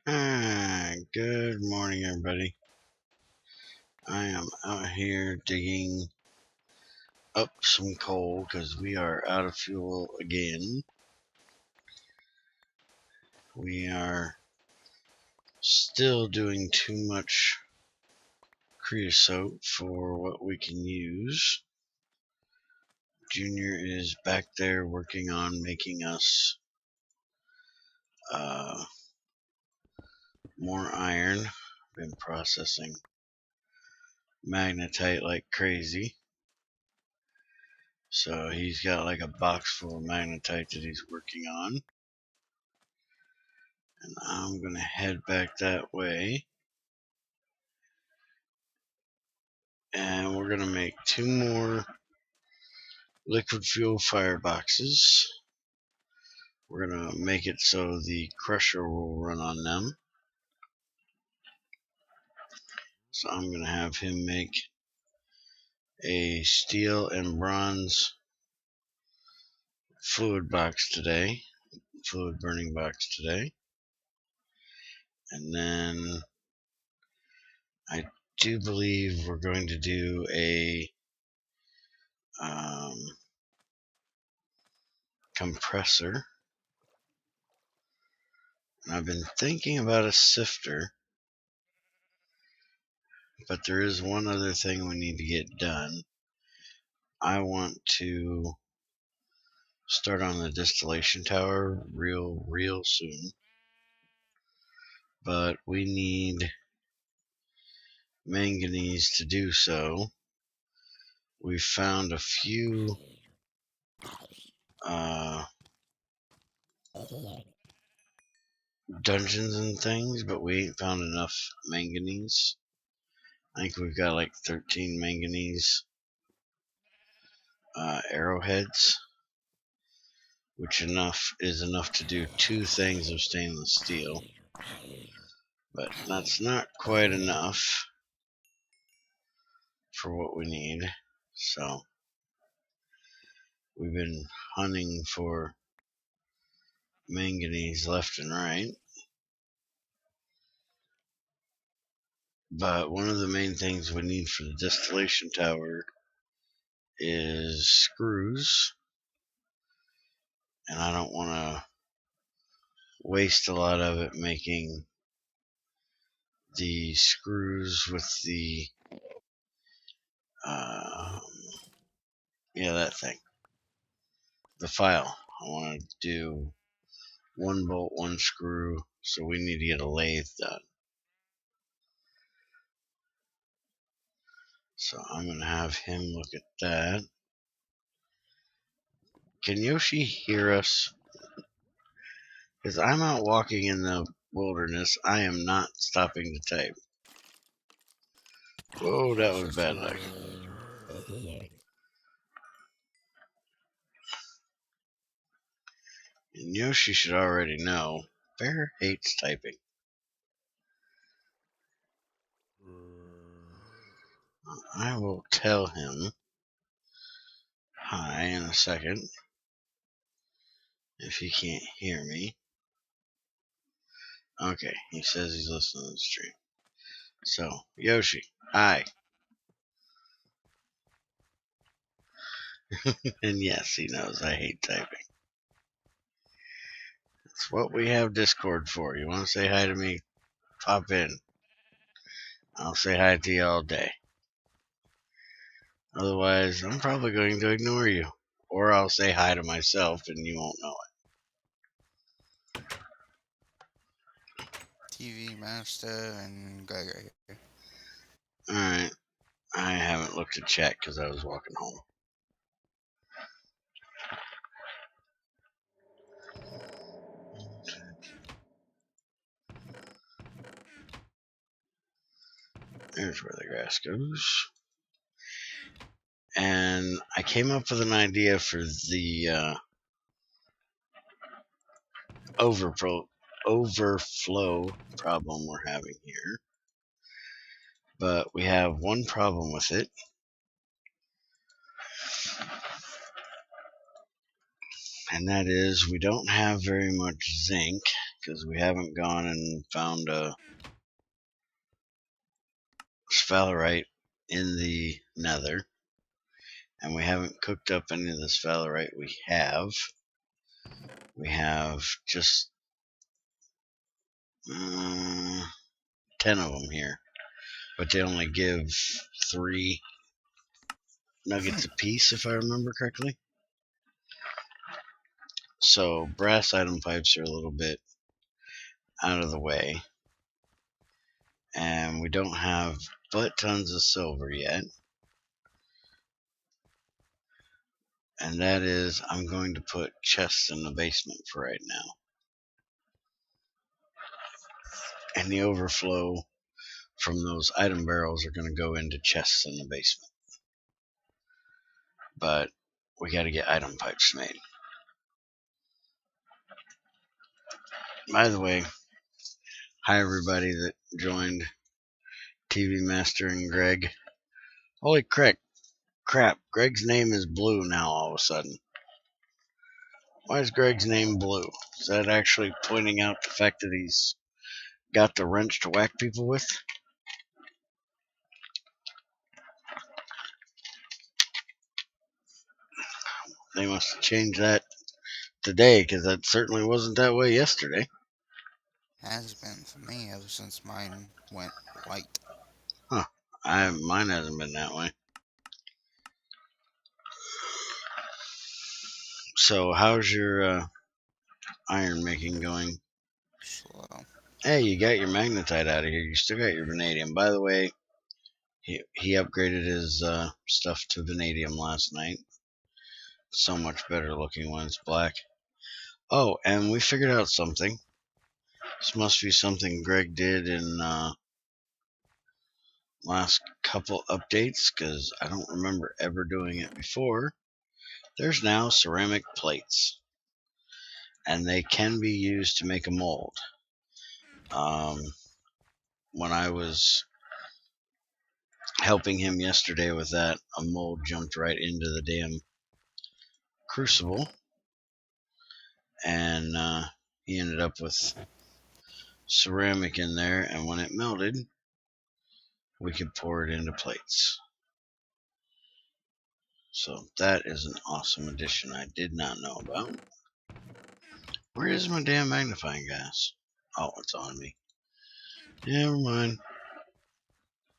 Good morning, everybody. I am out here digging up some coal because we are out of fuel again. We are still doing too much creosote for what we can use. Junior is back there working on making us more iron. Been processing magnetite like crazy. So he's got like a box full of magnetite that he's working on. And I'm going to head back that way. And we're going to make 2 more liquid fuel fireboxes. We're going to make it so the crusher will run on them. So I'm going to have him make a steel and bronze fluid burning box today. And then I do believe we're going to do a compressor. And I've been thinking about a sifter, but there is one other thing we need to get done. I want to start on the distillation tower real soon, but we need manganese to do so. We found a few dungeons and things, but we ain't found enough manganese. I think we've got like 13 manganese arrowheads, which is enough to do 2 things of stainless steel. But that's not quite enough for what we need. So we've been hunting for manganese left and right. But one of the main things we need for the distillation tower is screws. And I don't want to waste a lot of it making the screws with the that thing, the file. I want to do 1 bolt, 1 screw, so we need to get a lathe done. So I'm going to have him look at that. Can Yoshi hear us? Because I'm out walking in the wilderness. I am not stopping to type. Whoa, that was bad luck. And Yoshi should already know. Bear hates typing. I will tell him hi in a second if he can't hear me. Okay, he says he's listening to the stream. So, Yoshi, hi. And yes, he knows I hate typing. That's what we have Discord for. You want to say hi to me? Pop in. I'll say hi to you all day. Otherwise, I'm probably going to ignore you. Or I'll say hi to myself and you won't know it. TV Master and Gregor. Alright. I haven't looked at chat because I was walking home. There's where the grass goes. And I came up with an idea for the overflow problem we're having here. But we have one problem with it. And that is we don't have very much zinc because we haven't gone and found a sphalerite in the nether, and we haven't cooked up any of the sphalerite we have. We have just 10 of them here, but they only give 3 nuggets apiece, if I remember correctly. So brass item pipes are a little bit out of the way, and we don't have but tons of silver yet. And that is, I'm going to put chests in the basement for right now. And the overflow from those item barrels are going to go into chests in the basement. But we got to get item pipes made. By the way, hi everybody that joined, TV Master and Greg. Holy crap, Greg's name is Blue now all of a sudden. Why is Greg's name Blue? Is that actually pointing out the fact that he's got the wrench to whack people with? They must have changed that today, because that certainly wasn't that way yesterday. Has been for me ever since mine went white. Huh. Mine hasn't been that way. So how's your iron making going? Slow. Hey, you got your magnetite out of here. You still got your vanadium. By the way, he upgraded his stuff to vanadium last night. So much better looking when it's black. Oh, and we figured out something. This must be something Greg did in last couple updates, because I don't remember ever doing it before. There's now ceramic plates, and they can be used to make a mold. When I was helping him yesterday with that, a mold jumped right into the damn crucible, and he ended up with ceramic in there, and when it melted, we could pour it into plates. So that is an awesome addition I did not know about. Where is my damn magnifying glass? Oh, it's on me. Never mind.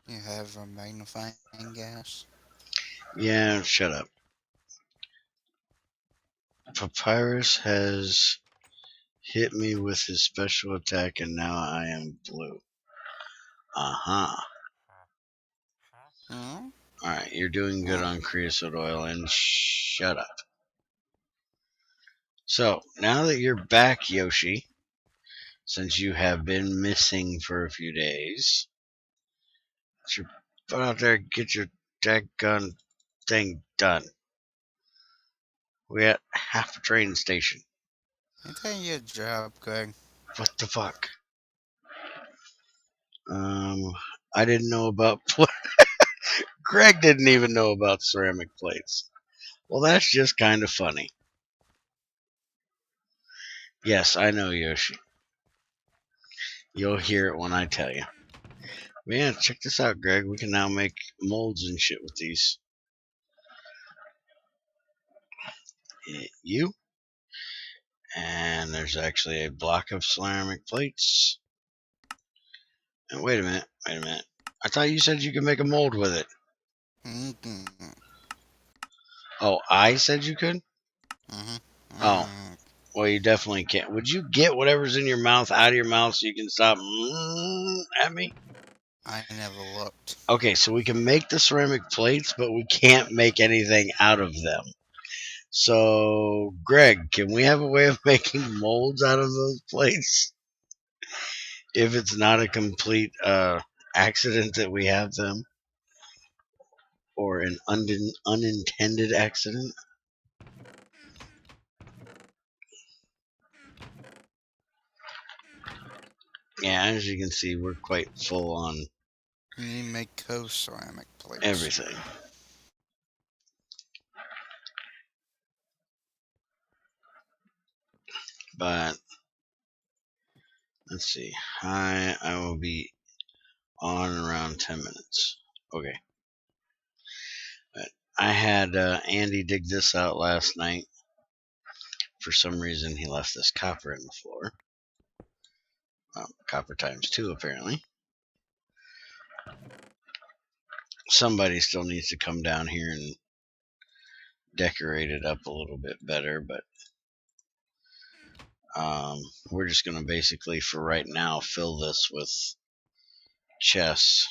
You have a magnifying gas? Yeah, shut up. Papyrus has hit me with his special attack, and now I am blue. Uh-huh. Hmm? Alright, you're doing good Oh, on creosote oil, and shut up. So, now that you're back, Yoshi, since you have been missing for a few days, get your butt out there and get your daggone thing done. We at half a train station. ain't that your job, Greg? What the fuck? I didn't know about... Greg didn't even know about ceramic plates. Well, that's just kind of funny. Yes, I know, Yoshi. You'll hear it when I tell you. But yeah, check this out, Greg. We can now make molds and shit with these. You. And there's actually a block of ceramic plates. And wait a minute. I thought you said you could make a mold with it. Mm-hmm. Oh, I said you could? Mm-hmm. Oh, Mm. well, you definitely can't. Would you get whatever's in your mouth out of your mouth so you can stop at me? I never looked. Okay, so we can make the ceramic plates, but we can't make anything out of them. So, Greg, can we have a way of making molds out of those plates? If it's not a complete accident that we have them, or an unintended accident. Yeah, as you can see, we're quite full on You need to make ceramic plates. everything. But Let's see. I will be on in around 10 minutes. Okay. But I had Andy dig this out last night. For some reason, he left this copper in the floor. Copper times 2, apparently. Somebody still needs to come down here and decorate it up a little bit better, but we're just going to basically, for right now, fill this with chests.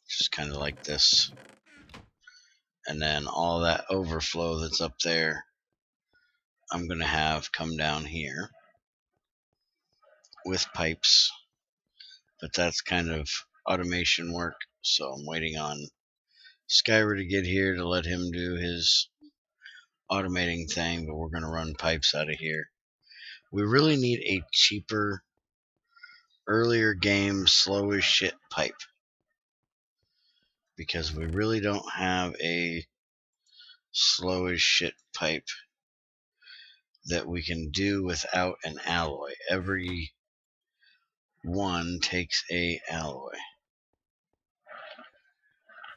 Just kind of like this. And then all that overflow that's up there, I'm going to have come down here with pipes. But that's kind of automation work, so I'm waiting on Skyver to get here to let him do his automating thing, but we're going to run pipes out of here. We really need a cheaper, earlier game, slow as shit pipe, because we really don't have a slow as shit pipe that we can do without an alloy. Every one takes a alloy.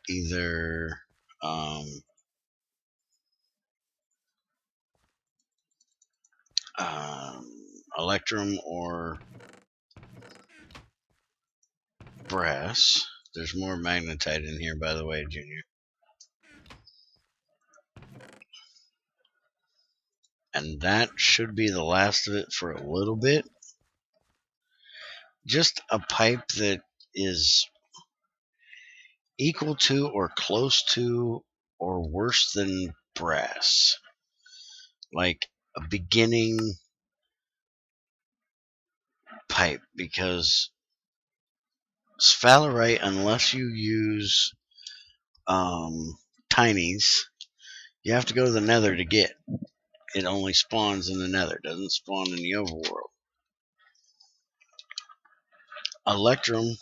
Either electrum or brass. There's more magnetite in here, by the way, Junior. And that should be the last of it for a little bit. Just a pipe that is equal to or close to or worse than brass. Like a beginning pipe, because sphalerite, unless you use tinies, you have to go to the nether to get. It only spawns in the nether, doesn't spawn in the overworld. Electrum,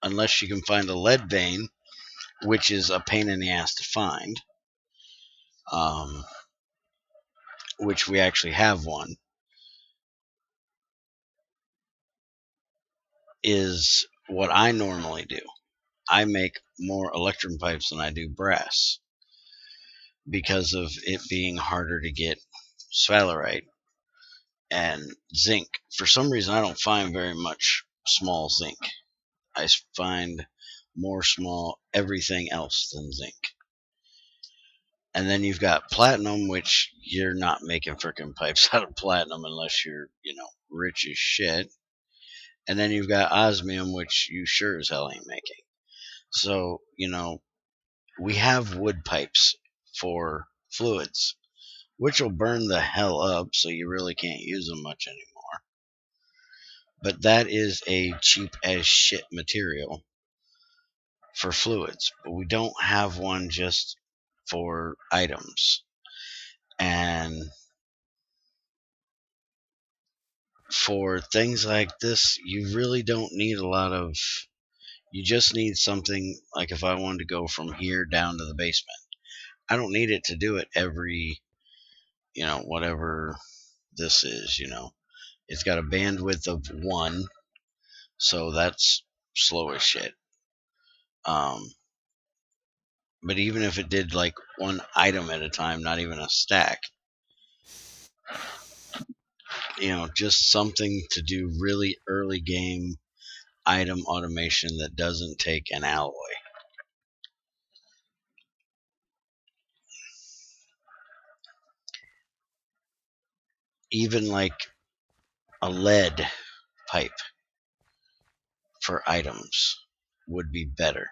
unless you can find a lead vein, which is a pain in the ass to find, which we actually have one, is what I normally do. I make more electrum pipes than I do brass because of it being harder to get sphalerite and zinc. For some reason, I don't find very much small zinc. I find more small everything else than zinc. And then you've got platinum, which you're not making freaking pipes out of platinum unless you're, rich as shit. And then you've got osmium, which you sure as hell ain't making. So, we have wood pipes for fluids, which will burn the hell up, so you really can't use them much anymore. But that is a cheap as shit material for fluids. But we don't have one just for items. And for things like this, you really don't need a lot of. You just need something like if I wanted to go from here down to the basement. I don't need it to do it every, whatever this is, It's got a bandwidth of 1, so that's slow as shit. But even if it did like one item at a time, not even a stack, just something to do really early game item automation that doesn't take an alloy. Even like a lead pipe for items would be better,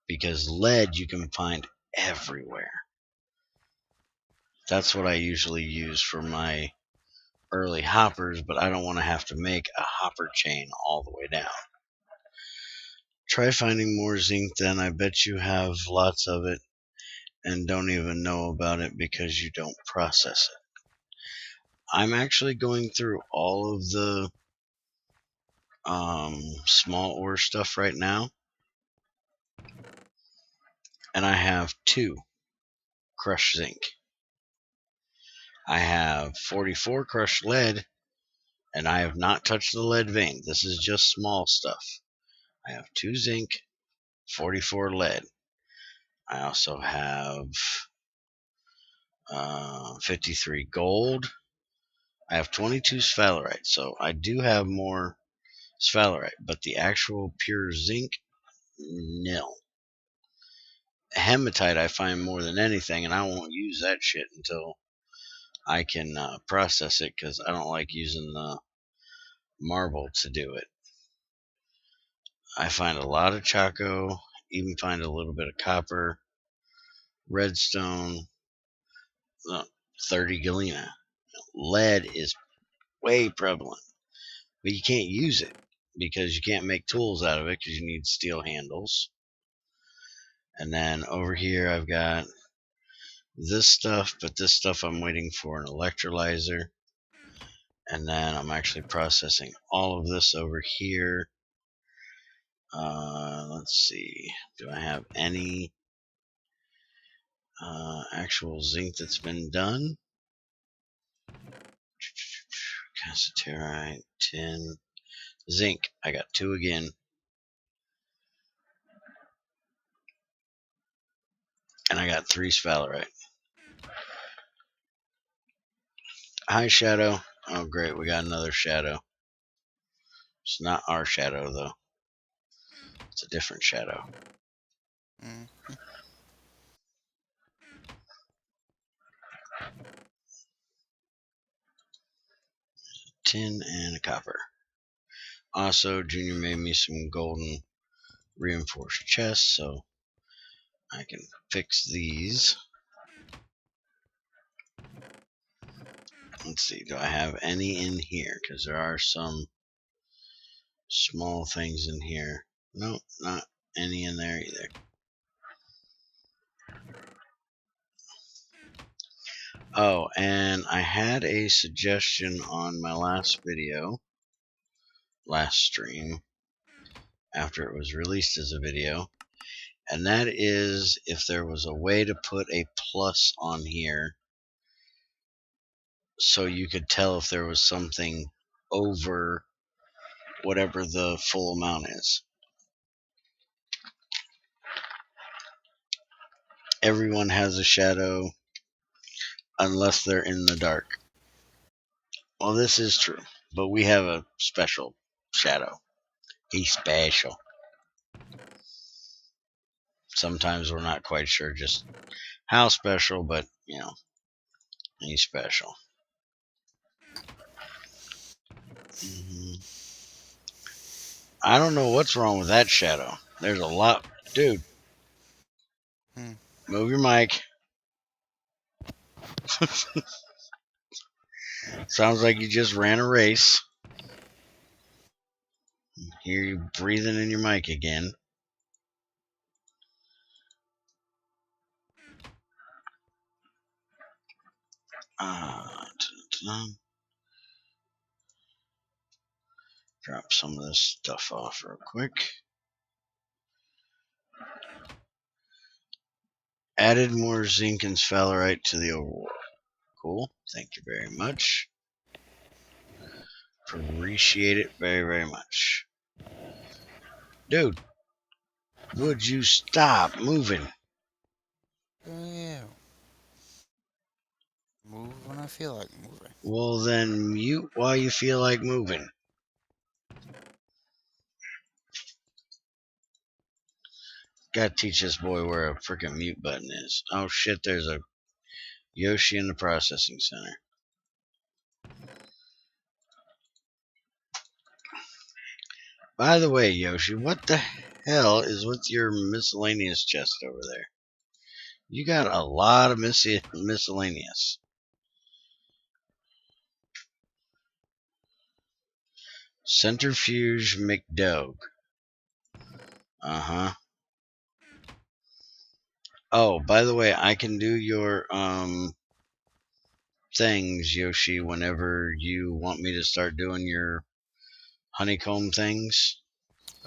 because lead you can find everywhere. That's what I usually use for my early hoppers, but I don't want to have to make a hopper chain all the way down. Try finding more zinc then. I bet you have lots of it and don't even know about it because you don't process it. I'm actually going through all of the small ore stuff right now, and I have 2 crushed zinc. I have 44 crushed lead And I have not touched the lead vein. This is just small stuff. I have 2 zinc, 44 lead. I also have 53 gold. I have 22 sphalerite, so I do have more sphalerite, but the actual pure zinc, nil. Hematite I find more than anything, and I won't use that shit until I can process it, because I don't like using the marble to do it. I find a lot of Chaco, even find a little bit of copper, redstone, 30 galena. Lead is way prevalent, but you can't use it because you can't make tools out of it because you need steel handles. And then over here I've got this stuff, but this stuff I'm waiting for an electrolyzer. And then I'm actually processing all of this over here. Let's see, do I have any actual zinc that's been done? Cassiterite, tin, zinc. I got 2 again. And I got 3 sphalerite. Hi, Shadow. Oh, great. We got another Shadow. It's not our Shadow, though. It's a different Shadow. Mm. Tin and a copper. Also, Junior made me some golden reinforced chests, so I can fix these. Let's see, do I have any in here? Because there are some small things in here. Nope, not any in there either. Oh, and I had a suggestion on my last video, last stream, after it was released as a video, and that is if there was a way to put a plus on here so you could tell if there was something over whatever the full amount is. Everyone has a shadow unless they're in the dark. Well, this is true, but we have a special shadow. He's special. Sometimes we're not quite sure just how special, but you know, he's special. I don't know what's wrong with that shadow. There's a lot. Dude, move your mic. Sounds like you just ran a race. Hear you breathing in your mic again. Drop some of this stuff off real quick. Added more zinc and sphalerite to the overworld. Cool. Thank you very much. Appreciate it very, very much. Dude, would you stop moving? Yeah. Move when I feel like moving. Well, then mute while you feel like moving. Gotta teach this boy where a freaking mute button is. Oh shit, there's a Yoshi in the processing center. By the way, Yoshi, what the hell is with your miscellaneous chest over there? You got a lot of miscellaneous. Centrifuge McDogue. Uh-huh. Oh, by the way, I can do your things, Yoshi, whenever you want me to start doing your honeycomb things.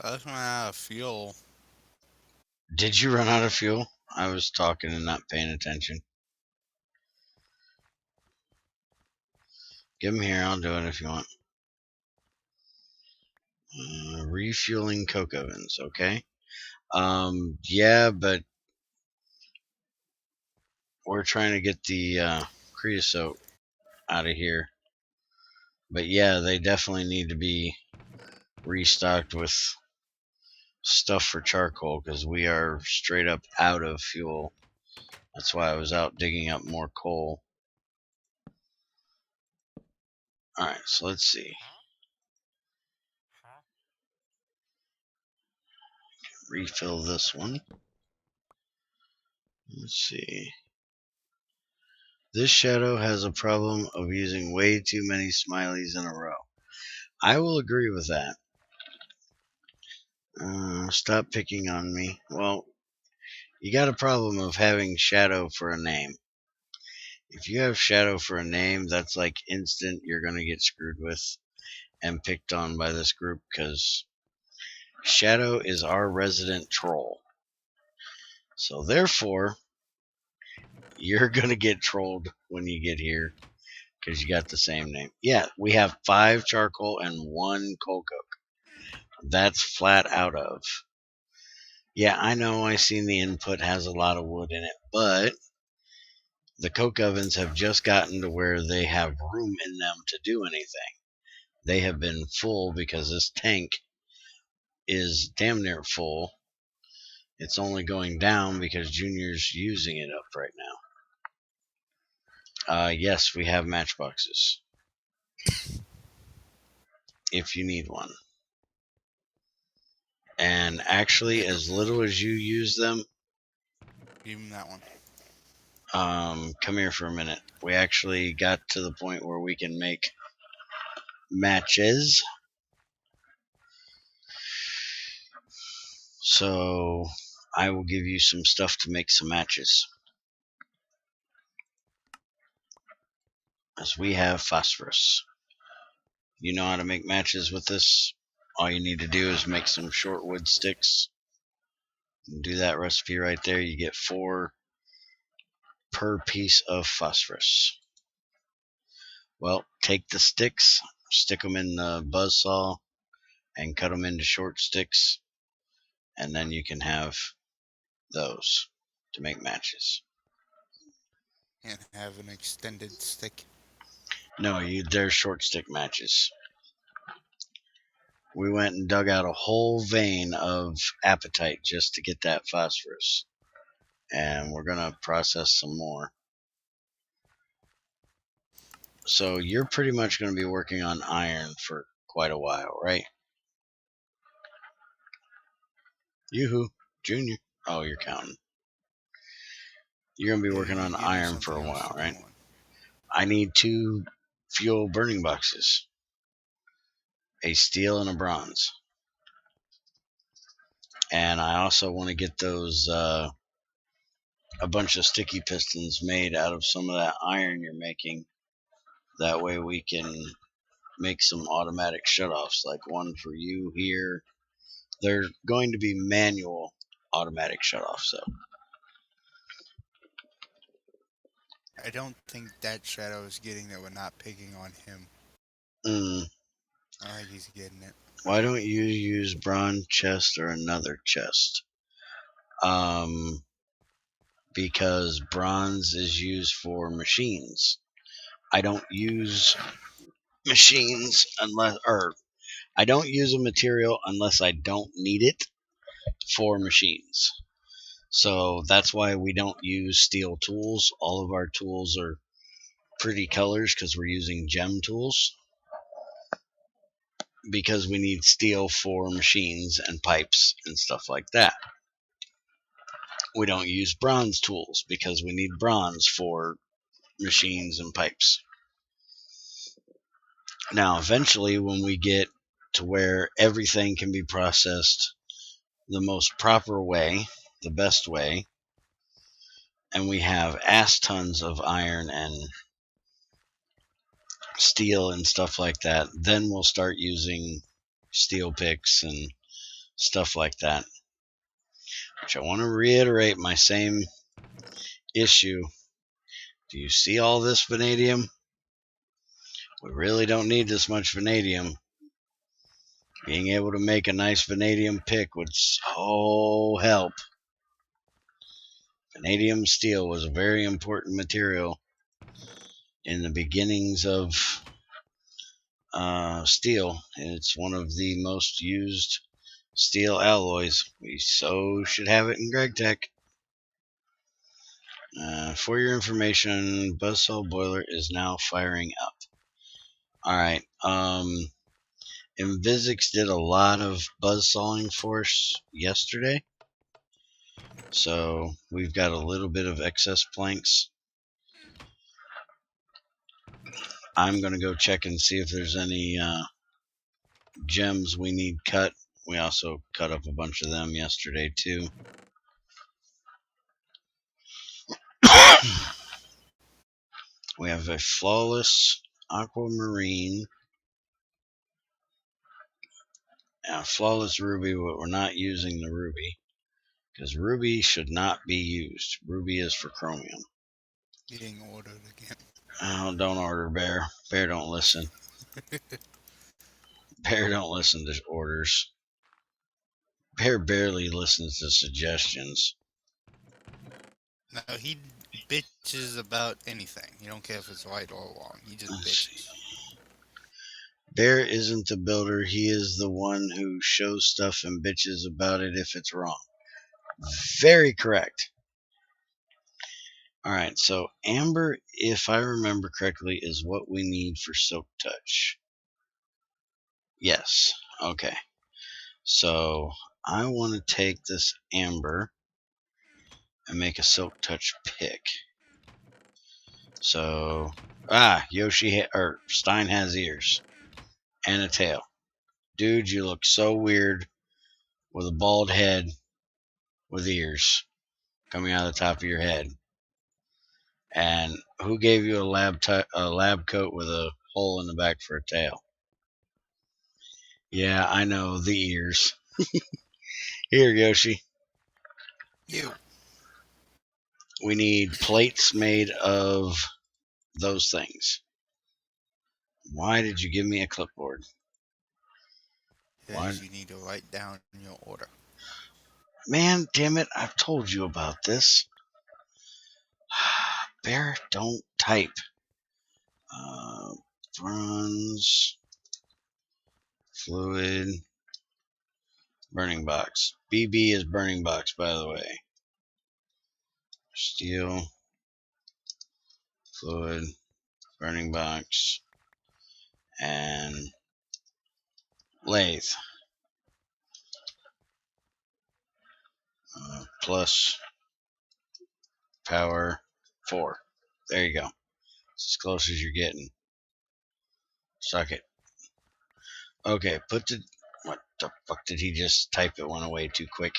I just ran out of fuel. Did you run out of fuel? I was talking and not paying attention. Give them here, I'll do it if you want. Refueling coke ovens, okay. Yeah, but we're trying to get the creosote out of here. But yeah, they definitely need to be restocked with stuff for charcoal because we are straight up out of fuel. That's why I was out digging up more coal. Alright, so let's see. Refill this one. Let's see. This shadow has a problem of using way too many smileys in a row. I will agree with that. Stop picking on me. Well, you got a problem of having shadow for a name. If you have shadow for a name, that's like instant you're going to get screwed with and picked on by this group because shadow is our resident troll. So therefore, you're going to get trolled when you get here because you got the same name. Yeah, we have 5 charcoal and 1 coal coke. That's flat out of. Yeah, I know I seen the input has a lot of wood in it, but the coke ovens have just gotten to where they have room in them to do anything. They have been full because this tank is damn near full. It's only going down because Junior's using it up right now. Yes, we have matchboxes. If you need one. And actually, as little as you use them, Even that one. come here for a minute. We actually got to the point where we can make matches. So I will give you some stuff to make some matches. As we have phosphorus. You know how to make matches with this? All you need to do is make some short wood sticks. Do that recipe right there. You get 4 per piece of phosphorus. Well, take the sticks, stick them in the buzzsaw, and cut them into short sticks, and then you can have those to make matches. And have an extended stick. No, they're short stick matches. We went and dug out a whole vein of apatite just to get that phosphorus. And we're going to process some more. So you're pretty much going to be working on iron for quite a while, right? Yoo-hoo, Junior. Oh, you're counting. You're going to be working on Give me iron for something a else while, to go right? on. I need 2 fuel burning boxes. A steel and a bronze. And I also want to get those, a bunch of sticky pistons made out of some of that iron you're making. That way we can make some automatic shutoffs, like one for you here. They're going to be manual automatic shutoffs, though. I don't think that shadow is getting that we're not picking on him. Mm. I don't think he's getting it. Why don't you use bronze chest or another chest? Because bronze is used for machines. I don't use machines I don't use a material unless I don't need it for machines. So that's why we don't use steel tools. All of our tools are pretty colors because we're using gem tools. Because we need steel for machines and pipes and stuff like that. We don't use bronze tools because we need bronze for machines and pipes. Now, eventually, when we get to where everything can be processed the most proper way, the best way, and we have ass tons of iron and steel and stuff like that, then we'll start using steel picks and stuff like that. Which I want to reiterate my same issue. Do you see all this vanadium? We really don't need this much vanadium. Being able to make a nice vanadium pick would so help. Vanadium steel was a very important material in the beginnings of steel. It's one of the most used steel alloys. We so should have it in GregTech. For your information, buzzsaw boiler is now firing up. Alright, Invisix did a lot of buzzsawing for us yesterday. So we've got a little bit of excess planks. I'm going to go check and see if there's any gems we need cut. We also cut up a bunch of them yesterday too. We have a flawless aquamarine and a flawless ruby, but we're not using the ruby because ruby should not be used. Ruby is for chromium. Getting ordered again. Oh, don't order, Bear. Bear don't listen. Bear don't listen to orders. Bear barely listens to suggestions. No, he bitches about anything. He don't care if it's right or wrong. He just bitches. Bear isn't the builder. He is the one who shows stuff and bitches about it if it's wrong. Very correct. All right, so amber, if I remember correctly, is what we need for silk touch. Yes. Okay. So I want to take this amber and make a silk touch pick. So Stein has ears and a tail. Dude, you look so weird with a bald head with ears coming out of the top of your head. And who gave you a lab coat with a hole in the back for a tail? Yeah, I know, the ears. Here, Yoshi. You. We need plates made of those things. Why did you give me a clipboard? Why? Because you need to write down your order. Man, damn it, I've told you about this. Bear, don't type. Bronze, fluid, burning box. BB is burning box, by the way. Steel, fluid, burning box, and lathe. Plus power 4. There you go. It's as close as you're getting. Suck it. Okay, what the fuck did he just type? It went away too quick.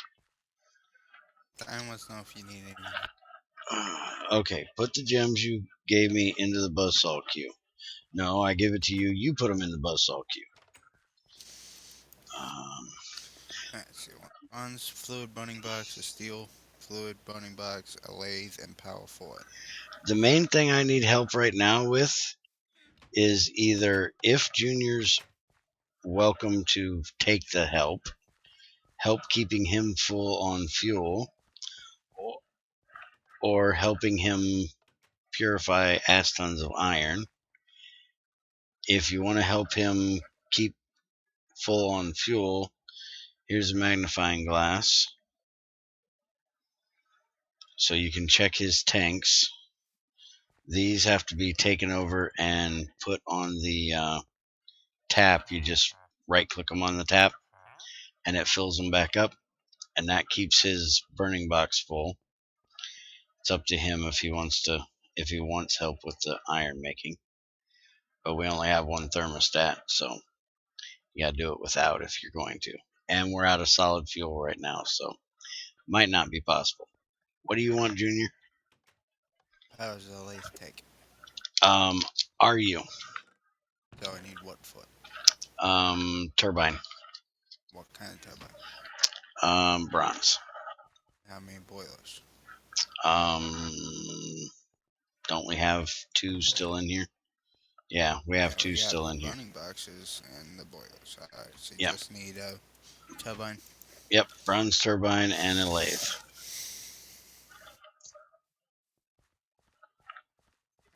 I must know if you need any. Okay, put the gems you gave me into the buzzsaw queue. No, I give it to you. You put them in the buzzsaw queue. Let's see. Bronze, fluid burning box, a steel, fluid burning box, a lathe, and power forward. The main thing I need help right now with is either if Junior's welcome to take the help keeping him full on fuel, or helping him purify ass tons of iron. If you want to help him keep full on fuel, here's a magnifying glass so you can check his tanks. These have to be taken over and put on the tap. You just right click them on the tap and it fills them back up, and that keeps his burning box full. It's up to him if he wants help with the iron making, but we only have one thermostat, so you gotta do it without if you're going to. And we're out of solid fuel right now, so might not be possible. What do you want, Junior? How does the lathe take? Are you? So I need what foot? Turbine. What kind of turbine? Bronze. How many boilers? Don't we have 2 still in here? Yeah, we have Yeah, two we have still in here. burning boxes and the boilers. Alright, so you Yep. just need a turbine. Yep. Bronze turbine and a lathe.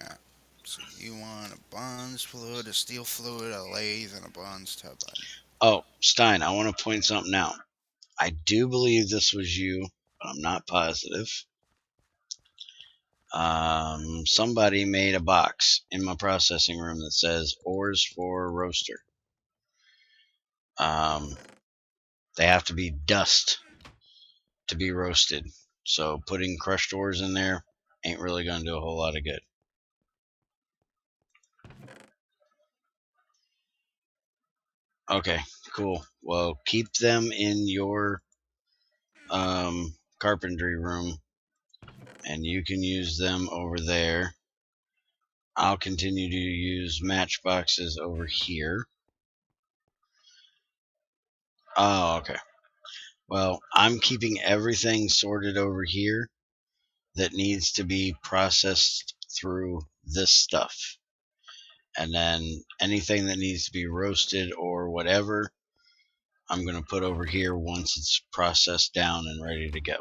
Alright, so you want a bronze fluid, a steel fluid, a lathe, and a bronze turbine. Oh, Stein, I want to point something out. I do believe this was you, but I'm not positive. Somebody made a box in my processing room that says ores for roaster. They have to be dust to be roasted. So putting crushed ores in there ain't really going to do a whole lot of good. Okay, cool. Well, keep them in your carpentry room, and you can use them over there. I'll continue to use matchboxes over here. Oh, okay. Well, I'm keeping everything sorted over here that needs to be processed through this stuff. And then anything that needs to be roasted or whatever, I'm going to put over here once it's processed down and ready to go.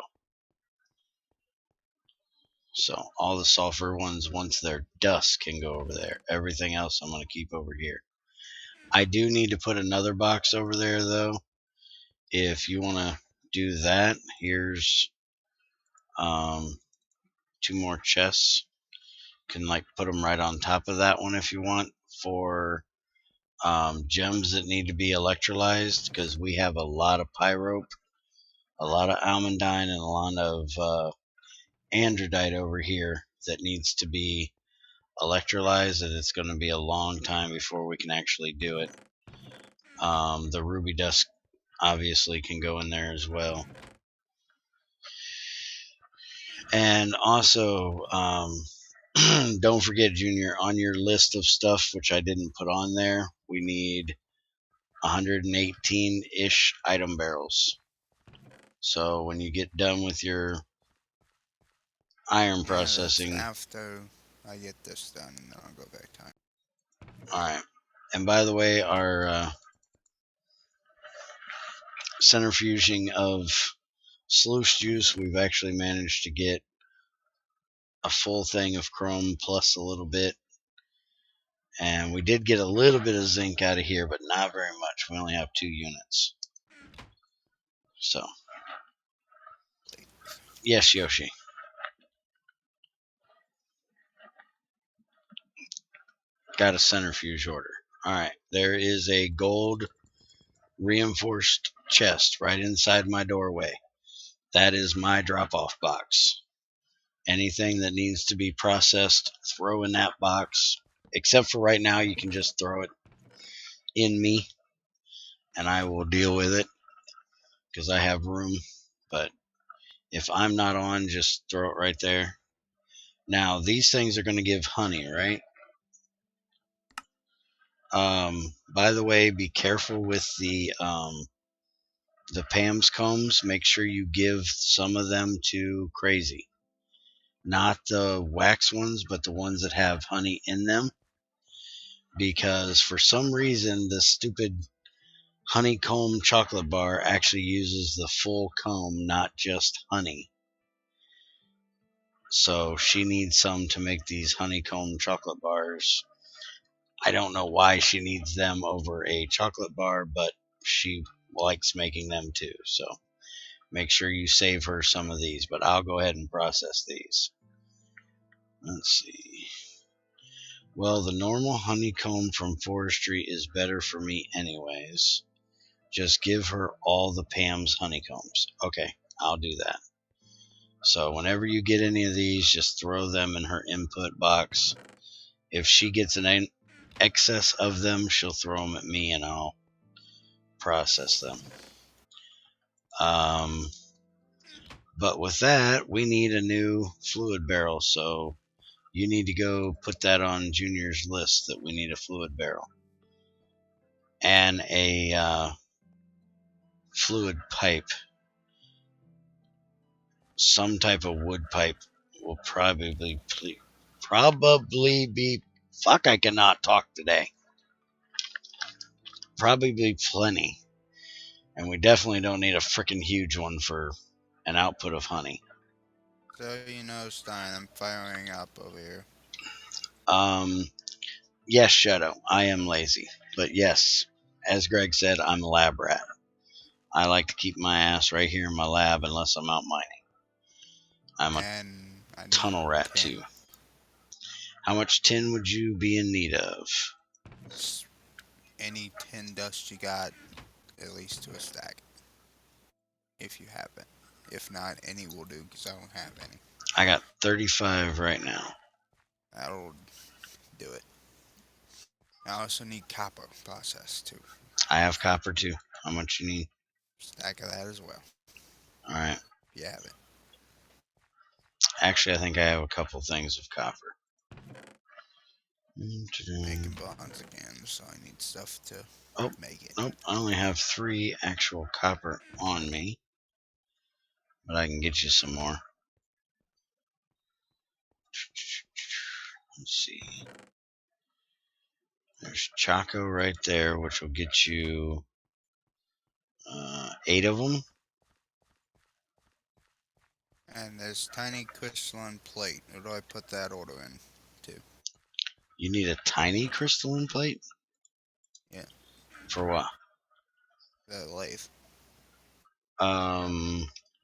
So all the sulfur ones, once they're dust, can go over there. Everything else I'm going to keep over here. I do need to put another box over there, though. If you want to do that, here's 2 more chests. You can like put them right on top of that one if you want for gems that need to be electrolyzed, because we have a lot of pyrope, a lot of almandine, and a lot of andradite over here that needs to be electrolyzed, and it's going to be a long time before we can actually do it. The ruby dust obviously can go in there as well. And also, don't forget, Junior, on your list of stuff, which I didn't put on there, we need 118-ish item barrels. So when you get done with your iron Yeah, that's processing. after I get this done, and then I'll go back time. Alright. And by the way, our centrifuging of sluice juice, we've actually managed to get a full thing of chrome plus a little bit. And we did get a little bit of zinc out of here, but not very much. We only have 2 units. So, yes, Yoshi. Got a centrifuge order. Alright, there is a gold reinforced chest right inside my doorway. That is my drop-off box. Anything that needs to be processed, throw in that box. Except for right now, you can just throw it in me, and I will deal with it because I have room. But if I'm not on, just throw it right there. Now, these things are going to give honey, right? By the way, be careful with the Pam's combs. Make sure you give some of them to Crazy. Not the wax ones, but the ones that have honey in them. Because for some reason, the stupid honeycomb chocolate bar actually uses the full comb, not just honey. So she needs some to make these honeycomb chocolate bars. I don't know why she needs them over a chocolate bar, but she likes making them too. So make sure you save her some of these, but I'll go ahead and process these. Let's see. Well, the normal honeycomb from forestry is better for me anyways. Just give her all the Pam's honeycombs. Okay, I'll do that. So whenever you get any of these, just throw them in her input box. If she gets an excess of them, she'll throw them at me and I'll process them. But with that, we need a new fluid barrel. So you need to go put that on Junior's list that we need a fluid barrel. And a fluid pipe. Some type of wood pipe will probably be Fuck, I cannot talk today. Probably plenty. And we definitely don't need a freaking huge one for an output of honey. So you know, Stein, I'm firing up over here. Yes, Shadow, I am lazy. But yes, as Greg said, I'm a lab rat. I like to keep my ass right here in my lab unless I'm out mining. I'm a And I need tunnel rat 10. too. How much tin would you be in need of? Any 10 dust you got, at least to a stack. If you have it. If not, any will do, because I don't have any. I got 35 right now. That'll do it. I also need copper processed too. I have copper too. How much you need? Stack of that as well. Alright. If you have it. Actually, I think I have a couple things of copper. Making bonds again, so I need stuff to Oh, make it. nope. I only have 3 actual copper on me. But I can get you some more. Let's see. There's Choco right there, which will get you 8 of them. And there's tiny crystalline plate. Where do I put that order in to? You need a tiny crystalline plate? Yeah. For what? The lathe.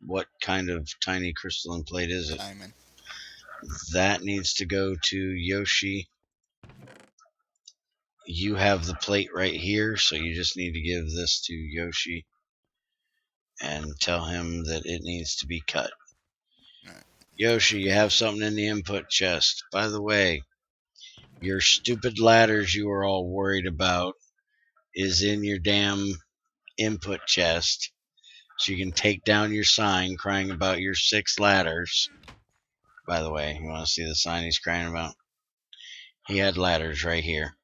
What kind of tiny crystalline plate is it? Diamond. That needs to go to Yoshi. You have the plate right here, so you just need to give this to Yoshi and tell him that it needs to be cut. Right. Yoshi, you have something in the input chest. By the way, your stupid ladders you were all worried about is in your damn input chest. So you can take down your sign crying about your 6 ladders. By the way, you want to see the sign he's crying about? He had ladders right here.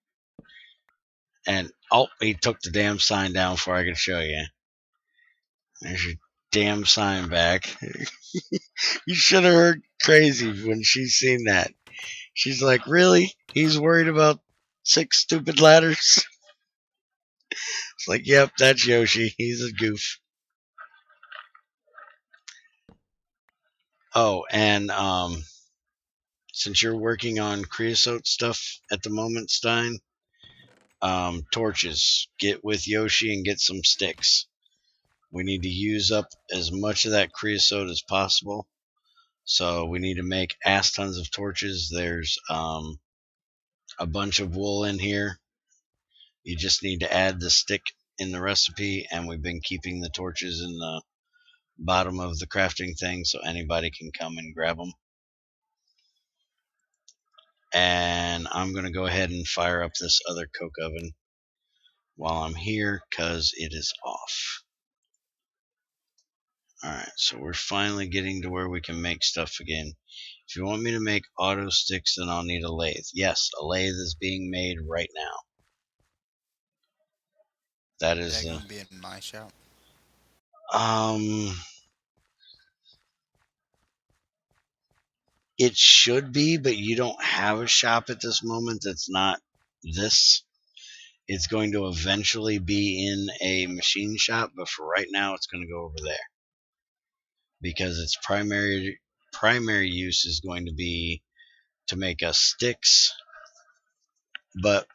And, oh, he took the damn sign down before I could show you. There's your damn sign back. You should have heard Crazy when she seen that. She's like, really? He's worried about 6 stupid ladders? It's like, yep, that's Yoshi. He's a goof. Oh, and since you're working on creosote stuff at the moment, Stein, torches. Get with Yoshi and get some sticks. We need to use up as much of that creosote as possible. So we need to make ass tons of torches. There's a bunch of wool in here. You just need to add the stick in the recipe, and we've been keeping the torches in the bottom of the crafting thing so anybody can come and grab them. And I'm going to go ahead and fire up this other coke oven while I'm here because it is off. Alright, so we're finally getting to where we can make stuff again. If you want me to make auto sticks, then I'll need a lathe. Yes, a lathe is being made right now. That Is is that going to be in my shop? It should be, but you don't have a shop at this moment that's not this. It's going to eventually be in a machine shop, but for right now it's going to go over there. Because its primary use is going to be to make us sticks, but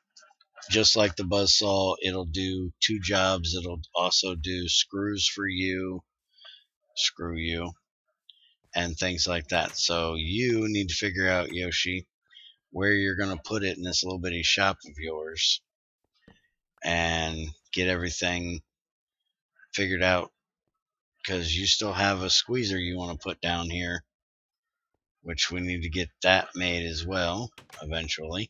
just like the buzzsaw, it'll do 2 jobs. It'll also do screws for you, screw you, and things like that. So you need to figure out, Yoshi, where you're going to put it in this little bitty shop of yours and get everything figured out, because you still have a squeezer you want to put down here, which we need to get that made as well eventually.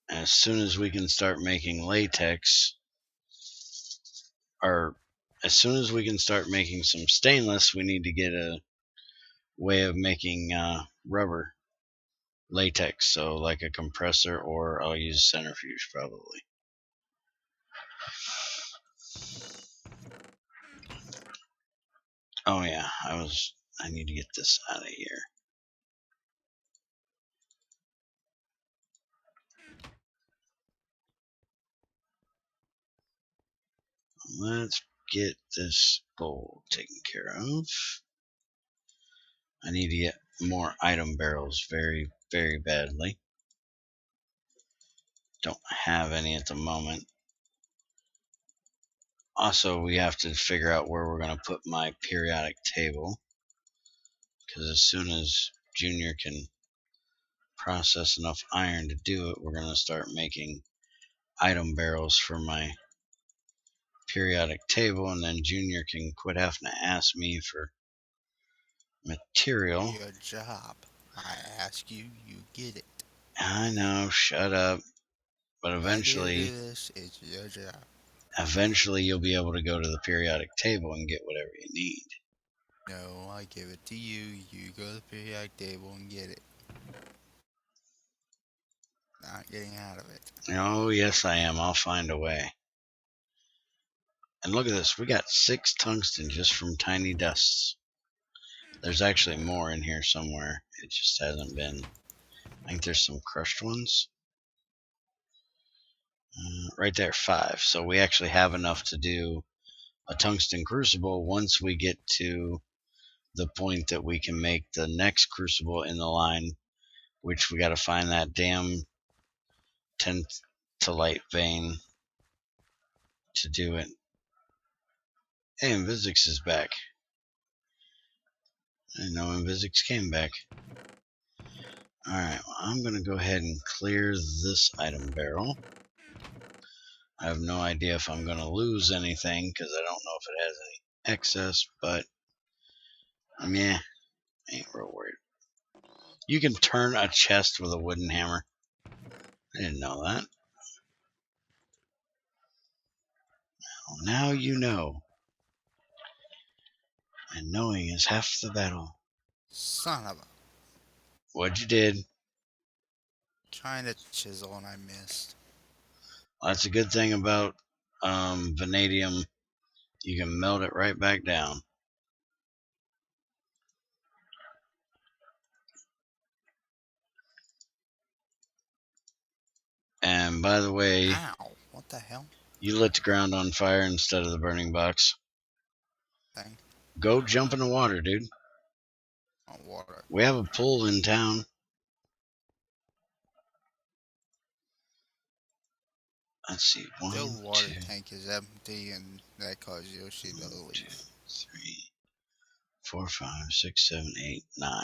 As soon as we can start making latex, or as soon as we can start making some stainless, we need to get a way of making rubber latex, so like a compressor, or I'll use centrifuge probably. Oh yeah, I need to get this out of here. let's get this gold taken care of. I need to get more item barrels very, very badly. Don't have any at the moment. Also, we have to figure out where we're going to put my periodic table, because as soon as Junior can process enough iron to do it, we're going to start making item barrels for my periodic table, and then Junior can quit having to ask me for material. Your job. I ask you, you get it. I know, shut up. But Let you do eventually this, it's your job. you'll be able to go to the periodic table and get whatever you need. No, I give it to you. You go to the periodic table and get it. Not getting out of it. Oh, yes, I am. I'll find a way. And look at this. We got 6 tungsten just from tiny dusts. There's actually more in here somewhere. It just hasn't been. I think there's some crushed ones. Right there, 5. So we actually have enough to do a tungsten crucible once we get to the point that we can make the next crucible in the line, which we got to find that damn tentylite vein to do it. Hey, Invisix is back. I didn't know Invisix came back. Alright, well, I'm going to go ahead and clear this item barrel. I have no idea if I'm going to lose anything because I don't know if it has any excess, but I mean, I ain't real worried. You can turn a chest with a wooden hammer. I didn't know that. Well, now you know. And knowing is half the battle. Son of a. What you did? Trying to chisel and I missed. Well, that's a good thing about vanadium. You can melt it right back down. And by the way, Ow. What the hell? you lit the ground on fire instead of the burning box. Thing. Go jump in the water, dude. Oh, water. We have a pool in town. Let's see. The 1, water 2, tank is empty and that caused Yoshi to 2, leave. 3, 4, 5, 6, 7, 8, 9.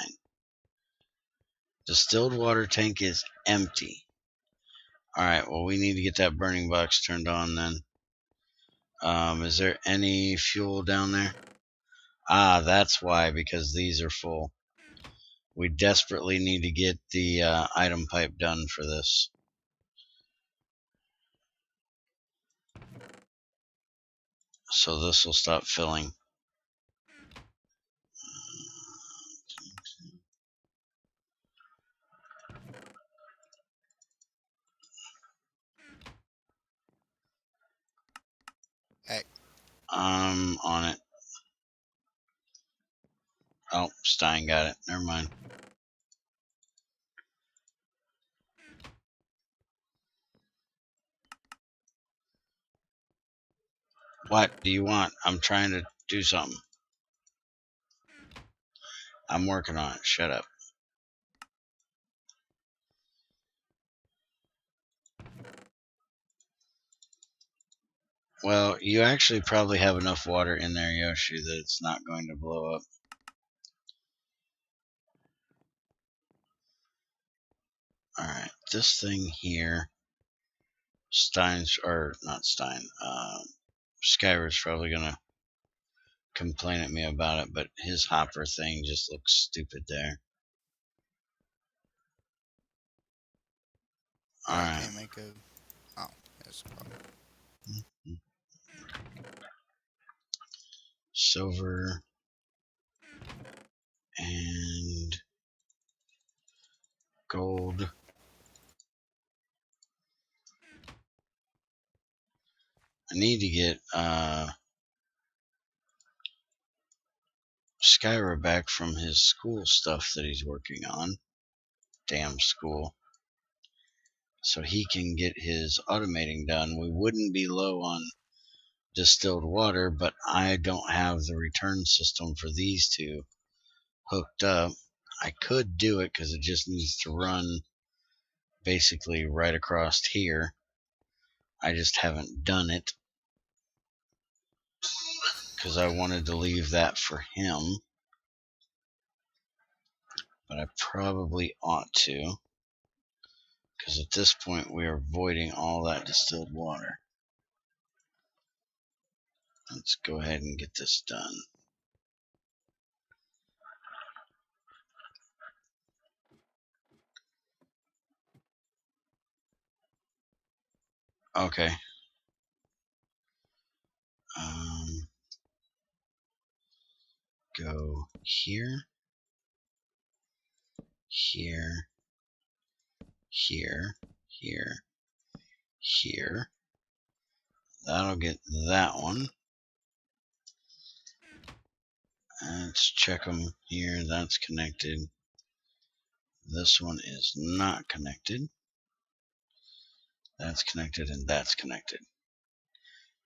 Distilled water tank is empty. Alright, well, we need to get that burning box turned on then. Is there any fuel down there? Ah, that's why, because these are full. We desperately need to get the item pipe done for this. So this will stop filling. Hey. I'm on it. Oh, Stein got it. Never mind. What do you want? I'm trying to do something. I'm working on it. Shut up. Well, you actually probably have enough water in there, Yoshi, that it's not going to blow up. Alright, this thing here, Stein's, or not Stein, Skyver's probably going to complain at me about it, but his hopper thing just looks stupid there. Oh, I Alright. can't make a. Oh, that's a problem. Silver and gold. I need to get Skyra back from his school stuff that he's working on. Damn school. So he can get his automating done. We wouldn't be low on distilled water, but I don't have the return system for these two hooked up. I could do it because it just needs to run basically right across here. I just haven't done it because I wanted to leave that for him, but I probably ought to, because at this point we are voiding all that distilled water. Let's go ahead and get this done. Okay. Go here, here, here, here, here. That'll get that one. Let's check them here. That's connected. This one is not connected. That's connected and that's connected.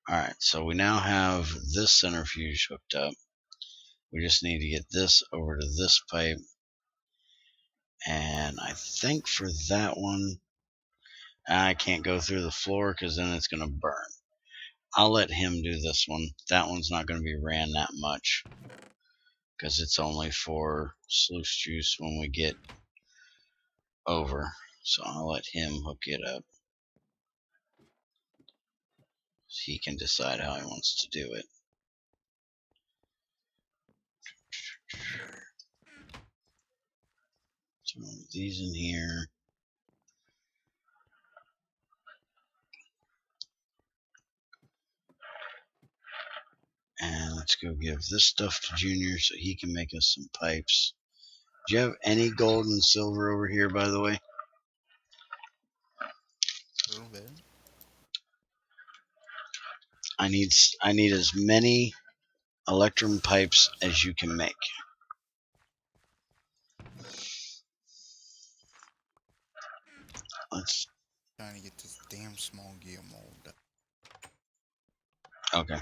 Alright, so we now have this centrifuge hooked up. We just need to get this over to this pipe. And I think for that one, I can't go through the floor because then it's going to burn. I'll let him do this one. That one's not going to be ran that much because it's only for sluice juice when we get over. So I'll let him hook it up. So he can decide how he wants to do it. So these in here. And let's go give this stuff to Junior so he can make us some pipes. Do you have any gold and silver over here, by the way? A little bit. I need as many electrum pipes as you can make. Let's. Trying to get this damn small gear mold. Okay.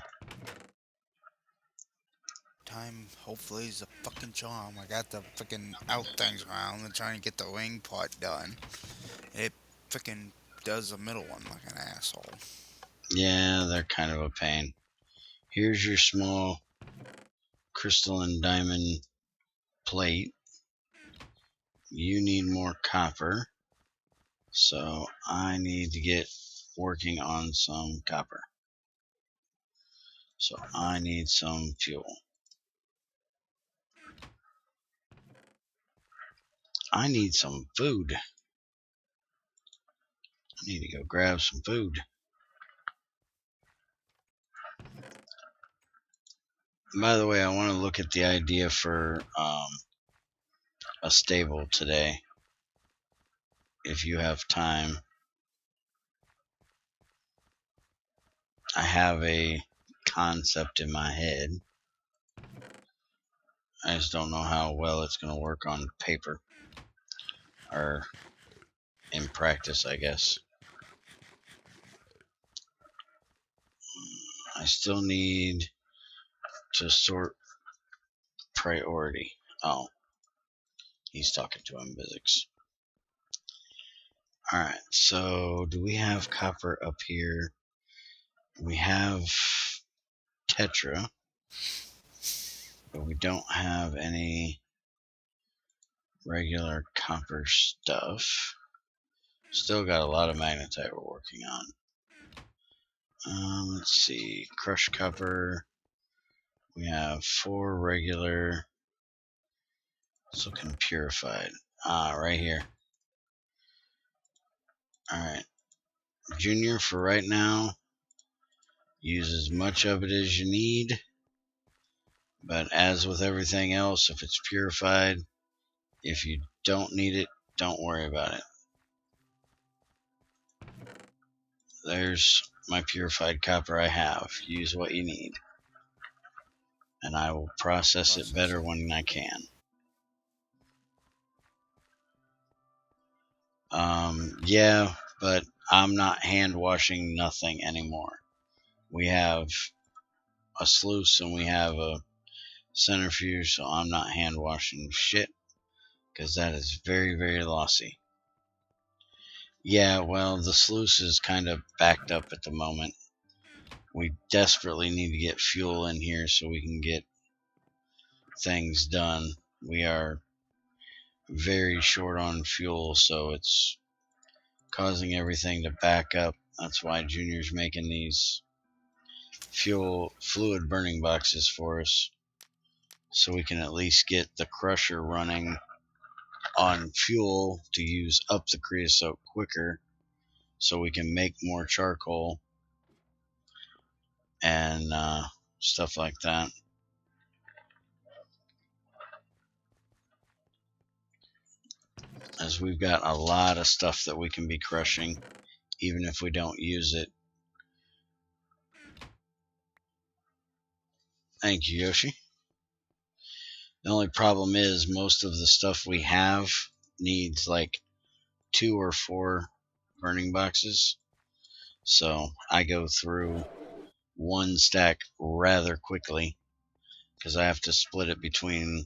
Time hopefully is a fucking charm. I got the fucking out things around and trying to get the wing part done. It fucking does the middle one like an asshole. Yeah, they're kind of a pain. Here's your small crystalline diamond plate. You need more copper. So I need to get working on some copper. So I need some fuel. I need some food. I need to go grab some food. By the way, I want to look at the idea for a stable today. If you have time. I have a concept in my head. I just don't know how well it's going to work on paper. Or in practice, I guess. I still need to sort priority. Oh, he's talking to him, Physics. Alright, so do we have copper up here? We have tetra, but we don't have any regular copper stuff. Still got a lot of magnetite we're working on. Let's see, crushed copper. We have 4 regular. It's looking purified. Right here. Alright. Junior, for right now, use as much of it as you need. But as with everything else, if it's purified, if you don't need it, don't worry about it. There's my purified copper I have. Use what you need. And I will process it better when I can. Yeah, but I'm not hand washing nothing anymore. We have a sluice and we have a centrifuge, so I'm not hand washing shit because that is very, very lossy. Yeah, well, the sluice is kind of backed up at the moment. We desperately need to get fuel in here so we can get things done. We are very short on fuel, so it's causing everything to back up. That's why Junior's making these fluid burning boxes for us, so we can at least get the crusher running on fuel to use up the creosote quicker, so we can make more charcoal and stuff like that. As we've got a lot of stuff that we can be crushing, even if we don't use it. Thank you, Yoshi. The only problem is most of the stuff we have needs like 2 or 4 burning boxes. So I go through one stack rather quickly because I have to split it between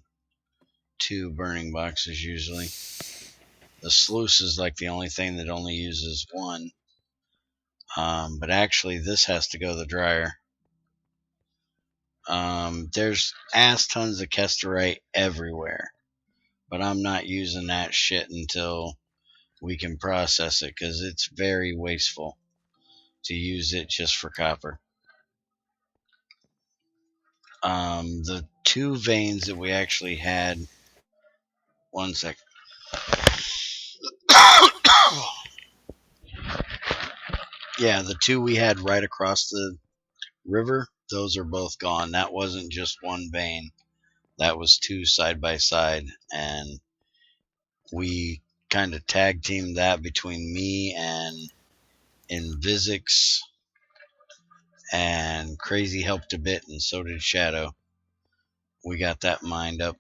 2 burning boxes usually. The sluice is like the only thing that only uses 1. But actually this has to go to the dryer. There's ass tons of kesterite everywhere, but I'm not using that shit until we can process it because it's very wasteful to use it just for copper. The 2 veins that we actually had, one sec. Yeah, the 2 we had right across the river, those are both gone. That wasn't just 1 vein. That was 2 side by side, and we kind of tag teamed that between me and Invisix, and Crazy helped a bit, and so did Shadow. We got that mined up.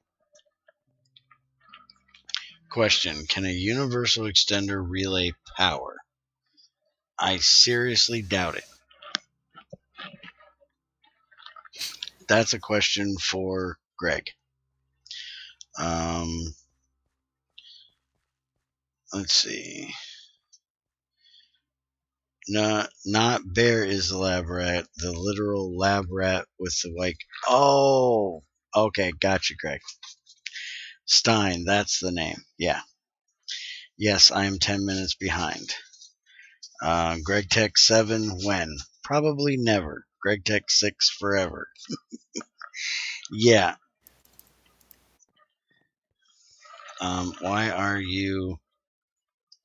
Question: can a universal extender relay power? I seriously doubt it. That's a question for Greg. Let's see. No, not Bear is the lab rat. The literal lab rat with the white. Oh, okay, gotcha, Greg. Stein, that's the name. Yeah. Yes, I am 10 minutes behind. Greg Tech 7, when? Probably never. Greg Tech 6, forever. Yeah. Why are you...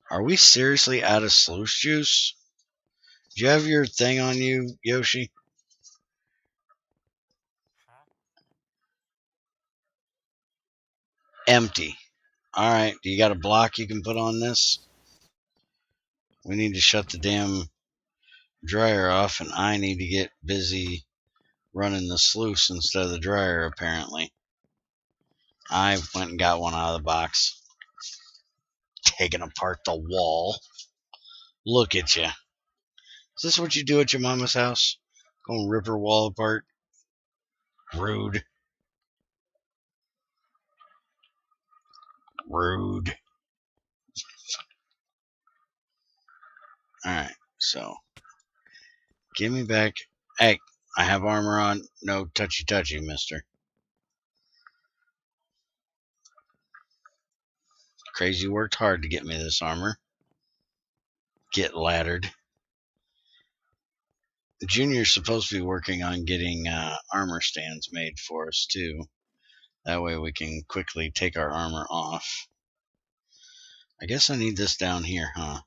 Are we seriously out of sluice juice? Do you have your thing on you, Yoshi? Empty. Alright, do you got a block you can put on this? We need to shut the damn dryer off, and I need to get busy running the sluice instead of the dryer, apparently. I went and got one out of the box. Taking apart the wall. Look at you. Is this what you do at your mama's house? Go and rip her wall apart? Rude. Rude. Alright, so give me back. Hey, I have armor on. No touchy touchy, mister. Crazy worked hard to get me this armor. Get laddered. Junior's supposed to be working on getting armor stands made for us too. That way we can quickly take our armor off. I guess I need this down here, huh?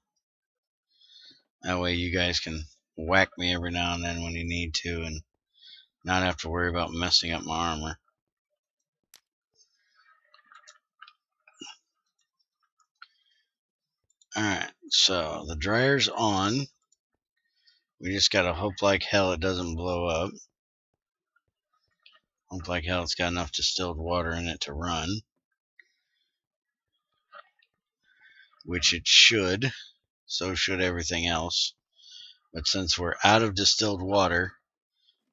That way you guys can whack me every now and then when you need to and not have to worry about messing up my armor. Alright, so the dryer's on. We just gotta hope like hell it doesn't blow up. Hope like hell it's got enough distilled water in it to run. Which it should. So should everything else. But since we're out of distilled water,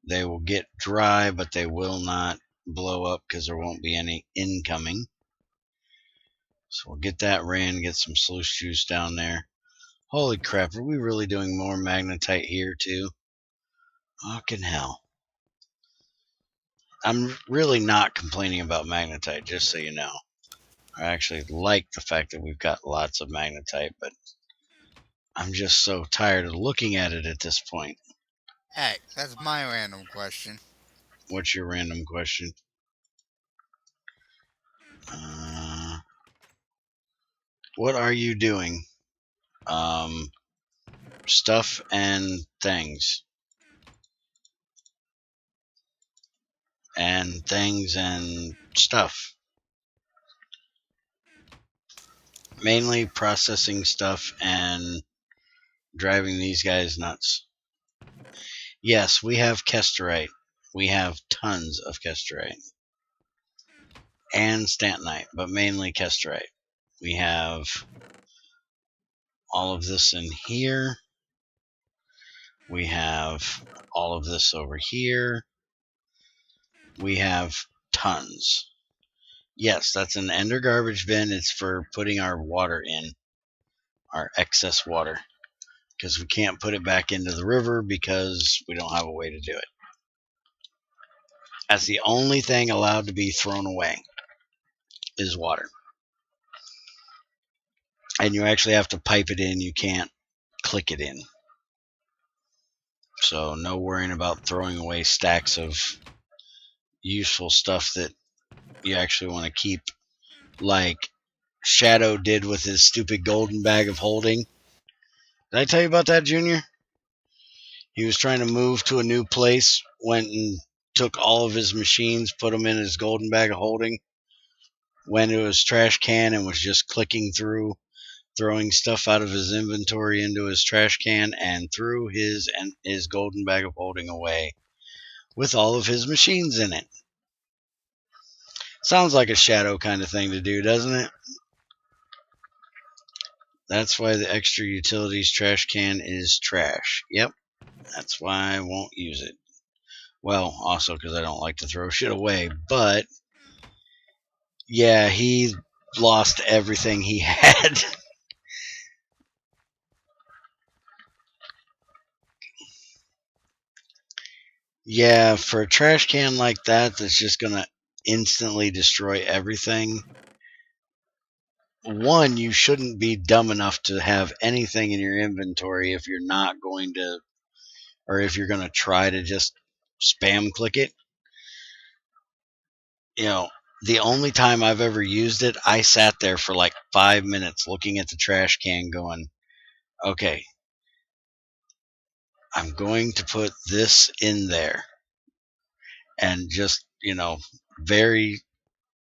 They will get dry, but they will not blow up because there won't be any incoming. So we'll get that ran, get some sluice juice down there. Holy crap, are we really doing more magnetite here too? Fucking hell. I'm really not complaining about magnetite, just so you know. I actually like the fact that we've got lots of magnetite, but I'm just so tired of looking at it at this point. Hey, that's my random question. What's your random question? What are you doing? Stuff and things. And things and stuff. Mainly processing stuff and driving these guys nuts. Yes, we have kesterite. We have tons of kesterite. And stantonite, but mainly kesterite. We have all of this in here. We have all of this over here. We have tons. Yes, that's an ender garbage bin. It's for putting our water in, our excess water, because we can't put it back into the river because we don't have a way to do it. That's the only thing allowed to be thrown away is water. And you actually have to pipe it in. You can't click it in. So no worrying about throwing away stacks of useful stuff that you actually want to keep, like Shadow did with his stupid golden bag of holding. Did I tell you about that, Junior? He was trying to move to a new place, went and took all of his machines, put them in his golden bag of holding, went to his trash can and was just clicking through, throwing stuff out of his inventory into his trash can, and threw his golden bag of holding away with all of his machines in it. Sounds like a Shadow kind of thing to do, doesn't it? That's why the extra utilities trash can is trash. Yep, that's why I won't use it. Well, also because I don't like to throw shit away, but yeah, he lost everything he had. Yeah, for a trash can like that that's just going to instantly destroy everything. One, you shouldn't be dumb enough to have anything in your inventory if you're not going to, or if you're going to try to just spam click it. You know, the only time I've ever used it, I sat there for like 5 minutes looking at the trash can going, okay, I'm going to put this in there. And just, very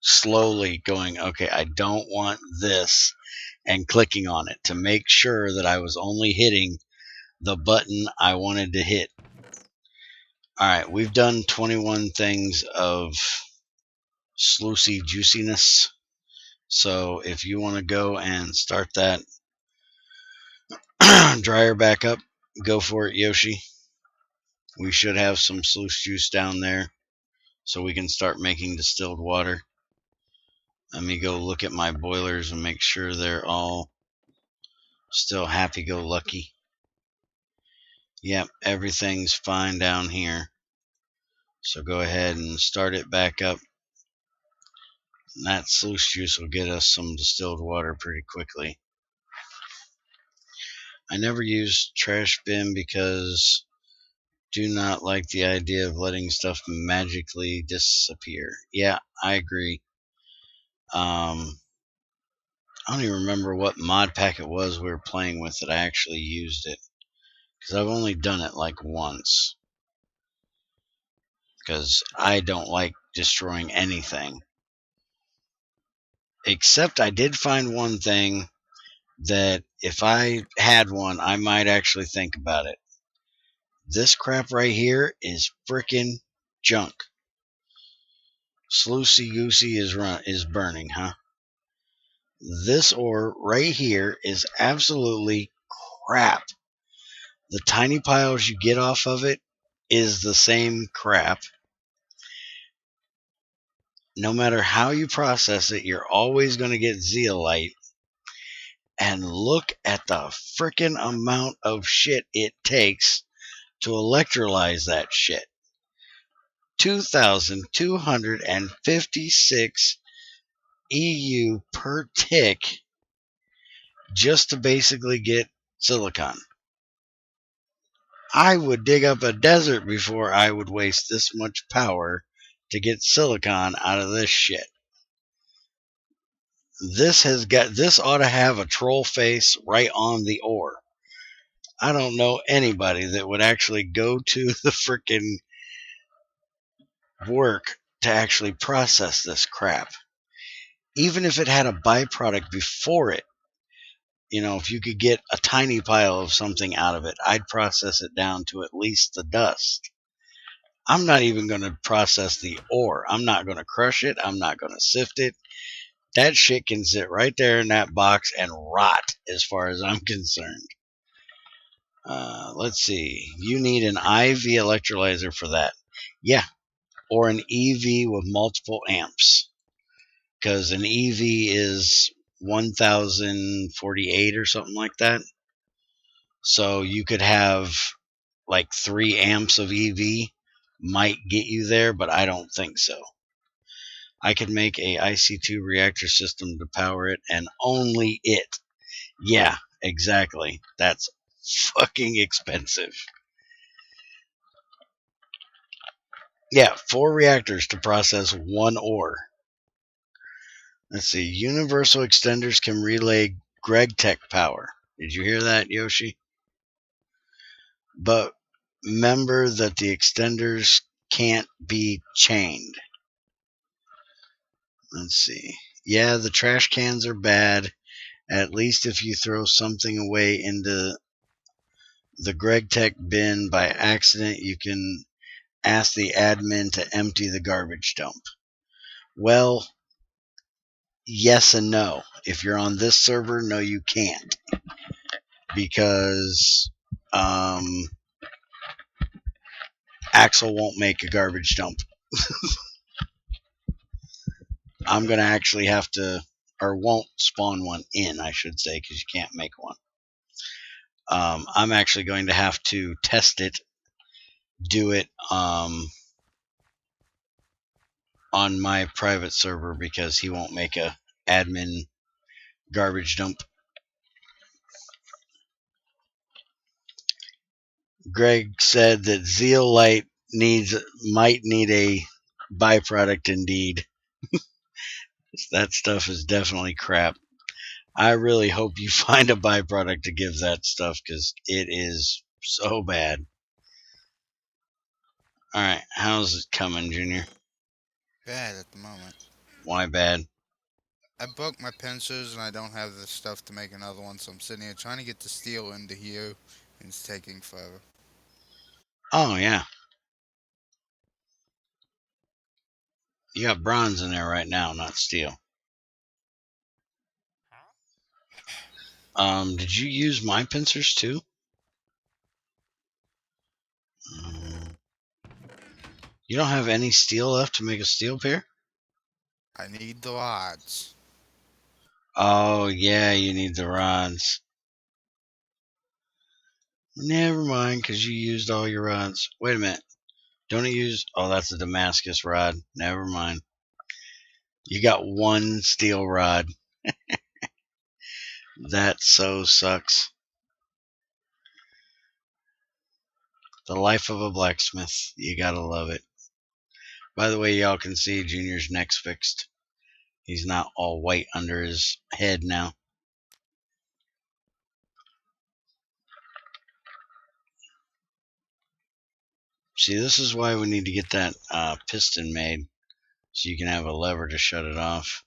slowly going, okay, I don't want this, and clicking on it to make sure that I was only hitting the button I wanted to hit. All right, we've done 21 things of sluicy juiciness. So if you want to go and start that dryer back up, go for it, Yoshi. We should have some sluice juice down there so we can start making distilled water. Let me go look at my boilers and make sure they're all still happy-go-lucky. Yep, everything's fine down here. So go ahead and start it back up. And that sluice juice will get us some distilled water pretty quickly. I never use trash bin because do not like the idea of letting stuff magically disappear. Yeah, I agree. I don't even remember what mod pack it was we were playing with that I actually used it. Because I've only done it like once. Because I don't like destroying anything. Except I did find one thing that if I had one, I might actually think about it. This crap right here is frickin' junk. Sluicy Goosey is burning, huh? This ore right here is absolutely crap. The tiny piles you get off of it is the same crap. No matter how you process it, you're always going to get zeolite. And look at the frickin' amount of shit it takes to electrolyze that shit. 2,256 EU per tick just to basically get silicon. I would dig up a desert before I would waste this much power to get silicon out of this shit. This ought to have a troll face right on the ore. I don't know anybody that would actually go to the frickin' work to actually process this crap. Even if it had a byproduct before it, if you could get a tiny pile of something out of it, I'd process it down to at least the dust. I'm not even going to process the ore. I'm not going to crush it. I'm not going to sift it. That shit can sit right there in that box and rot as far as I'm concerned. Let's see. You need an IV electrolyzer for that. Yeah. Or an EV with multiple amps. Because an EV is 1048 or something like that. So you could have like 3 amps of EV might get you there, but I don't think so. I could make a IC2 reactor system to power it, and only it. Yeah, exactly. That's fucking expensive. Yeah, 4 reactors to process 1 ore. Let's see. Universal extenders can relay GregTech power. Did you hear that, Yoshi? But remember that the extenders can't be chained. Let's see. Yeah, the trash cans are bad. At least if you throw something away into the GregTech bin by accident, you can ask the admin to empty the garbage dump. Well, yes and no. If you're on this server, no, you can't. Because Axel won't make a garbage dump. I'm going to actually have to, or won't spawn one in, I should say, because you can't make one. I'm actually going to have to test it, do it on my private server because he won't make a admin garbage dump. Greg said that zeolite might need a byproduct indeed. That stuff is definitely crap. I really hope you find a byproduct to give that stuff because it is so bad. Alright, how's it coming, Junior? Bad at the moment. Why bad? I broke my pincers and I don't have the stuff to make another one, so I'm sitting here trying to get the steel into here, and it's taking forever. Oh, yeah. You got bronze in there right now, not steel. Did you use my pincers too? You don't have any steel left to make a steel pair? I need the rods. Oh, yeah, you need the rods. Never mind, because you used all your rods. Wait a minute. Don't you use... Oh, that's a Damascus rod. Never mind. You got 1 steel rod. That so sucks. The life of a blacksmith. You gotta love it. By the way, y'all can see Junior's neck's fixed. He's not all white under his head now. See, this is why we need to get that piston made, so you can have a lever to shut it off.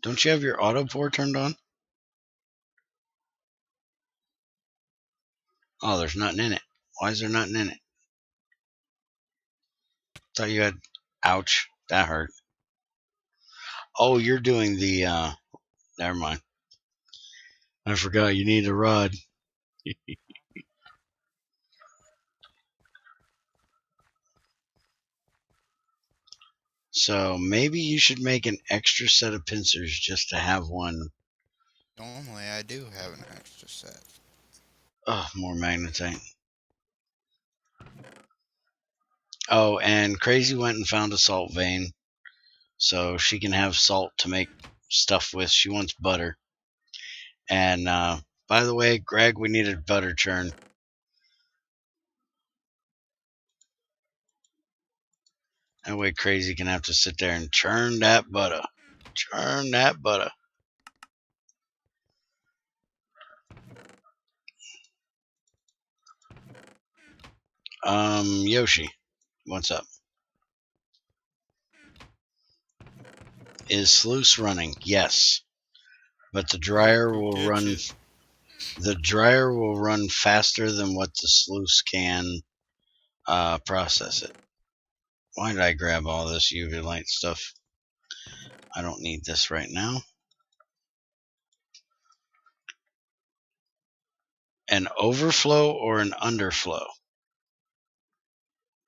Don't you have your auto pour turned on? Oh, there's nothing in it. Why is there nothing in it? Thought you had... Ouch, that hurt. Oh, you're doing the... Never mind. I forgot you need a rod. So maybe you should make an extra set of pincers just to have one. Normally, I do have an extra set. Oh, more magnetite. Oh, and Crazy went and found a salt vein, so she can have salt to make stuff with. She wants butter. And by the way, Greg, we need a butter churn. That way Crazy can have to sit there and churn that butter. Churn that butter. Yoshi, what's up? Is sluice running? Yes. But the dryer Go will get run. you. The dryer will run faster than what the sluice can process it. Why did I grab all this UV light stuff? I don't need this right now. An overflow or an underflow?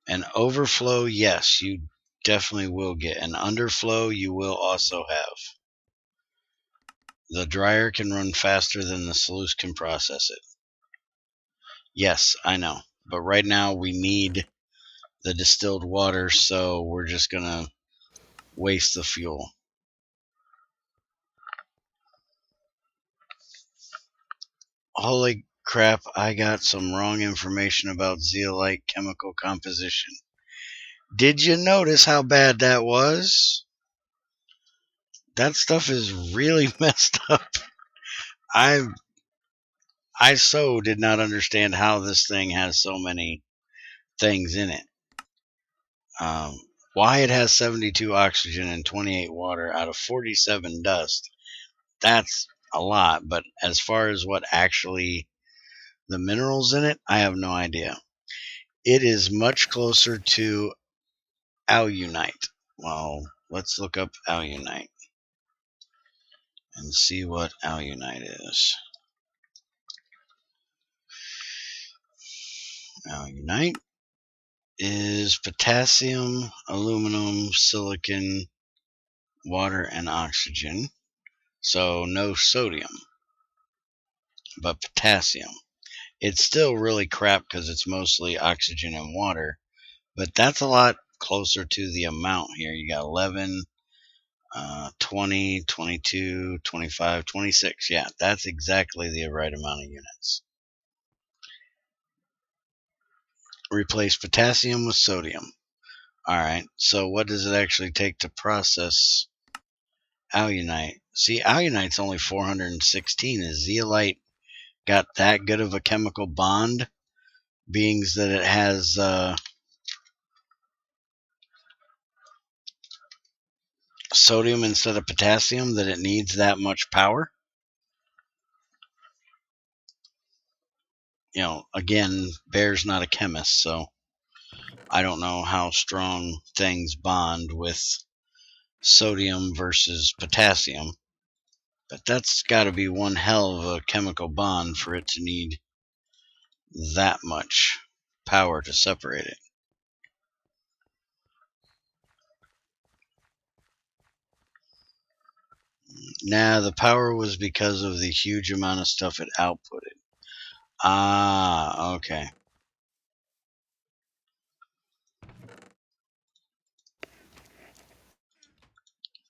An overflow, yes, you definitely will get. An underflow, you will also have. The dryer can run faster than the sluice can process it. Yes, I know. But right now we need the distilled water, so we're just going to waste the fuel. Holy crap, I got some wrong information about zeolite chemical composition. Did you notice how bad that was? That stuff is really messed up. I so did not understand how this thing has so many things in it. Why it has 72 oxygen and 28 water out of 47 dust. That's a lot, but as far as what actually the minerals in it, I have no idea. It is much closer to alunite. Well, let's look up alunite and see what alunite is. Alunite is potassium, aluminum, silicon, water, and oxygen. So no sodium, but potassium. It's still really crap because it's mostly oxygen and water, but that's a lot closer to the amount here. You got 11, 20, 22, 25, 26. Yeah, that's exactly the right amount of units. Replace potassium with sodium. All right, so what does it actually take to process alunite? See, alunite's only 416. Is zeolite got that good of a chemical bond, being that it has sodium instead of potassium, that it needs that much power? Again, Bear's not a chemist, so I don't know how strong things bond with sodium versus potassium, but that's got to be one hell of a chemical bond for it to need that much power to separate it. Nah, the power was because of the huge amount of stuff it outputted. Ah, okay.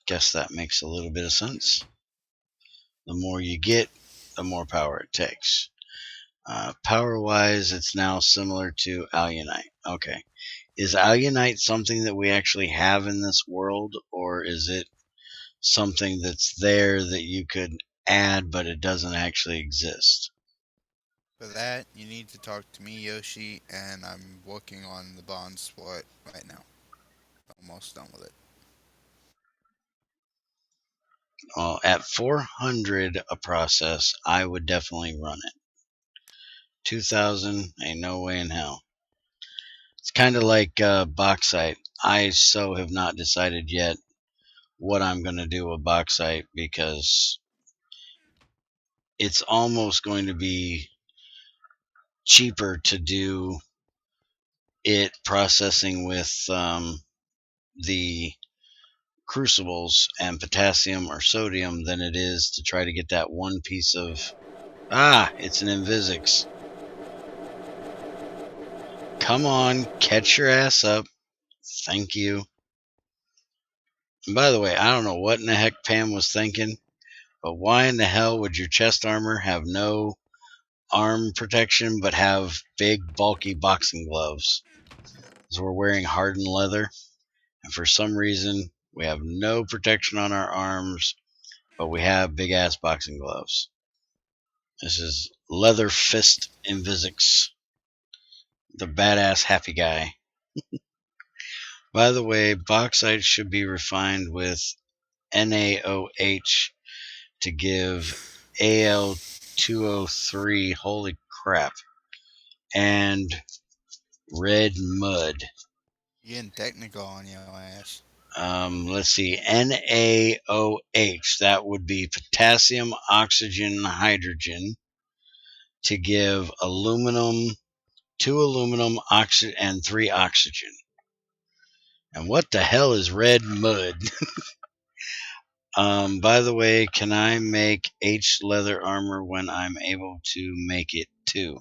Guess that makes a little bit of sense. The more you get, the more power it takes. Power-wise, it's now similar to alunite. Okay. Is alunite something that we actually have in this world, or is it something that's there that you could add, but it doesn't actually exist? For that, you need to talk to me, Yoshi, and I'm working on the bond sport right now. Almost done with it. Well, at 400 a process, I would definitely run it. 2000, ain't no way in hell. It's kind of like bauxite. I so have not decided yet what I'm going to do with bauxite, because it's almost going to be cheaper to do it processing with the crucibles and potassium or sodium than it is to try to get that one piece of... it's an Invisix. Come on, catch your ass up. Thank you. And by the way, I don't know what in the heck Pam was thinking, but why in the hell would your chest armor have no arm protection but have big, bulky boxing gloves? Because we're wearing hardened leather, and for some reason, we have no protection on our arms, but we have big ass boxing gloves. This is Leather Fist Invisix, the badass happy guy. By the way, bauxite should be refined with NaOH to give Al2O3, holy crap, and red mud. You're getting technical on your ass. Let's see, NaOH, that would be potassium, oxygen, hydrogen, to give aluminum, 2 aluminum, and 3 oxygen. And what the hell is red mud? By the way, can I make H leather armor when I'm able to make it too?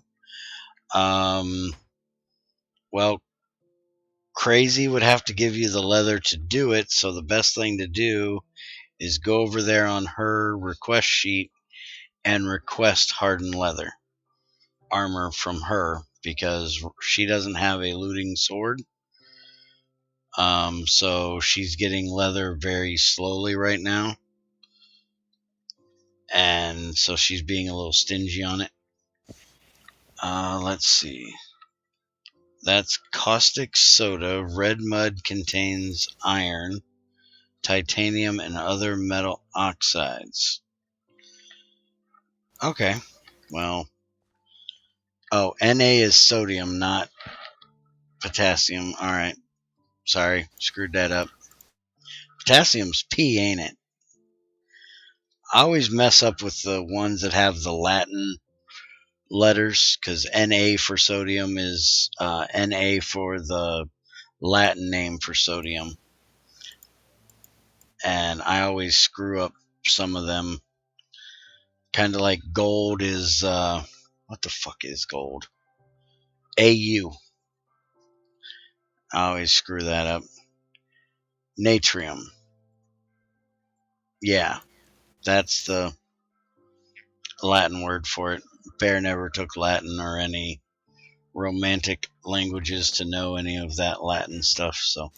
Well, Crazy would have to give you the leather to do it, so the best thing to do is go over there on her request sheet and request hardened leather armor from her, because she doesn't have a looting sword. So she's getting leather very slowly right now, and so she's being a little stingy on it. Let's see. That's caustic soda. Red mud contains iron, titanium, and other metal oxides. Okay, well, Na is sodium, not potassium. All right, sorry, screwed that up. Potassium's P, ain't it? I always mess up with the ones that have the Latin letters, because Na for sodium is Na for the Latin name for sodium, and I always screw up some of them. Kind of like gold is what the fuck is gold? Au. I always screw that up. Natrium. Yeah, that's the Latin word for it. Bear never took Latin or any romantic languages to know any of that Latin stuff, so.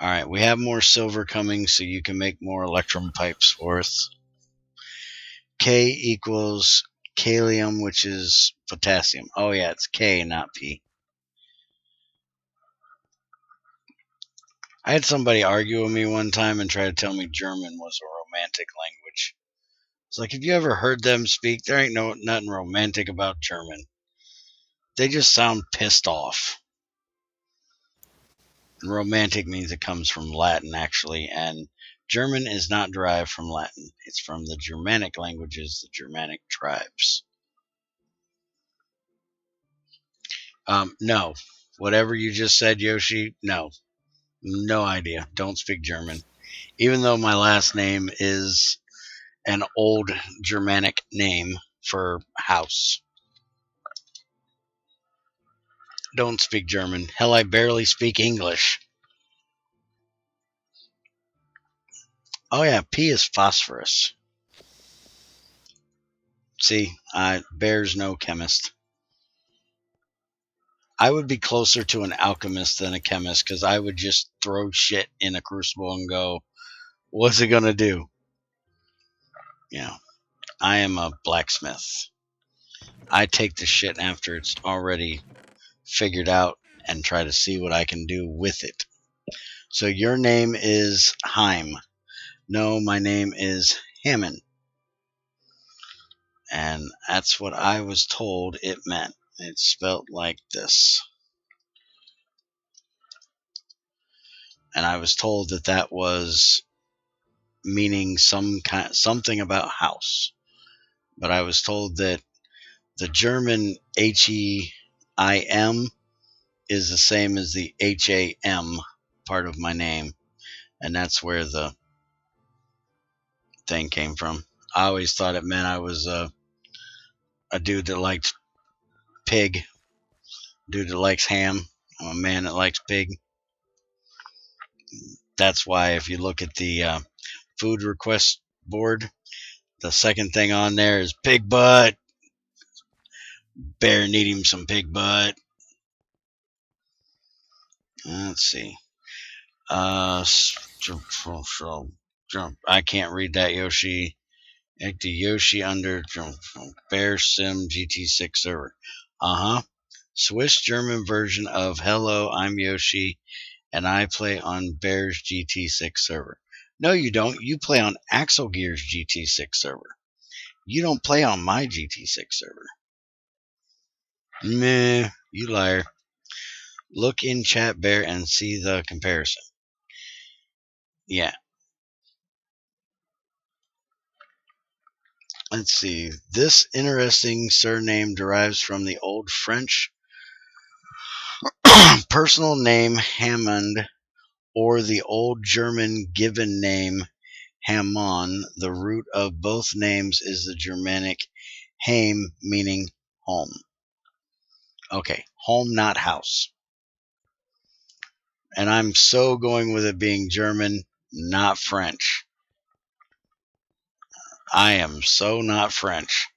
Alright, we have more silver coming, so you can make more electrum pipes for us. K equals kalium, which is potassium. Oh yeah, it's K, not P. I had somebody argue with me one time and try to tell me German was a romantic language. It's like, have you ever heard them speak? There ain't nothing romantic about German. They just sound pissed off. And romantic means it comes from Latin, actually, and German is not derived from Latin. It's from the Germanic languages, the Germanic tribes. No. Whatever you just said, Yoshi, no. No idea. Don't speak German. Even though my last name is an old Germanic name for house. Don't speak German. Hell, I barely speak English. Oh yeah, P is phosphorus. See, Bear's no chemist. I would be closer to an alchemist than a chemist, because I would just throw shit in a crucible and go, what's it gonna do? You know, I am a blacksmith. I take the shit after it's already figured out and try to see what I can do with it. So your name is Heim. No, my name is Hammond. And that's what I was told it meant. It's spelt like this. And I was told that that was meaning something about house. But I was told that the German HEIM is the same as the HAM part of my name. and that's where the thing came from. I always thought it meant I was a dude that liked pig, dude that likes ham. I'm a man that likes pig. That's why if you look at the food request board, the second thing on there is pig butt. Bear need him some pig butt. Let's see. I can't read that, Yoshi. The Yoshi under Bear Sim GT6 server. Swiss German version of Hello, I'm Yoshi, and I play on Bear's GT6 server. No, you don't. You play on Axel Gear's GT6 server. You don't play on my GT6 server. Meh, you liar. Look in chat, Bear, and see the comparison. Yeah. Let's see. This interesting surname derives from the Old French personal name Hammond or the Old German given name Hammon. The root of both names is the Germanic Heim, meaning home. Okay, home, not house. And I'm so going with it being German, not French. I am so not French.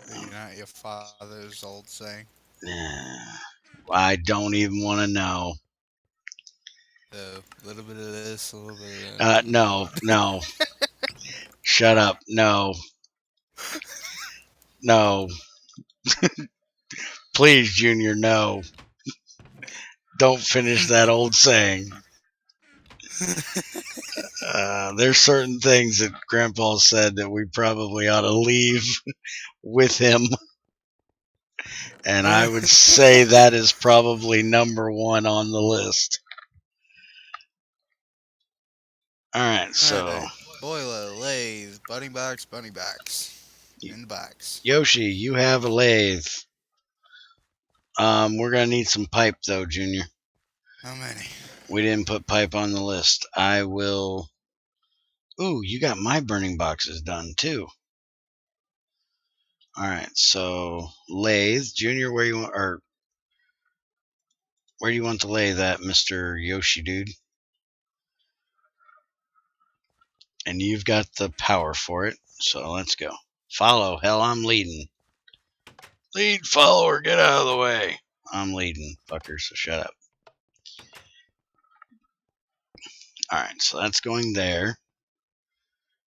You're not your father's old saying. I don't even want to know. A little bit of this, a little bit of that. No. Shut up. No. Please, Junior, no. Don't finish that old saying. There's certain things that Grandpa said that we probably ought to leave with him. And I would say that is probably number one on the list. Alright, so. Alright. Boiler, lathe, bunny box. In the box. Yoshi, you have a lathe. We're going to need some pipe, though, Junior. How many? We didn't put pipe on the list. I will. Ooh, you got my burning boxes done, too. Alright, so lathe. Junior, where do you want to lay that, Mr. Yoshi dude? And you've got the power for it, so let's go. Follow. Hell, I'm leading. Lead, follower, get out of the way. I'm leading, fucker, so shut up. Alright, so that's going there.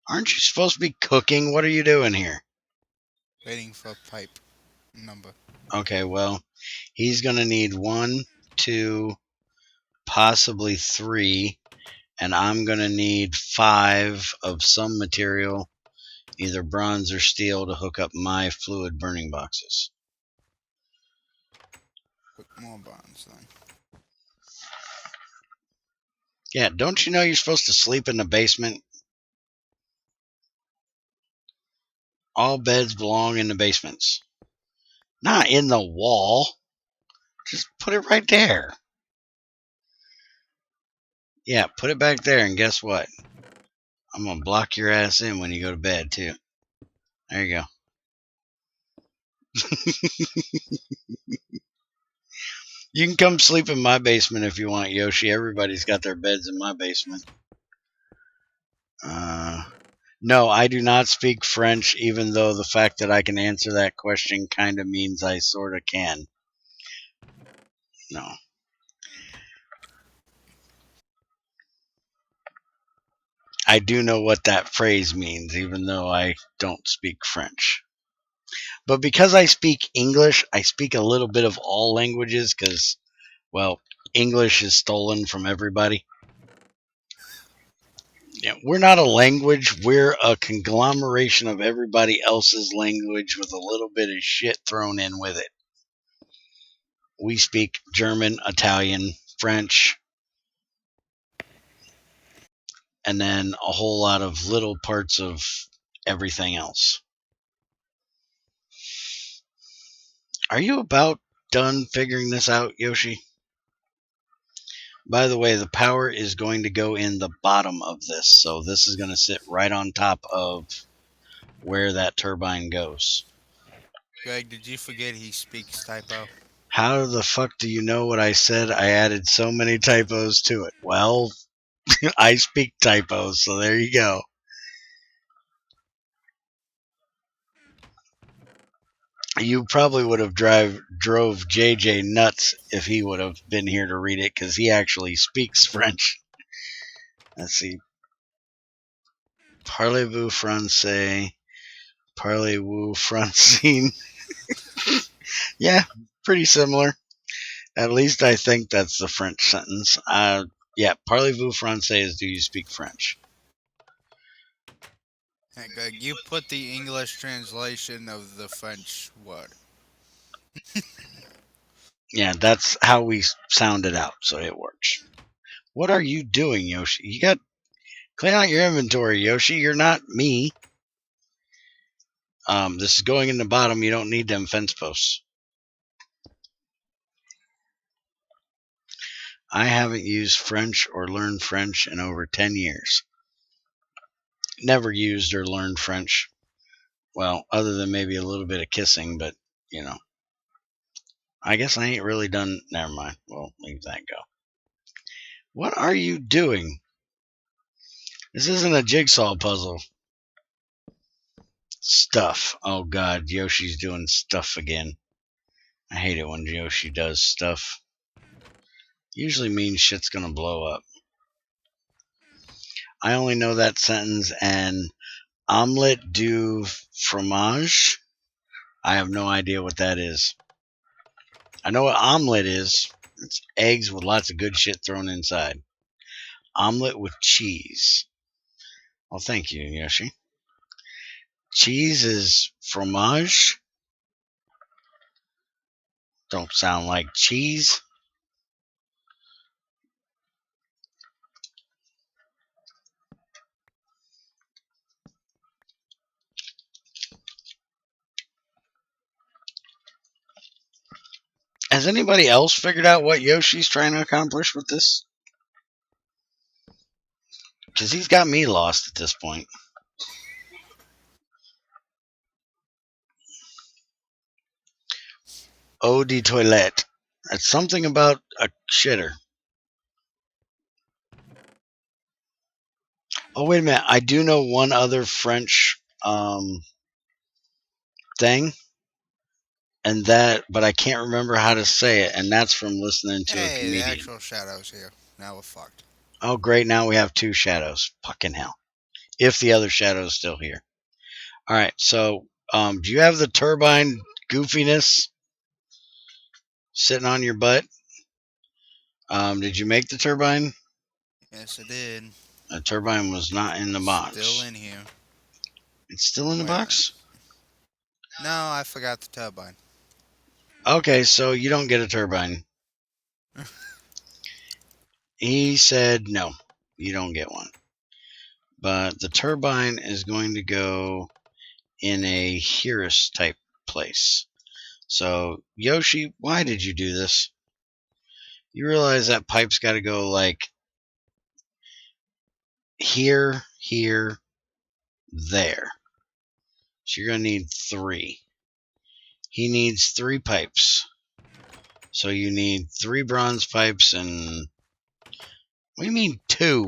Aren't you supposed to be cooking? What are you doing here? Waiting for pipe number. Okay, well, he's going to need 1, 2, possibly 3, and I'm going to need 5 of some material, either bronze or steel, to hook up my fluid burning boxes. Put more bronze then. Yeah, don't you know you're supposed to sleep in the basement? All beds belong in the basements. Not in the wall. Just put it right there. Yeah, put it back there, and guess what? I'm going to block your ass in when you go to bed, too. There you go. You can come sleep in my basement if you want, Yoshi. Everybody's got their beds in my basement. No, I do not speak French, even though the fact that I can answer that question kind of means I sort of can. No. I do know what that phrase means, even though I don't speak French. But because I speak English, I speak a little bit of all languages because, well, English is stolen from everybody. Yeah, we're not a language. We're a conglomeration of everybody else's language with a little bit of shit thrown in with it. We speak German, Italian, French, and then a whole lot of little parts of everything else. Are you about done figuring this out, Yoshi? By the way, the power is going to go in the bottom of this, so this is going to sit right on top of where that turbine goes. Greg, did you forget he speaks typo? How the fuck do you know what I said? I added so many typos to it. Well, I speak typos, so there you go. You probably would have drove JJ nuts if he would have been here to read it, because he actually speaks French. Let's see. Parlez-vous français? Parlez-vous francine? Yeah, pretty similar. At least I think that's the French sentence. Yeah, parlez-vous français is do you speak French? Hey, Greg, you put the English translation of the French word. Yeah, that's how we sound it out, so it works. What are you doing, Yoshi? You got clean out your inventory, Yoshi. You're not me. This is going in the bottom. You don't need them fence posts. I haven't used French or learned French in over 10 years. Never used or learned French. Well, other than maybe a little bit of kissing, but, you know. I guess I ain't really done. Never mind. We'll leave that go. What are you doing? This isn't a jigsaw puzzle. Stuff. Oh, God. Yoshi's doing stuff again. I hate it when Yoshi does stuff. Usually means shit's gonna blow up. I only know that sentence and omelette du fromage. I have no idea what that is. I know what omelette is. It's eggs with lots of good shit thrown inside. Omelette with cheese. Well, thank you, Yoshi. Cheese is fromage. Don't sound like cheese. Has anybody else figured out what Yoshi's trying to accomplish with this? Because he's got me lost at this point. Eau de toilette. That's something about a shitter. Oh, wait a minute. I do know one other French thing, and that, but I can't remember how to say it, and that's from listening to a Hey, the comedian. actual shadow's here. Now we're fucked. Oh, great. Now we have two shadows. Fucking hell. If the other shadow is still here. All right. So, do you have the turbine goofiness sitting on your butt? Did you make the turbine? Yes, I did. The turbine was not in the box. Still in here. It's still in the Wait a box? No, I forgot the turbine. Okay, so you don't get a turbine. He said no, you don't get one. But the turbine is going to go in a Hirus type place. So, Yoshi, why did you do this? You realize that pipe's got to go like here, here, there. So you're going to need 3. He needs 3 pipes. So you need 3 bronze pipes and... What do you mean 2?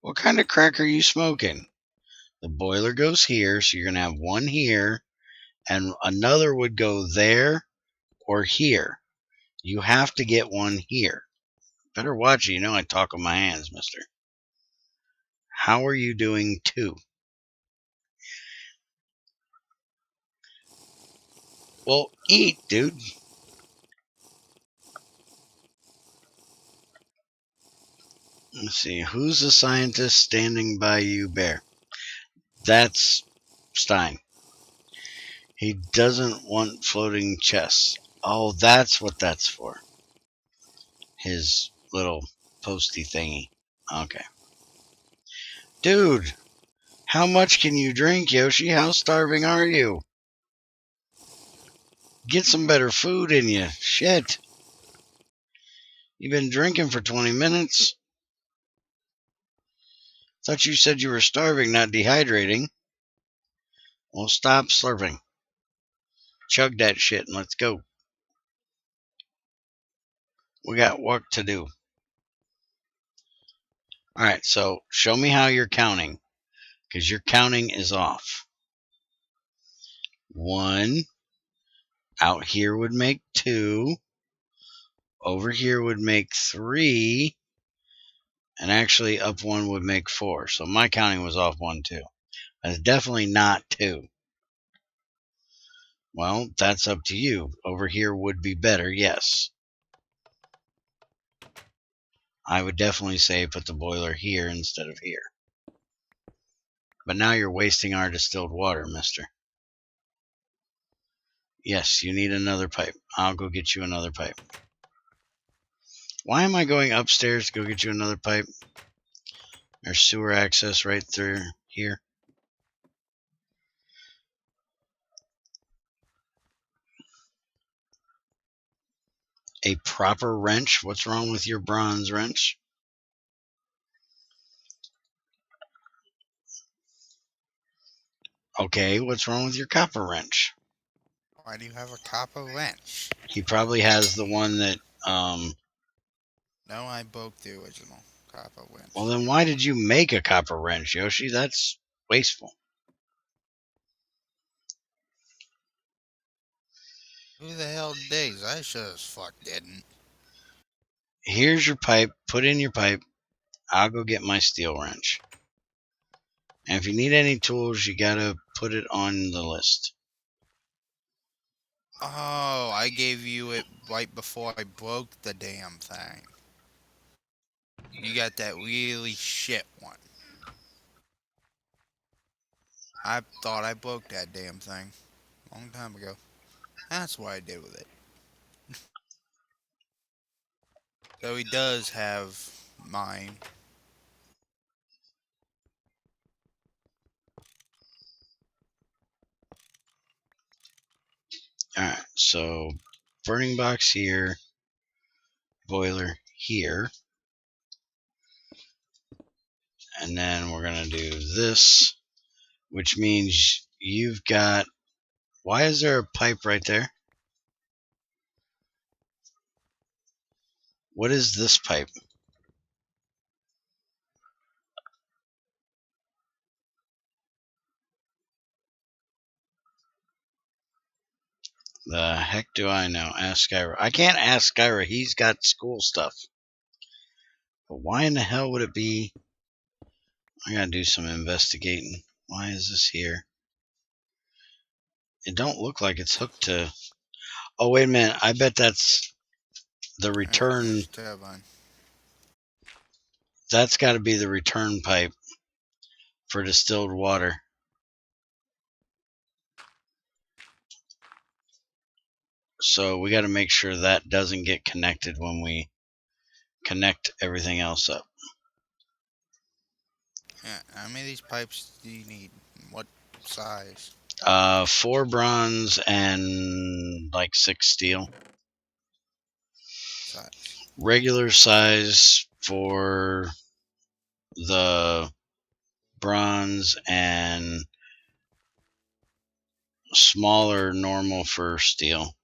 What kind of crack are you smoking? The boiler goes here, so you're going to have 1 here, and another would go there or here. You have to get 1 here. Better watch it. You know I talk with my hands, mister. How are you doing 2? Well, eat, dude. Let's see. Who's the scientist standing by you, Bear? That's Stein. He doesn't want floating chests. Oh, that's what that's for. His little posty thingy. Okay. Dude, how much can you drink, Yoshi? How starving are you? Get some better food in you. Shit. You've been drinking for 20 minutes. Thought you said you were starving, not dehydrating. Well, stop slurping. Chug that shit and let's go. We got work to do. Alright, so show me how you're counting. Because your counting is off. 1 out here would make 2. Over here would make 3. And actually up 1 would make 4. So my counting was off 1 too. That's definitely not 2. Well, that's up to you. Over here would be better, yes. I would definitely say put the boiler here instead of here. But now you're wasting our distilled water, mister. Yes, you need another pipe. I'll go get you another pipe. Why am I going upstairs to go get you another pipe? There's sewer access right through here. A proper wrench? What's wrong with your bronze wrench? Okay, what's wrong with your copper wrench? Why do you have a copper wrench? He probably has the one that, No, I broke the original copper wrench. well then why did you make a copper wrench, Yoshi? That's wasteful. Who the hell digs? I sure as fuck didn't. Here's your pipe. Put in your pipe. I'll go get my steel wrench. And if you need any tools, you gotta put it on the list. Oh, I gave you it right before I broke the damn thing. You got that really shit one. I thought I broke that damn thing a long time ago. That's what I did with it. So he does have mine. Alright, so burning box here, boiler here. And then we're gonna do this, which means you've got, why is there a pipe right there? What is this pipe? The heck do I know? Ask Skyra. I can't ask Skyra. He's got school stuff. But why in the hell would it be? I gotta do some investigating. Why is this here? It don't look like it's hooked to... Oh, wait a minute. I bet that's the return... That's got to be the return pipe for distilled water. So we got to make sure that doesn't get connected when we connect everything else up. Yeah, how many of these pipes do you need? What size? 4 bronze and like 6 steel. Size. Regular size for the bronze and smaller normal for steel.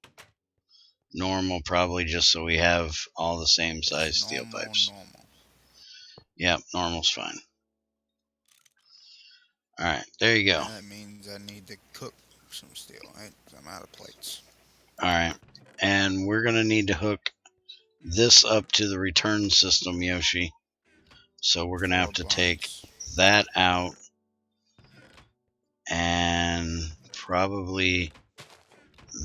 Normal probably just so we have all the same size steel pipes. Normal. Yep, normal's fine. Alright, there you go. That means I need to cook some steel, right? 'Cause I'm out of plates. Alright, and we're going to need to hook this up to the return system, Yoshi. So we're going to have to take that out and probably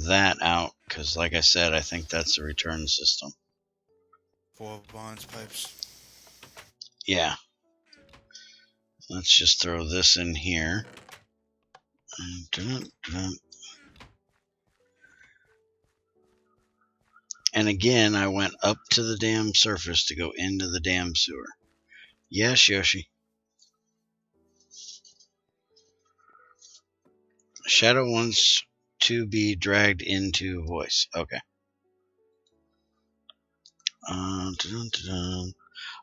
that out, because like I said, I think that's the return system. 4 bronze pipes. Yeah. Let's just throw this in here. And again, I went up to the damn surface to go into the damn sewer. Yes, Yoshi. Shadow wants to be dragged into voice. Okay. Dun-dun-dun-dun.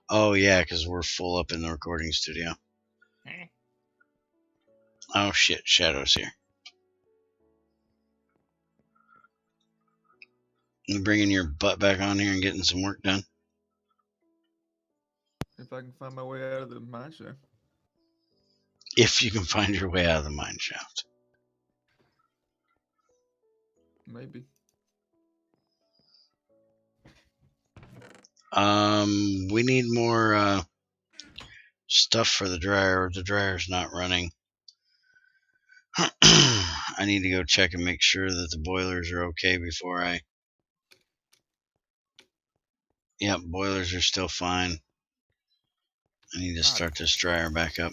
Oh, yeah, because we're full up in the recording studio. Oh, shit. Shadow's here. You bringing your butt back on here and getting some work done? If I can find my way out of the mine shaft. If you can find your way out of the mine shaft. Maybe. We need more stuff for the dryer. The dryer's not running. I need to go check and make sure that the boilers are okay before I... Yep, boilers are still fine. I need to start this dryer back up.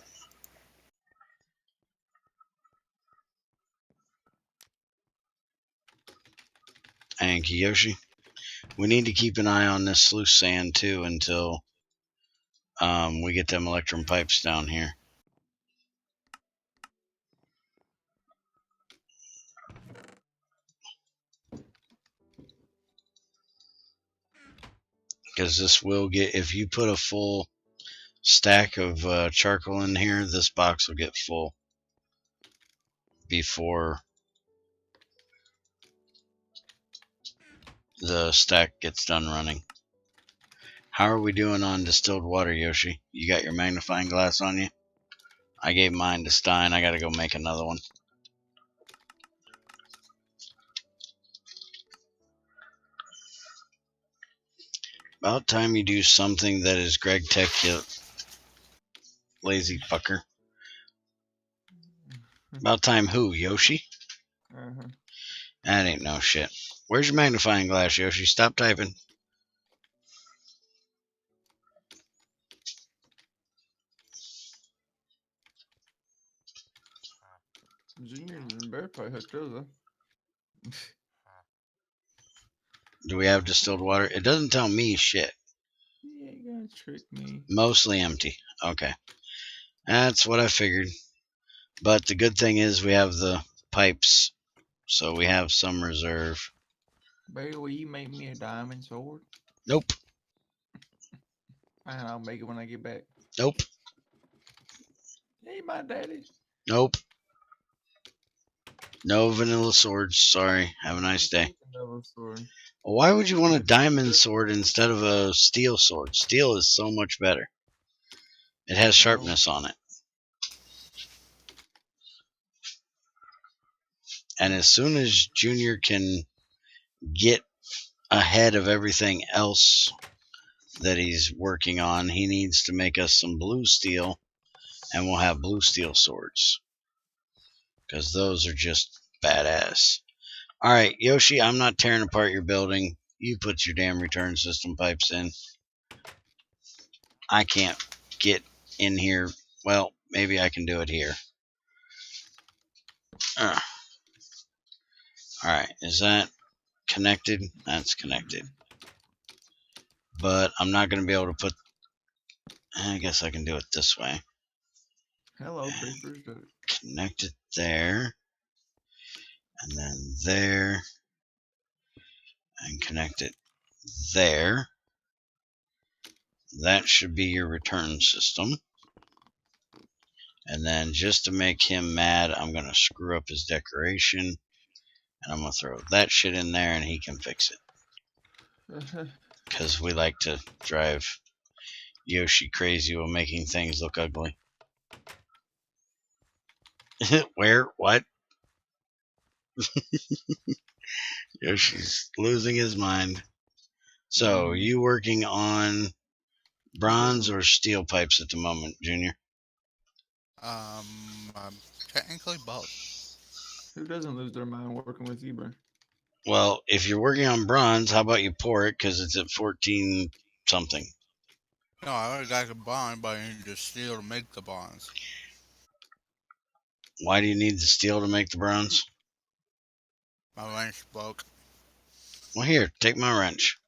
And Kiyoshi, we need to keep an eye on this loose sand too until we get them electrum pipes down here. Because this will get, if you put a full stack of charcoal in here, this box will get full before the stack gets done running. How are we doing on distilled water, Yoshi? You got your magnifying glass on you? I gave mine to Stein. I gotta go make another one. About time you do something that is Greg Tech, you lazy fucker. About time who, Yoshi? Uh-huh. That ain't no shit. Where's your magnifying glass, Yoshi? Stop typing. Junior and Bear probably hooked those up. Do we have distilled water? It doesn't tell me shit. You ain't gonna trick me. Mostly empty. Okay. That's what I figured. But the good thing is we have the pipes, so we have some reserve. Barry, will you make me a diamond sword? Nope. Fine, I'll make it when I get back. Nope. Hey, my daddy. Nope. No vanilla swords. Sorry. Have a nice day. Vanilla sword. Well, why would you want a diamond sword instead of a steel sword? Steel is so much better. It has sharpness on it. And as soon as Junior can get ahead of everything else that he's working on, he needs to make us some blue steel, and we'll have blue steel swords. Because those are just badass. Alright, Yoshi, I'm not tearing apart your building. You put your damn return system pipes in. I can't get in here. Well, maybe I can do it here. Alright, is that connected? That's connected. But I'm not going to be able to put... I guess I can do it this way. Hello, creepers. Connect it there. And then there. And connect it there. That should be your return system. And then just to make him mad, I'm going to screw up his decoration. And I'm going to throw that shit in there and he can fix it. Because we like to drive Yoshi crazy while making things look ugly. Where? What? Yoshi's losing his mind. So, you working on bronze or steel pipes at the moment, Junior? Technically both. Who doesn't lose their mind working with you, bro? Well, if you're working on bronze, how about you pour it because it's at 14 something? No, I already got the bond, but I need the steel to make the bonds. Why do you need the steel to make the bronze? My wrench broke. Well, here, take my wrench.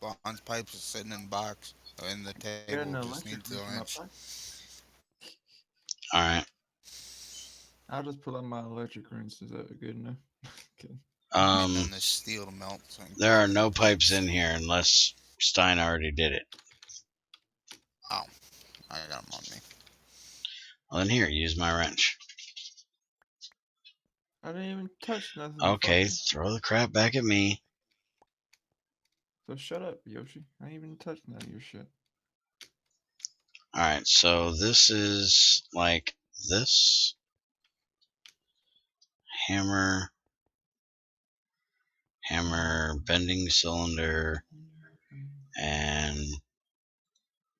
Bond's pipes are sitting in the box, or in the table, Got an just electric needs the wrench in my wrench. pocket. Alright. I'll just pull out my electric wrench. Is that good enough? Kidding. And then the steel to melt. So There are no pipes in here unless Stein already did it. Oh, I got them on me. Well, then here, use my wrench. I didn't even touch nothing. Okay, Fucker. throw the crap back at me. So shut up, Yoshi. I ain't even touched none of your shit. Alright, so this is like this. Hammer, bending cylinder, and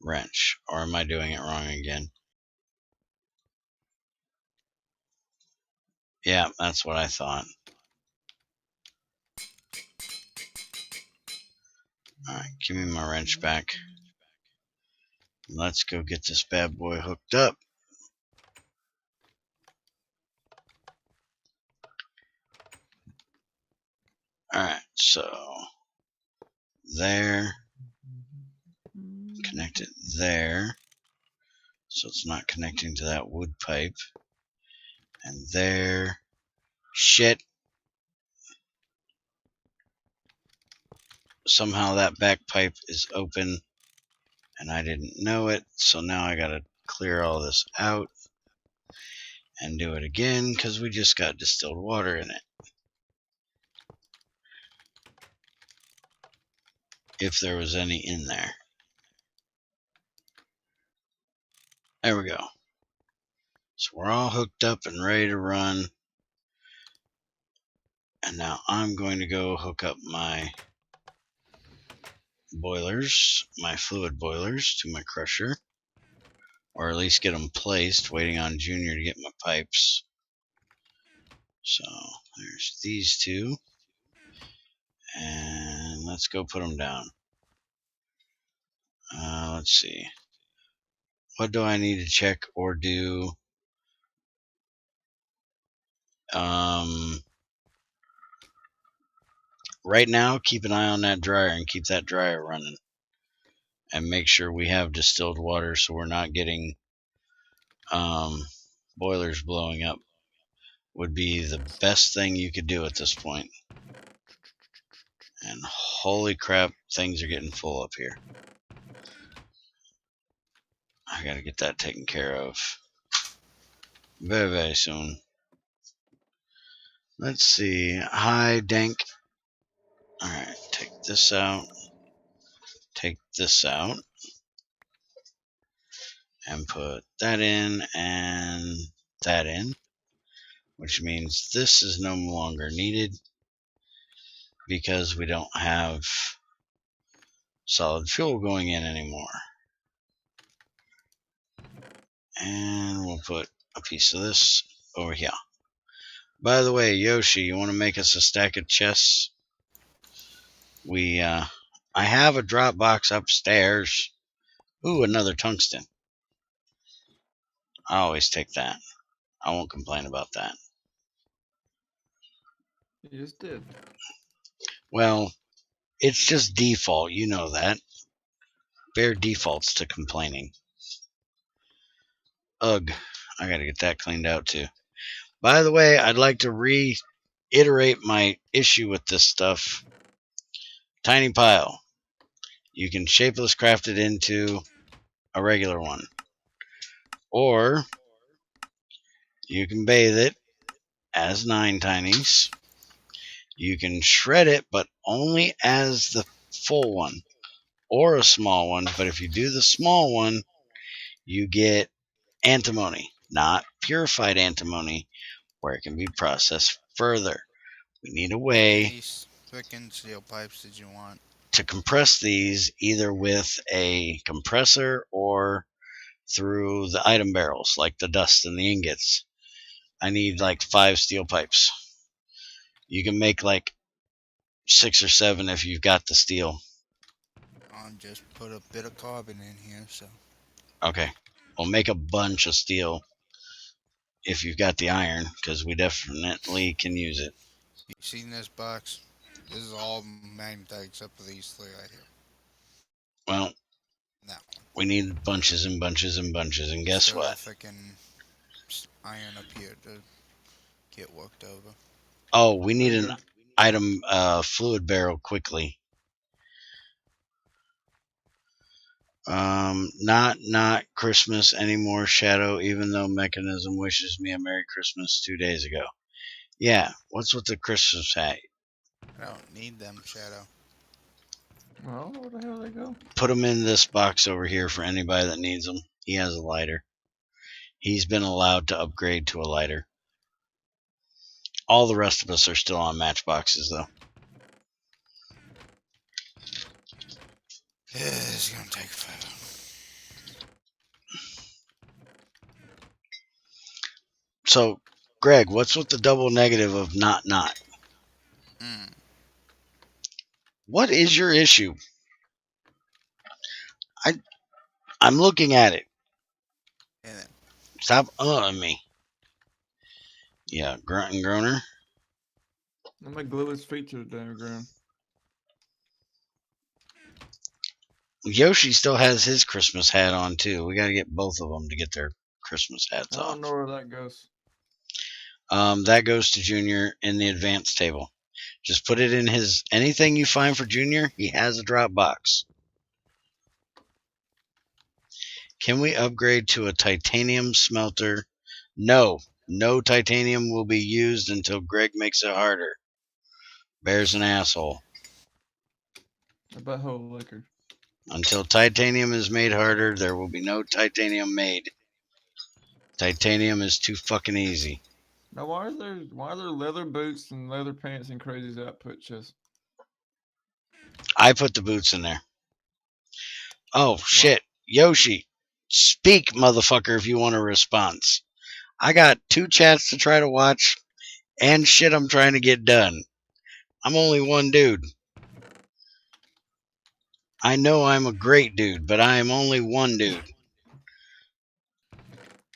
wrench. Or am I doing it wrong again? Yeah, that's what I thought. Alright, give me my wrench back. Let's go get this bad boy hooked up. Alright, so there, connect it there, so it's not connecting to that wood pipe, and there. Shit. Somehow that back pipe is open and I didn't know it, so now I gotta clear all this out and do it again because we just got distilled water in it. If there was any in there. There we go. So we're all hooked up and ready to run. And now I'm going to go hook up my boilers, my fluid boilers, to my crusher. Or at least get them placed, waiting on Junior to get my pipes. So there's these two. And let's go put them down. Let's see. What do I need to check or do? Right now, keep an eye on that dryer and keep that dryer running. And make sure we have distilled water so we're not getting boilers blowing up. Would be the best thing you could do at this point. And holy crap, things are getting full up here. I gotta get that taken care of very, very soon. Let's see. Hi, Dank. Alright, take this out. Take this out. And put that in and that in. Which means this is no longer needed because we don't have solid fuel going in anymore. And we'll put a piece of this over here. By the way, Yoshi, you want to make us a stack of chests? I have a drop box upstairs. Ooh, another tungsten. I always take that. I won't complain about that. You just did. Well, it's just default. You know that. Bare defaults to complaining. Ugh. I gotta get that cleaned out too. By the way, I'd like to reiterate my issue with this stuff. Tiny pile. You can shapeless craft it into a regular one. Or you can bathe it as 9 tinies. You can shred it, but only as the full one. Or a small one. But if you do the small one, you get antimony. Not purified antimony, where it can be processed further. We need a How way many freaking steel pipes did you want? to compress these either with a compressor or through the item barrels, like the dust and the ingots. I need like 5 steel pipes. You can make like 6 or 7 if you've got the steel. I'll just put a bit of carbon in here, so. Okay. We'll make a bunch of steel if you've got the iron, because we definitely can use it. You seen this box? This is all magnetite except for these 3 right here. Well, That we need bunches and bunches and bunches, and guess Still what? got freaking iron up here to get worked over. Oh, we need There you an go. item fluid barrel quickly. Not Christmas anymore, Shadow, even though Mechanism wishes me a Merry Christmas 2 days ago. Yeah, what's with the Christmas hat? I don't need them, Shadow. Well, where the hell they go? Put them in this box over here for anybody that needs them. He has a lighter. He's been allowed to upgrade to a lighter. All the rest of us are still on matchboxes, though. It's gonna take forever. So, Greg, what's with the double negative of not? Mm. What is your issue? I'm looking at it. And then, Stop me. Yeah, grunt and groaner. I'm gonna glue his feet to the damn ground. Yoshi still has his Christmas hat on too. We got to get both of them to get their Christmas hats I off. don't know where that goes. That goes to Junior in the advanced table. Just put it in his anything you find for Junior. He has a drop box. Can we upgrade to a titanium smelter? No titanium will be used until Greg makes it harder. Bear's an asshole. A butthole liquor. Until titanium is made harder, there will be no titanium made. Titanium is too fucking easy. Now, why are there leather boots and leather pants in Crazy's output chest? I put the boots in there. Oh, shit. Yoshi, speak, motherfucker, if you want a response. I got 2 chats to try to watch and shit I'm trying to get done. I'm only one dude. I know I'm a great dude, but I am only one dude.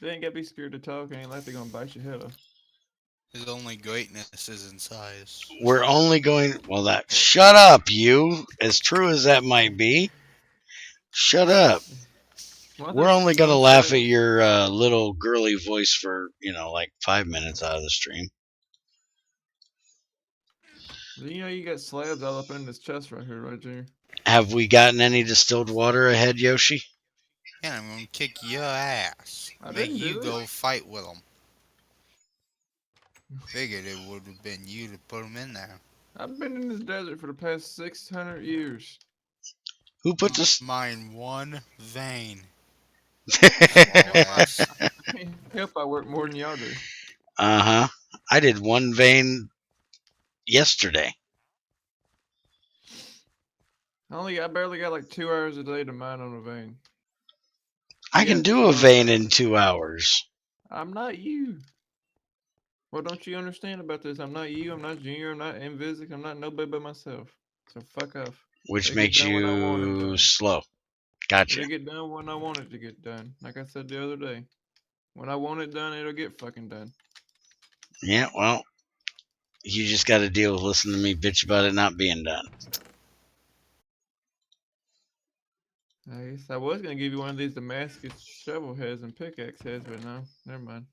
They ain't gotta be scared to talk. Ain't like they're gonna bite your head off. his only greatness is in size. We're only going. Well, that. Shut up, you. As true as that might be. Shut up. Why We're there's only going to no laugh at slabs? your little girly voice for, like 5 minutes out of the stream. You know you got slabs all up in this chest right here, right, Junior? Have we gotten any distilled water ahead, Yoshi? And I'm gonna kick your ass. I Make didn't you do it. go fight with them. Figured it would have been you to put them in there. I've been in this desert for the past 600 years. Who put this? Mine one vein. Help, Small ass. help! I work more than y'all do. Uh-huh. I did one vein yesterday. I barely got like 2 hours a day to mine on a vein. I You can got do a 12 vein hours. in 2 hours. I'm not you. What don't you understand about this? I'm not you. I'm not Junior. I'm not Invisic. I'm not nobody but myself. So fuck off. Which It'll get makes done when I want it you done. slow. Gotcha. It'll get done when I want it to get done. Like I said the other day. When I want it done, it'll get fucking done. Yeah, well, you just got to deal with listening to me bitch about it not being done. I guess I was gonna give you one of these Damascus shovel heads and pickaxe heads, but no, never mind.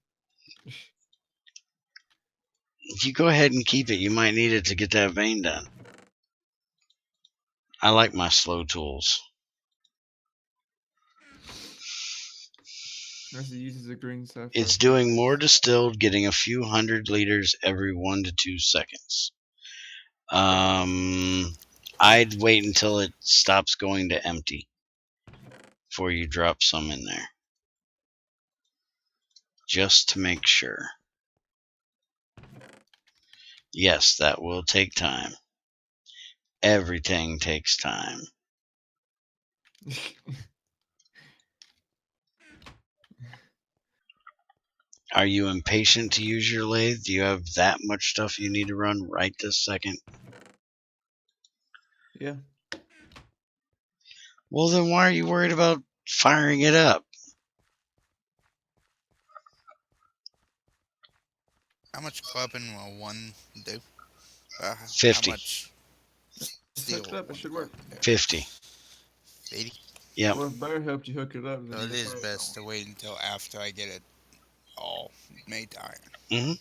If you go ahead and keep it, you might need it to get that vein done. I like my slow tools. Unless he uses a green sapphire. It's doing more distilled, getting a few hundred liters every 1 to 2 seconds. I'd wait until it stops going to empty before you drop some in there. Just to make sure. Yes, that will take time. Everything takes time. Are you impatient to use your lathe? Do you have that much stuff you need to run right this second? Yeah. Well, then why are you worried about firing it up? How much clubbing will one do? How 50. much Just steel hook it will up. It one should work. clubbing do? 50. 80? Yep. Well, if Bear helped you hook it up, So then it you're is fine. best to wait until after I get it all made to iron. Mm-hmm.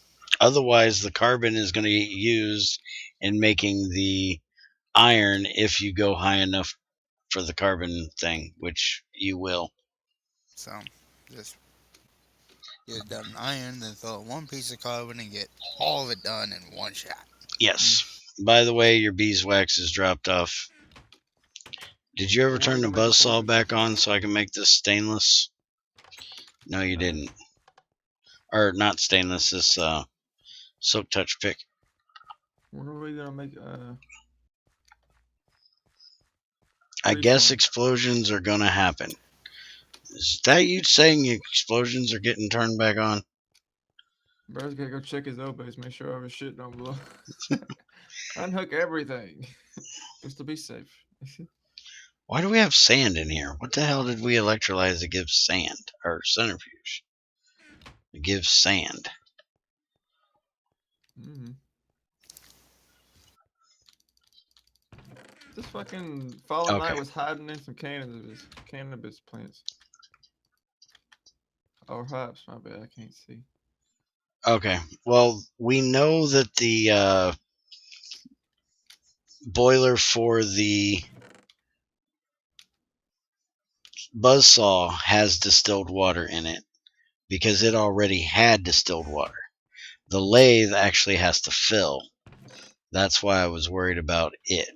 Otherwise, the carbon is going to get used in making the iron if you go high enough for the carbon thing, which you will. So, just get it done in iron, then throw one piece of carbon and get all of it done in one shot. Yes. By the way, your beeswax is dropped off. Did you ever When turn we the gonna make a buzzsaw fortress? back on so I can make this stainless? No, you didn't. Or not stainless, this silk touch pick. When are we gonna make I guess respawn? explosions are gonna happen. Is that you saying explosions are getting turned back on? Bro's gotta go check his base, make sure all his shit don't blow. Unhook everything. Just to be safe. Why do we have sand in here? What the hell did we electrolyze that gives sand? Or centrifuge? It gives sand. Mm-hmm. This fucking Fallen Okay. Knight was hiding in some cannabis plants. Or hops, my bad, I can't see. Okay. Well, we know that the boiler for the buzzsaw has distilled water in it because it already had distilled water. The lathe actually has to fill. That's why I was worried about it.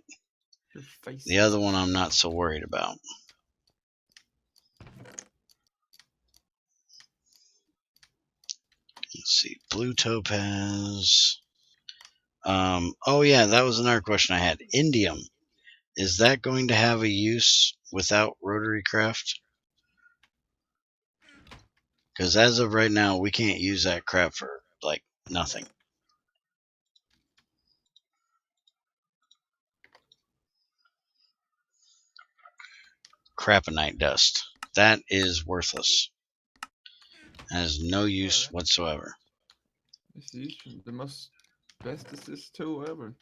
Your face The other one I'm not so worried about. Let's see. Blue topaz. Oh yeah, that was another question I had. Indium. Is that going to have a use without rotary craft? Because as of right now, we can't use that crap for, like, nothing. Craponite dust. That is worthless. Has no use whatsoever. This is the most bestest tool ever.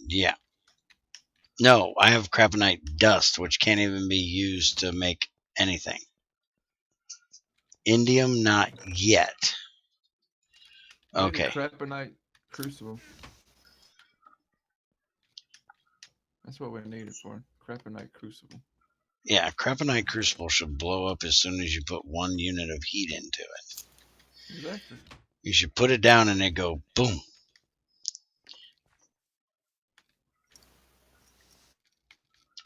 Yeah. No, I have craponite dust, which can't even be used to make anything. Indium, not yet. We need a Okay. Craponite crucible. That's what we need it for. Craponite crucible. Yeah, craponite crucible should blow up as soon as you put 1 unit of heat into it. Exactly. You should put it down and it go boom.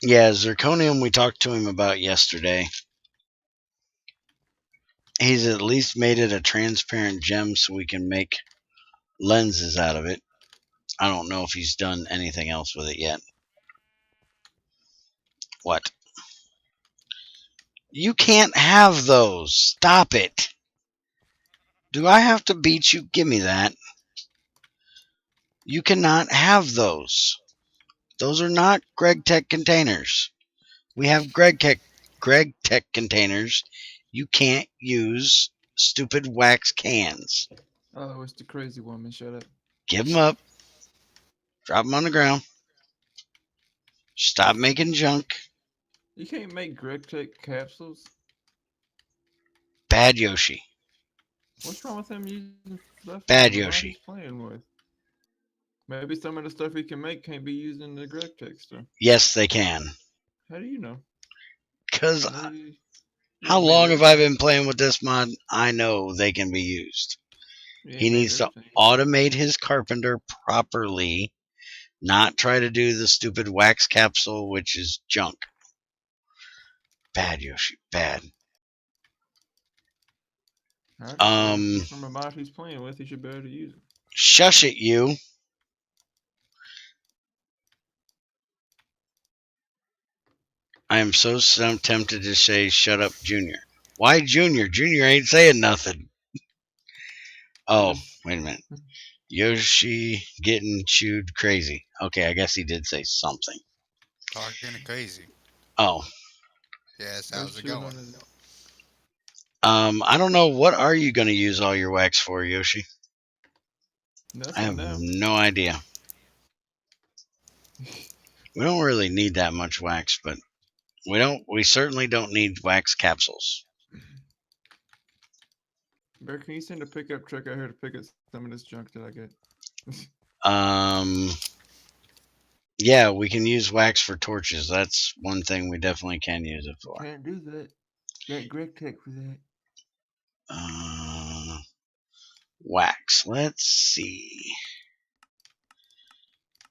Yeah, zirconium we talked to him about yesterday. He's at least made it a transparent gem so we can make lenses out of it. I don't know if he's done anything else with it yet. What? You can't have those. Stop it. Do I have to beat you? Give me that. You cannot have those. Those are not Greg Tech containers. We have Greg Tech containers. You can't use stupid wax cans. Oh, it's the crazy woman. Shut up. Give them up. Drop them on the ground. Stop making junk. You can't make Greg Tech capsules. Bad Yoshi. What's wrong with him using stuff from Bad the mod Yoshi. he's playing with? Maybe some of the stuff he can make can't be used in the Greg Tech stuff. Yes, they can. How do you know? Because Maybe you how ain't made long have I everything. been playing with this mod? I know they can be used. You He ain't made needs to everything. automate his carpenter properly, not try to do the stupid wax capsule, which is junk. Bad Yoshi, bad. I just say it's from a mod he's playing with. He should be able to use it. Shush it, you. I am so tempted to say shut up, Junior. Why Junior? Junior ain't saying nothing. Oh, wait a minute. Yoshi getting chewed crazy. Okay, I guess he did say something. Talking crazy. Oh. Yes, how's it going? I don't know. What are you going to use all your wax for, Yoshi? Nothing I have now. no idea. We don't really need that much wax, but we certainly don't need wax capsules. Bear, can you send a pickup truck out here to pick up some of this junk that I get? Yeah, we can use wax for torches. That's one thing we definitely can use it for. Can't do that. Got Greg Tech for that. Wax. Let's see.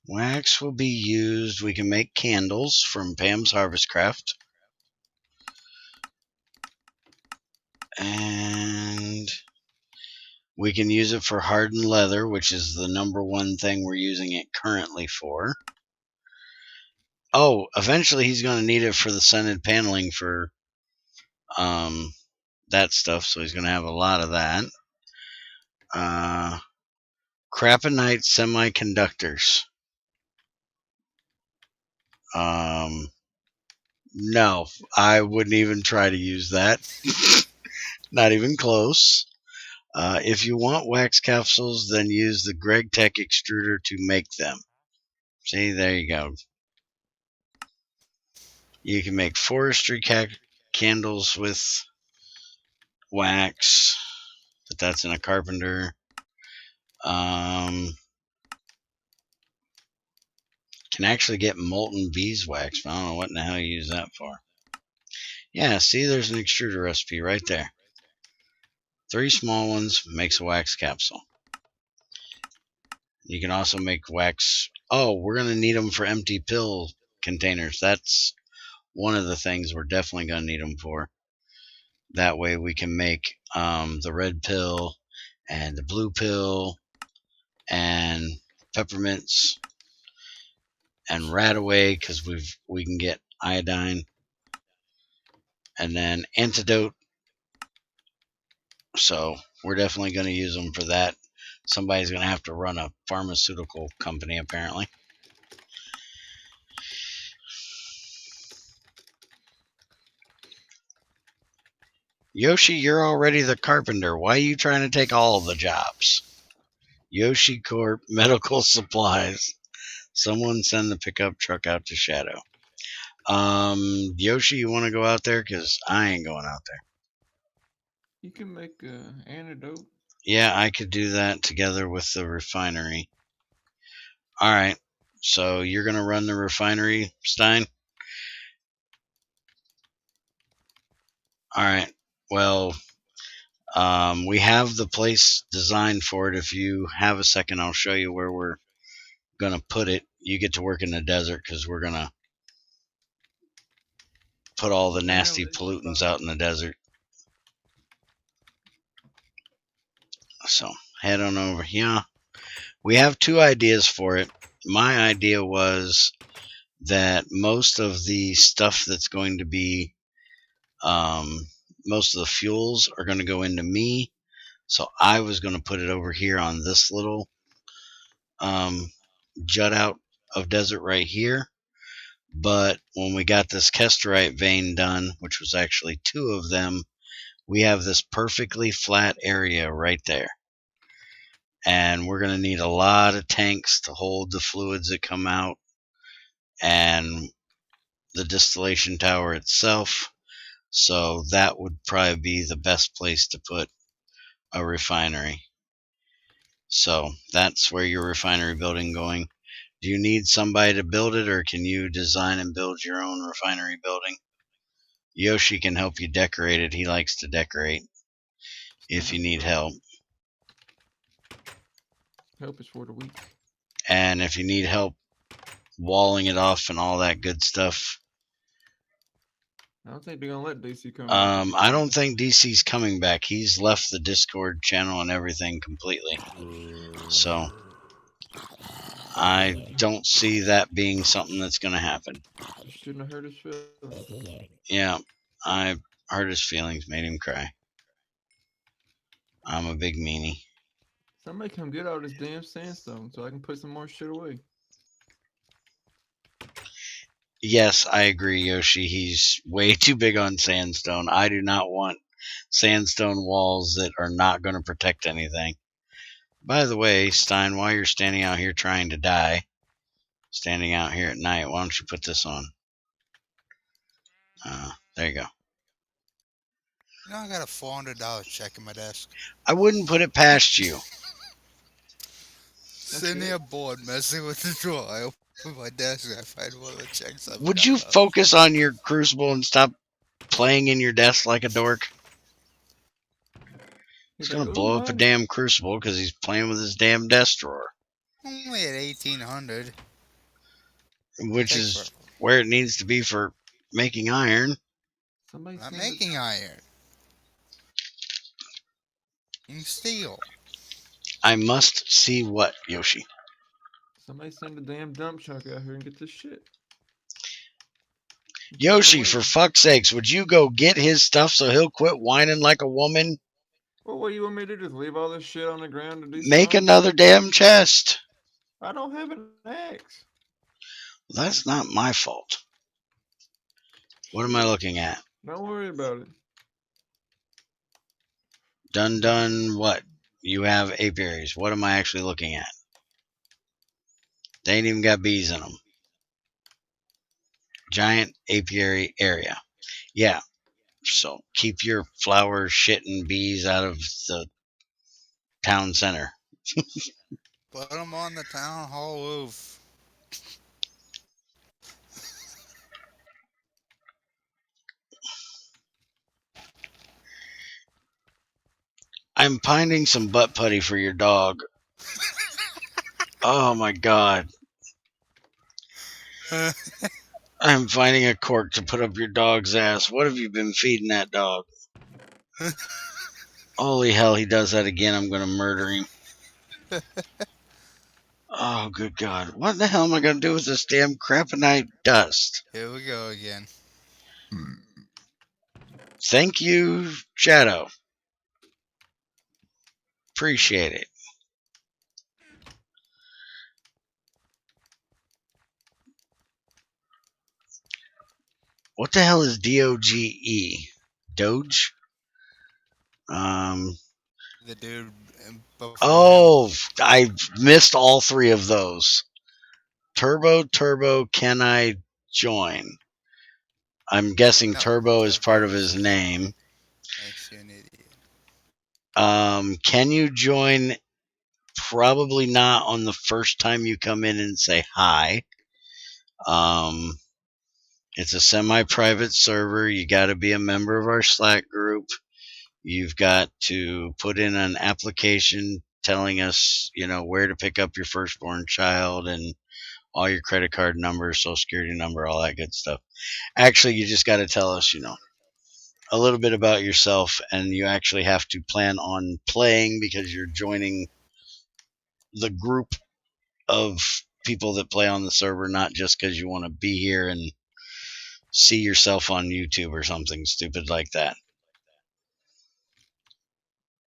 Wax will be used. We can make candles from Pam's Harvest Craft. And we can use it for hardened leather, which is the #1 thing we're using it currently for. Oh, eventually he's going to need it for the scented paneling for that stuff, so he's going to have a lot of that. Craponite semiconductors. No, I wouldn't even try to use that. Not even close. If you want wax capsules, then use the Greg Tech extruder to make them. See, there you go. You can make forestry candles with wax, but that's in a carpenter. Can actually get molten beeswax, but I don't know what in the hell you use that for. Yeah, see, there's an extruder recipe right there. 3 small ones makes a wax capsule. You can also make wax. Oh, we're going to need them for empty pill containers. That's one of the things we're definitely going to need them for. That way we can make the red pill and the blue pill and peppermints and Radaway, because we can get iodine, and then antidote. So we're definitely going to use them for that. Somebody's going to have to run a pharmaceutical company, apparently. Yoshi, you're already the carpenter. Why are you trying to take all the jobs? Yoshi Corp Medical Supplies. Someone send the pickup truck out to Shadow. Yoshi, you want to go out there? Because I ain't going out there. You can make an antidote. Yeah, I could do that together with the refinery. All right. So you're going to run the refinery, Stein? All right. Well, we have the place designed for it. If you have a second, I'll show you where we're going to put it. You get to work in the desert because we're going to put all the nasty pollutants out in the desert. So head on over here. We have 2 ideas for it. My idea was that most of the stuff that's going to be, most of the fuels are going to go into me. So I was going to put it over here on this little jut out of desert right here. But when we got this kesterite vein done, which was actually 2 of them, we have this perfectly flat area right there. And we're going to need a lot of tanks to hold the fluids that come out and the distillation tower itself. So that would probably be the best place to put a refinery. So that's where your refinery building going. Do you need somebody to build it, or can you design and build your own refinery building? Yoshi can help you decorate it. He likes to decorate if you need help. Help is for the weak. And if you need help walling it off and all that good stuff. I don't think they're going to let DC come back. I don't think DC's coming back. He's left the Discord channel and everything completely. So I don't see that being something that's going to happen. You shouldn't have hurt his feelings. Yeah, I hurt his feelings, made him cry. I'm a big meanie. Somebody come get all this damn sandstone so I can put some more shit away. Yes, I agree, Yoshi. He's way too big on sandstone. I do not want sandstone walls that are not going to protect anything. By the way, Stein, while you're standing out here trying to die, standing out here at night, why don't you put this on? There you go. You know, I got a $400 check in my desk. I wouldn't put it past you. That's Sitting good. there bored, messing with the drawer. I open my desk and I find one of the checks I've Would got you left. focus on your crucible and stop playing in your desk like a dork? He's He's gonna like, ooh, blow up a money. damn crucible because he's playing with his damn desk drawer, Only at 1800. which Take for is where it needs to be for making iron. Somebody not send making iron. Making steel. I must see what, Yoshi. a damn dump truck out here and get this shit. I'm tired of Yoshi, for waiting. fuck's sakes, would you go get his stuff so he'll quit whining like a woman? Well, what do you want me to do? Just leave all this shit on the ground to Make despawn? another damn chest. I don't have an axe. That's not my fault. What am I looking at? Don't worry about it. Done, what? You have apiaries. What am I actually looking at? They ain't even got bees in them. Giant apiary area. Yeah, so keep your flower shitting bees out of the town center. Put them on the town hall roof. I'm finding some butt putty for your dog. Oh my god. I'm finding a cork to put up your dog's ass. What have you been feeding that dog? Holy hell, he does that again. I'm going to murder him. Oh, good God. What the hell am I going to do with this damn craponite dust? Here we go again. Thank you, Shadow. Appreciate it. What the hell is DOGE? Doge? The dude before him. Oh, I missed all three of those. Turbo, can I join? I'm guessing No, Turbo is part of Turbo his just name. makes you an idiot. Can you join? Probably not on the first time you come in and say hi. Um, it's a semi-private server. You got to be a member of our Slack group. You've got to put in an application telling us, where to pick up your firstborn child and all your credit card number, social security number, all that good stuff. Actually, you just got to tell us, a little bit about yourself, and you actually have to plan on playing because you're joining the group of people that play on the server, not just because you want to be here and see yourself on YouTube or something stupid like that.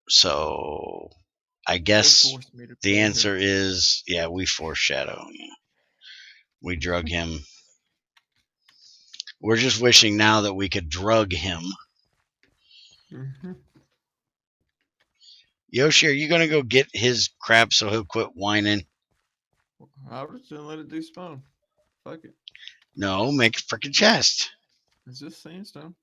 So I guess the answer is, yeah, we forced Shadow. Yeah. We drug him. We're just wishing now that we could drug him. Mm-hmm. Yoshi, are you going to go get his crap so he'll quit whining? I was just gonna let it despawn. Fuck it. No, make a freaking chest. It's just sandstone.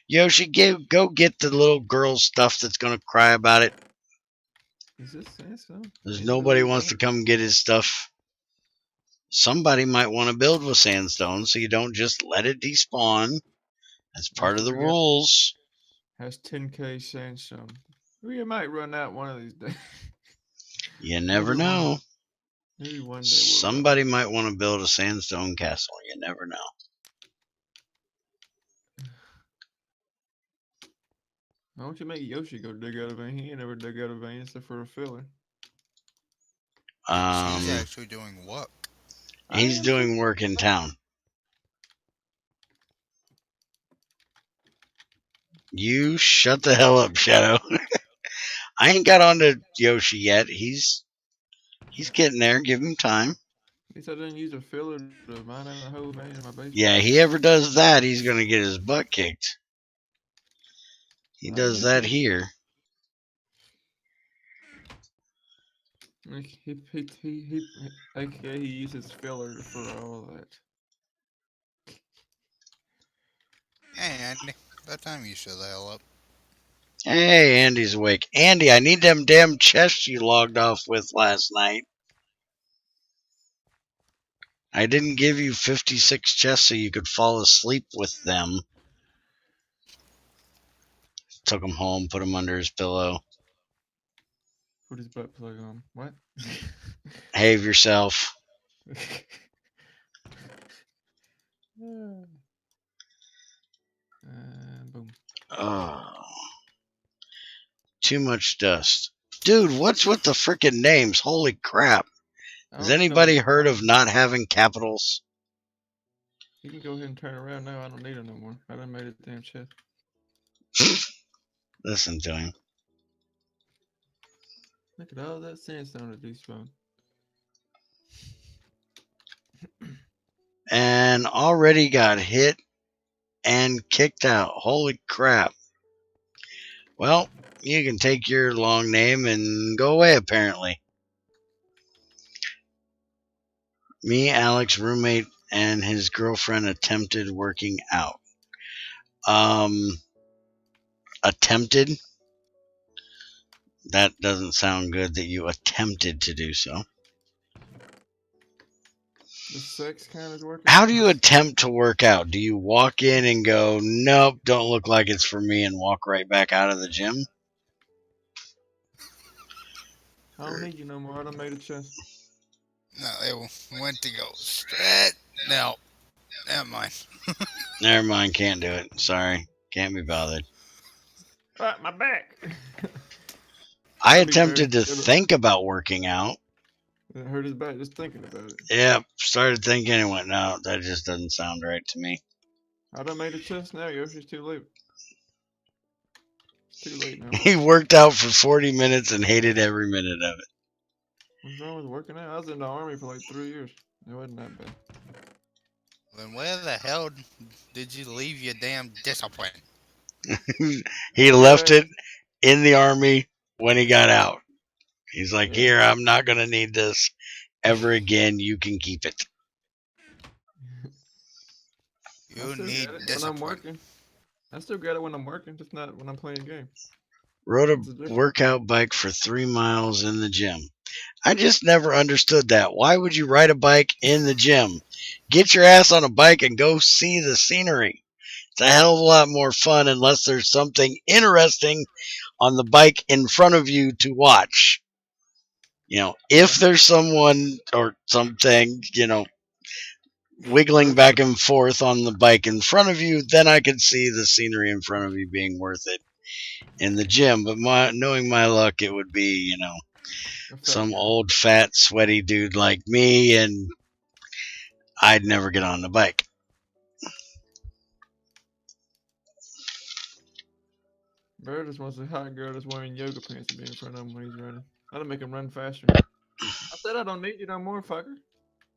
Yoshi, go get the little girl stuff that's going to cry about it. It's just sandstone. There's Ain't no nobody big wants to deal. come get his stuff. Somebody might want to build with sandstone, so you don't just let it despawn. That's part of the rules. Has 10k sandstone. We might run out one of these days. You never know. Maybe one day Somebody might want to build a sandstone castle. You never know. Why don't you make Yoshi go dig out a vein? He ain't never dug out a vein except for a filler. She's actually doing work. He's doing work in town. You shut the hell up, Shadow. I ain't got on to Yoshi yet. He's getting there. Give him time. At least I didn't use a filler to mine out a whole vein in my basement. Yeah, he ever does that, he's going to get his butt kicked. He does that here. AKA he uses filler for all that. Hey, Andy. About time you shut the hell up. Hey, Andy's awake. Andy, I need them damn chests you logged off with last night. I didn't give you 56 chests so you could fall asleep with them. Took them home, put them under his pillow. Put his butt plug on. What? Behave yourself. Boom. Oh, too much dust. Dude, what's with the frickin' names? Holy crap. I Has don't need no anybody more. heard of not having capitals? You can go ahead and turn around now. I don't need it no more. I done made a damn chest. Listen to him. Look at all that sandstone that despawned. And already got hit and kicked out. Holy crap. Well, you can take your long name and go away, apparently. Me, Alex, roommate, and his girlfriend attempted working out. Attempted? That doesn't sound good that you attempted to do so. The sex kind is working. How do you attempt to work out? Do you walk in and go, nope, don't look like it's for me, and walk right back out of the gym? I don't need you no more. I done made a chest. No, they went to go straight. No. Never mind. Never mind, can't do it. Sorry, can't be bothered. Ah, my back. I That'd be better. attempted to think about working out. It hurt his back just thinking about it. Yeah, started thinking and went, no, that just doesn't sound right to me. I done made a chest now, Yoshi's too late. It's too late now. He worked out for 40 minutes and hated every minute of it. What's wrong with working out? I was in the army for like 3 years. It wasn't that bad. Then where the hell did you leave your damn discipline? He left it in the army when he got out. He's like, Yeah. here, I'm not going to need this ever again. You can keep it. You I still need got it when I'm discipline. working. I still got it when I'm working, just not when I'm playing games. Rode It's a a difference. workout bike for 3 miles in the gym. I just never understood that. Why would you ride a bike in the gym? Get your ass on a bike and go see the scenery. It's a hell of a lot more fun unless there's something interesting on the bike in front of you to watch. You know, if there's someone or something, you know, wiggling back and forth on the bike in front of you, then I could see the scenery in front of you being worth it in the gym. But knowing my luck, it would be, you know, some old, fat, sweaty dude like me, and I'd never get on the bike. Bird just wants a hot girl that's wearing yoga pants to be in front of him when he's running. That'll make him run faster. I said I don't need you no more, fucker.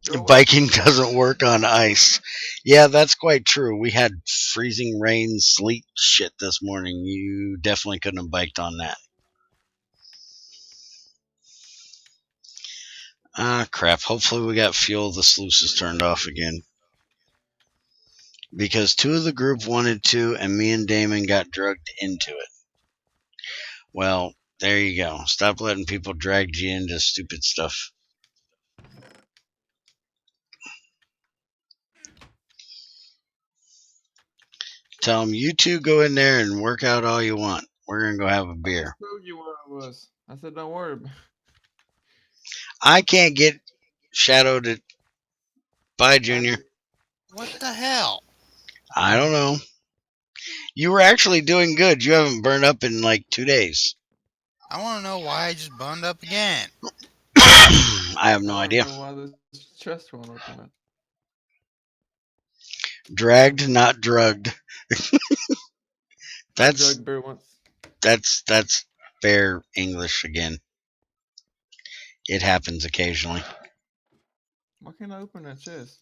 Go away. Biking doesn't work on ice. Yeah, that's quite true. We had freezing rain, sleet shit this morning. You definitely couldn't have biked on that. Ah, crap. Hopefully we got fuel. The sluice is turned off again. Because 2 of the group wanted to, and me and Damon got drugged into it. Well, there you go. Stop letting people drag you into stupid stuff. Tell them, you two go in there and work out all you want. We're going to go have a beer. I told you where I was. I said don't worry about it. I can't get Shadow to... Bye, Junior. What the hell? I don't know. You were actually doing good. You haven't burned up in like 2 days. I want to know why I just burned up again. I have no idea. I don't know why this chest won't open up. Dragged, not drugged. I drugged Bear once. That's fair English again. It happens occasionally. Why can't I open that chest?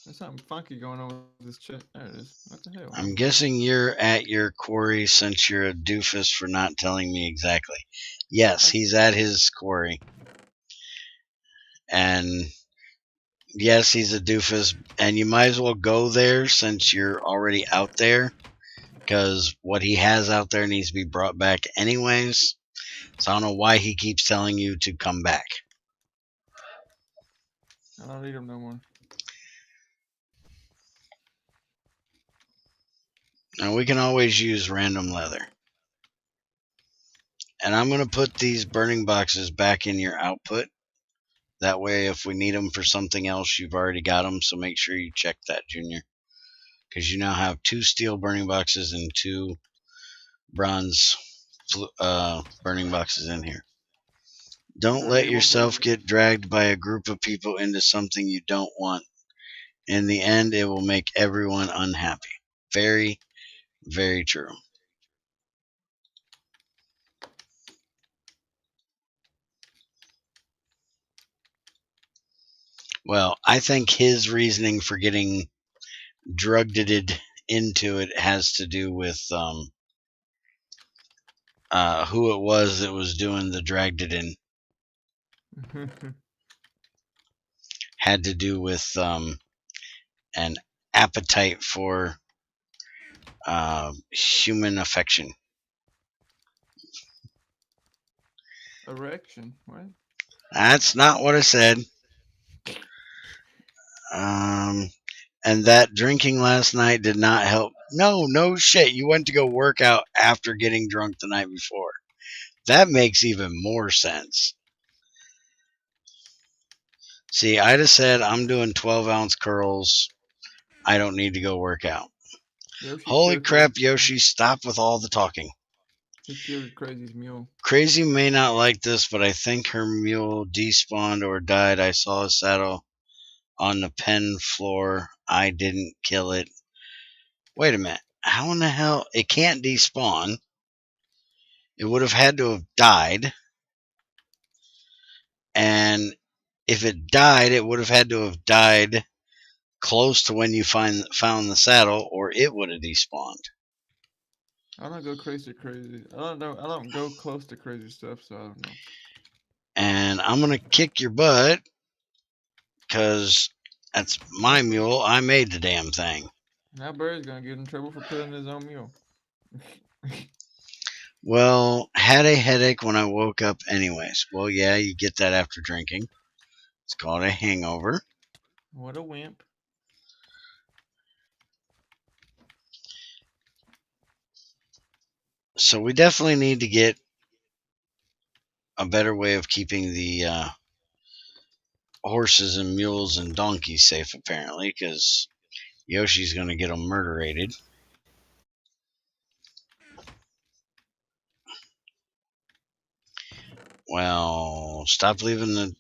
There's something funky going on with this chest. There it is. What the hell? I'm guessing you're at your quarry since you're a doofus for not telling me exactly. Yes, he's at his quarry. And yes, he's a doofus, and you might as well go there since you're already out there, because what he has out there needs to be brought back anyways. So I don't know why he keeps telling you to come back. I don't need him no more. And we can always use random leather. And I'm going to put these burning boxes back in your output. That way, if we need them for something else, you've already got them. So make sure you check that, Junior. Because you now have 2 steel burning boxes and 2 bronze burning boxes in here. Don't I let need one for yourself later. get dragged by a group of people into something you don't want. In the end, it will make everyone unhappy. Very, very true. Well, I think his reasoning for getting drugged into it has to do with who it was that was doing the dragged it in. Had to do with an appetite for human affection. Erection. What? That's not what I said. And that drinking last night did not help. No shit. You went to go work out after getting drunk the night before. That makes even more sense. See, I just said I'm doing 12-ounce curls. I don't need to go work out. Yoshi Holy killed crap, Crazy's Yoshi, stop with all the talking. He killed Crazy's mule. Crazy may not like this, but I think her mule despawned or died. I saw a saddle on the pen floor. I didn't kill it. Wait a minute. How in the hell? It can't despawn. It would have had to have died. And if it died, it would have had to have died close to when you found the saddle, or it would have despawned. I don't go crazy. I don't know. I don't go close to crazy stuff, so I don't know. And I'm going to kick your butt because that's my mule. I made the damn thing. Now Barry's gonna get in trouble for killing his own mule. Well, had a headache when I woke up anyways. Well, yeah, you get that after drinking. It's called a hangover. What a wimp. So we definitely need to get a better way of keeping the horses and mules and donkeys safe, apparently, because Yoshi's going to get them murderated. Well, stop leaving the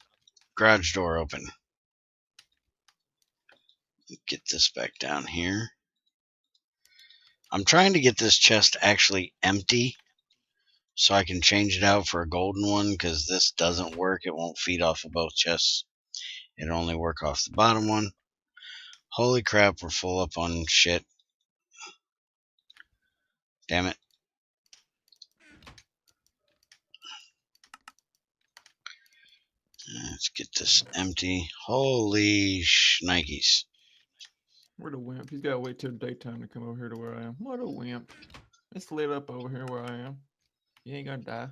garage door open. Get this back down here. I'm trying to get this chest actually empty so I can change it out for a golden one, because this doesn't work. It won't feed off of both chests. It'll only work off the bottom one. Holy crap, we're full up on shit. Damn it. Let's get this empty. Holy shnikes. What a wimp. He's gotta wait till daytime to come over here to where I am. What a wimp. It's lit up over here where I am. You ain't gonna die.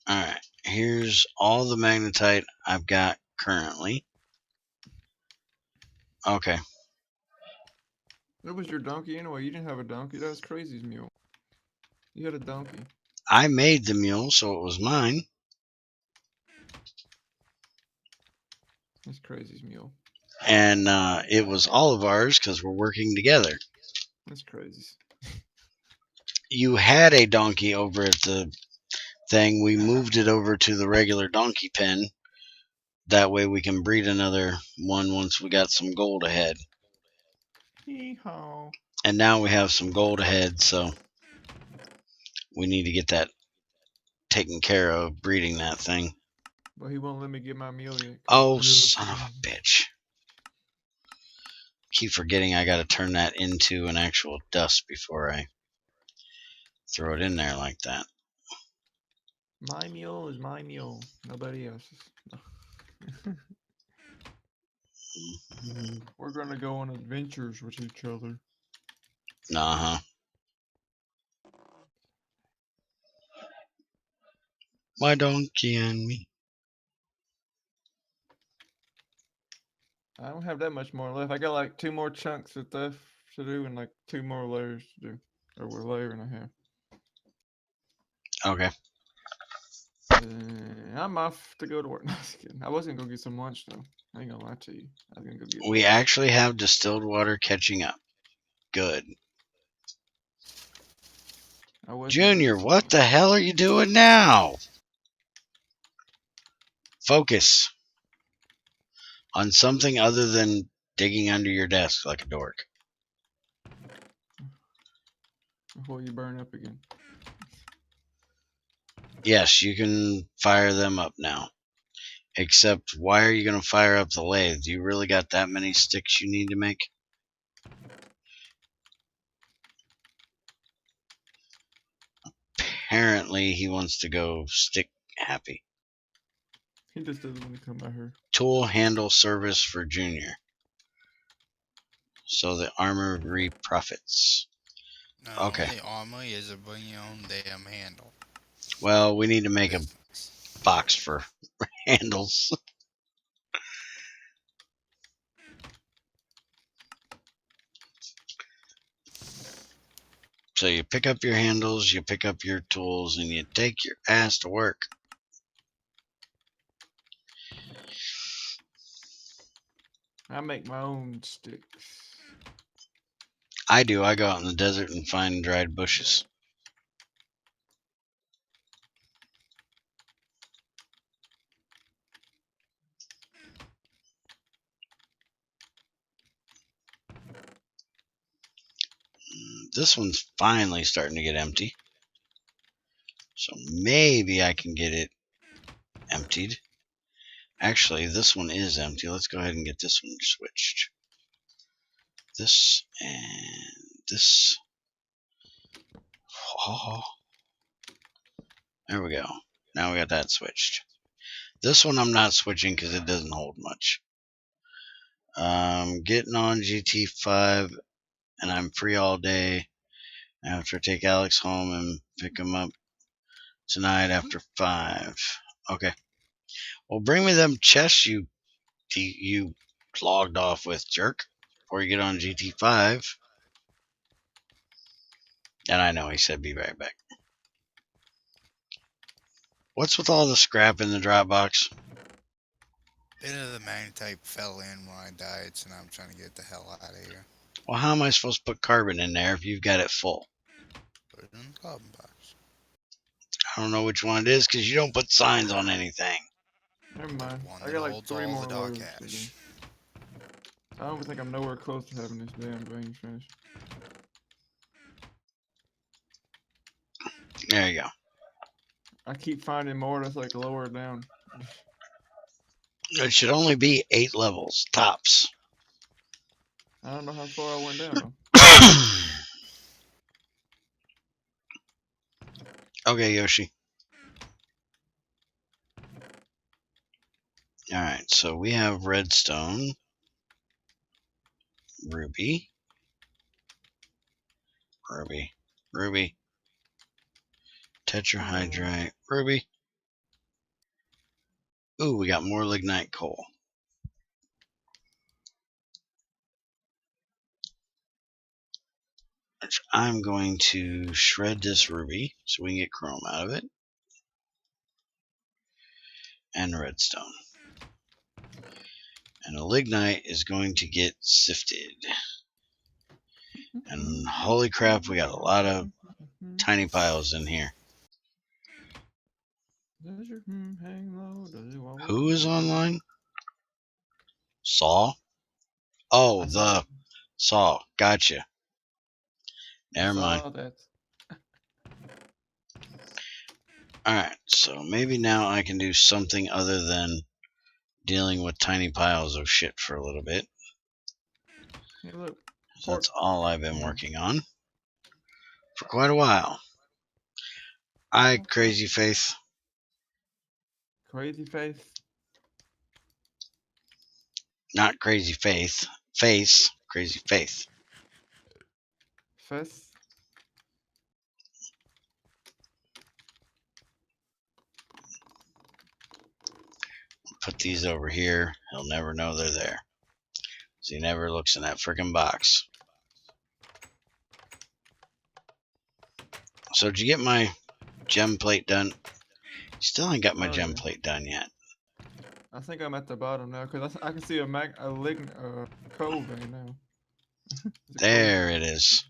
Alright, here's all the magnetite I've got currently. Okay. That was your donkey anyway. You didn't have a donkey. That was Crazy's mule. You had a donkey. I made the mule, so it was mine. That's Crazy's mule. And it was all of ours because we're working together. That's Crazy's. You had a donkey over at the thing. We moved it over to the regular donkey pen. That way we can breed another one once we got some gold ahead. Hee-haw. And now we have some gold ahead, so we need to get that taken care of, breeding that thing. But he won't let me get my mule yet. Oh, son of a bitch. Keep forgetting I gotta turn that into an actual dust before I throw it in there like that. My mule is my mule. Nobody else's. We're gonna go on adventures with each other. Uh-huh. My donkey and me. I don't have that much more left. I got like 2 more chunks of stuff to do and like 2 more layers to do. Or we're a layer and a half. Okay. I'm off to go to work. No, just kidding. I was gonna go get some lunch though. I ain't gonna lie to you. I was gonna go get We lunch. actually have distilled water catching up. Good. I was gonna go Junior, get some what lunch. the hell are you doing now? Focus on something other than digging under your desk like a dork. Before you burn up again. Yes, you can fire them up now. Except, why are you going to fire up the lathe? Do you really got that many sticks you need to make? Apparently, he wants to go stick happy. He just doesn't want to come out here. Tool handle service for Junior. So the armory profits. No, Okay. only armor is to bring your own damn handle. Well, we need to make a Business. box for handles. So you pick up your handles, you pick up your tools, and you take your ass to work. I make my own sticks. I do. I go out in the desert and find dried bushes. This one's finally starting to get empty. So maybe I can get it emptied. Actually, this one is empty. Let's go ahead and get this one switched. This and this. Oh, there we go. Now we got that switched. This one I'm not switching because it doesn't hold much. Getting on GT5 and I'm free all day. After I take Alex home and pick him up tonight after 5. Okay. Well, bring me them chests you logged off with, jerk, before you get on GT5. And I know he said be right back. What's with all the scrap in the drop box? Bit of the magnetite fell in when I died, so now I'm trying to get the hell out of here. Well, how am I supposed to put carbon in there if you've got it full? Put it in the carbon box. I don't know which one it is because you don't put signs on anything. Never mind. One I that got like holds 3 all more the dark loads to do. ash. I don't think I'm nowhere close to having this damn vein finished. There you go. I keep finding more that's like lower down. It should only be 8 levels, tops. I don't know how far I went down though. Okay, Yoshi. Alright, so we have redstone, ruby, ruby, tetrahydrite, ruby. Ooh, we got more lignite coal. Which I'm going to shred this ruby so we can get chrome out of it. And redstone. And the lignite is going to get sifted. And holy crap, we got a lot of tiny piles in here. Does your hang low? Does it walk Who is low? online? Saw? Oh, the Saw. Gotcha. Never mind. That. Alright, so maybe now I can do something other than dealing with tiny piles of shit for a little bit. Hey, look. So that's all I've been working on for quite a while. Hi, Crazy Faith. Crazy face. Not Crazy Faith. Face. Crazy Faith. Fest. Put these over here. He'll never know they're there. So he never looks in that freaking box. So did you get my gem plate done? Still ain't got my gem plate done yet. I think I'm at the bottom now because I can see a coal vein now. There it is.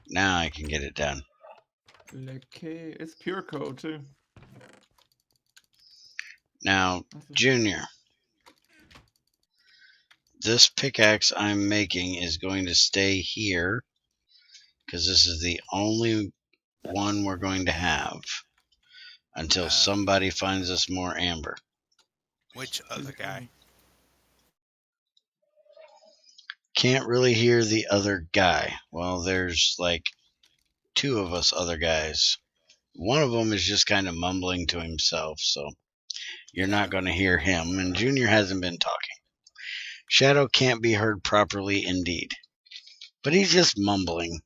Now I can get it done. It's pure coal too. Now, Junior, this pickaxe I'm making is going to stay here because this is the only one we're going to have until somebody finds us more amber. Which other guy? Can't really hear the other guy. Well, there's like two of us other guys. One of them is just kind of mumbling to himself, so you're not going to hear him, and Junior hasn't been talking. Shadow can't be heard properly indeed, but he's just mumbling.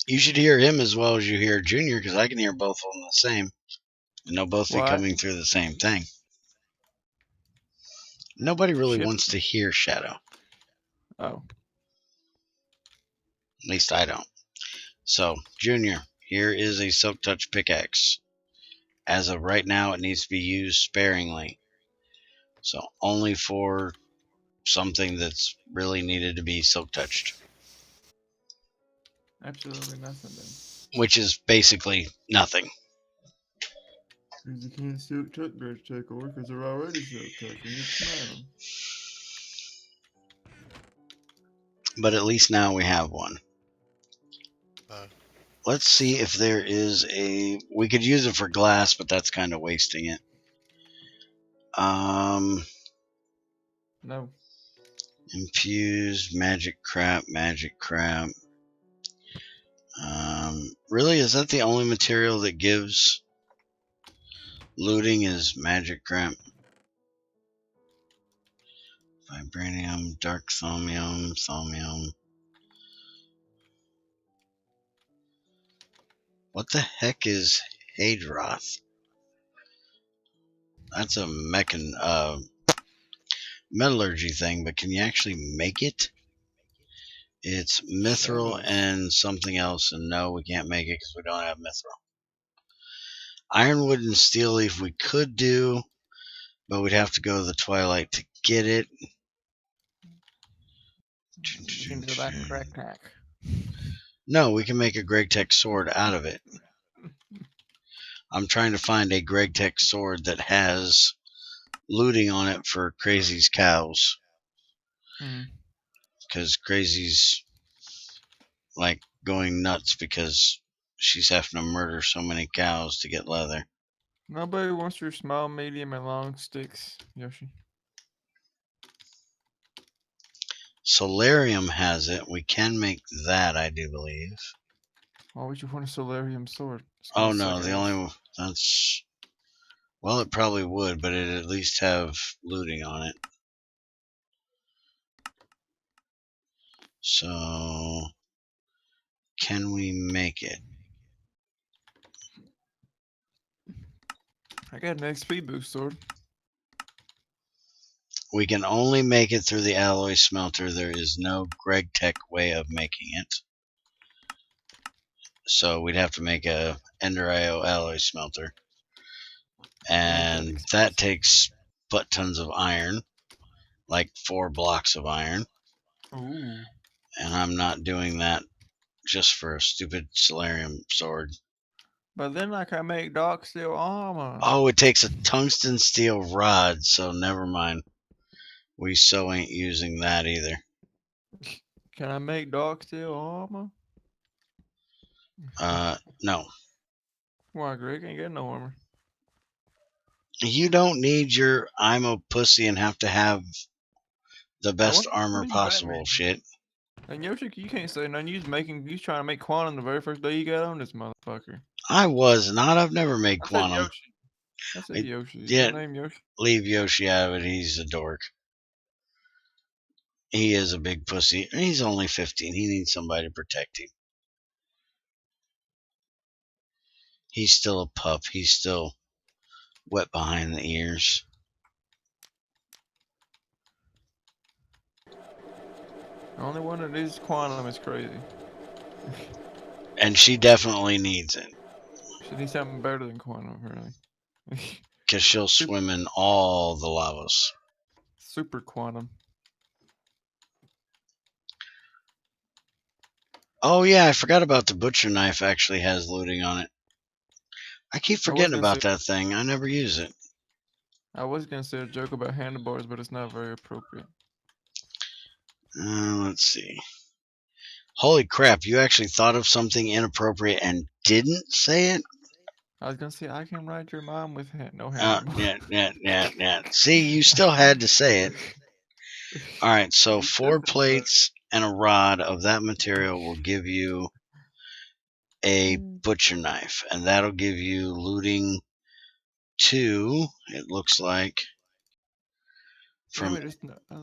You should hear him as well as you hear Junior, because I can hear both of them the same, and they'll both be coming through the same thing. Nobody really wants to hear Shadow. Oh. At least I don't. So, Junior, here is a Silk Touch pickaxe. As of right now, it needs to be used sparingly. So, only for something that's really needed to be silk touched. Absolutely nothing then. Which is basically nothing. Because you can't silk touch great tech ore because they're already silk touch and you combine them. But at least now we have one. Let's see if there is a... We could use it for glass, but that's kind of wasting it. No. Infused, magic crap. Really, is that the only material that gives looting is magic crap? Vibranium, dark thaumium. What the heck is Hadroth? That's a metallurgy thing, but can you actually make it? It's mithril and something else, and no, we can't make it because we don't have mithril. Ironwood and steel leaf we could do, but we'd have to go to the Twilight to get it. You can do that in Greg Tech. No, we can make a Greg Tech sword out of it. I'm trying to find a Greg Tech sword that has looting on it for Crazy's cows. Because Crazy's like going nuts because she's having to murder so many cows to get leather. Nobody wants your small, medium, and long sticks, Yoshi. Solarium has it. We can make that, I do believe. Why would you want a solarium sword? Oh no, the only one that's... Well, it probably would, but it'd at least have looting on it. So, can we make it? I got an XP boost sword. We can only make it through the alloy smelter. There is no Greg Tech way of making it. So we'd have to make a Ender IO alloy smelter. And that takes butt tons of iron. Like 4 blocks of iron. Ooh. And I'm not doing that just for a stupid solarium sword. But then I can make dark steel armor. Oh, it takes a tungsten steel rod, so never mind. We so ain't using that either. Can I make dark steel armor? No. Why, Greg? Ain't got no armor. You don't need your I'm a pussy and have to have the best armor possible shit. And Yoshi, you can't say nothing. You was trying to make quantum the very first day you got on this motherfucker. I was not. I've never made quantum. I said Yoshi. Is Yeah, your name Yoshi? leave Yoshi out of it. He's a dork. He is a big pussy. He's only 15. He needs somebody to protect him. He's still a pup. He's still wet behind the ears. The only one that is quantum is crazy. And she definitely needs it. She needs something better than quantum, apparently. Because she'll swim in all the lavas. Super quantum. Oh, yeah, I forgot about the butcher knife actually has looting on it. I keep forgetting about that thing. I never use it. I was gonna say a joke about handlebars, but it's not very appropriate. Let's see. Holy crap, you actually thought of something inappropriate and didn't say it? I was gonna say I can ride your mom with no Yeah. handlebars. See, you still had to say it. Alright, so 4 plates and a rod of that material will give you a butcher knife. And that'll give you looting 2, it looks like, from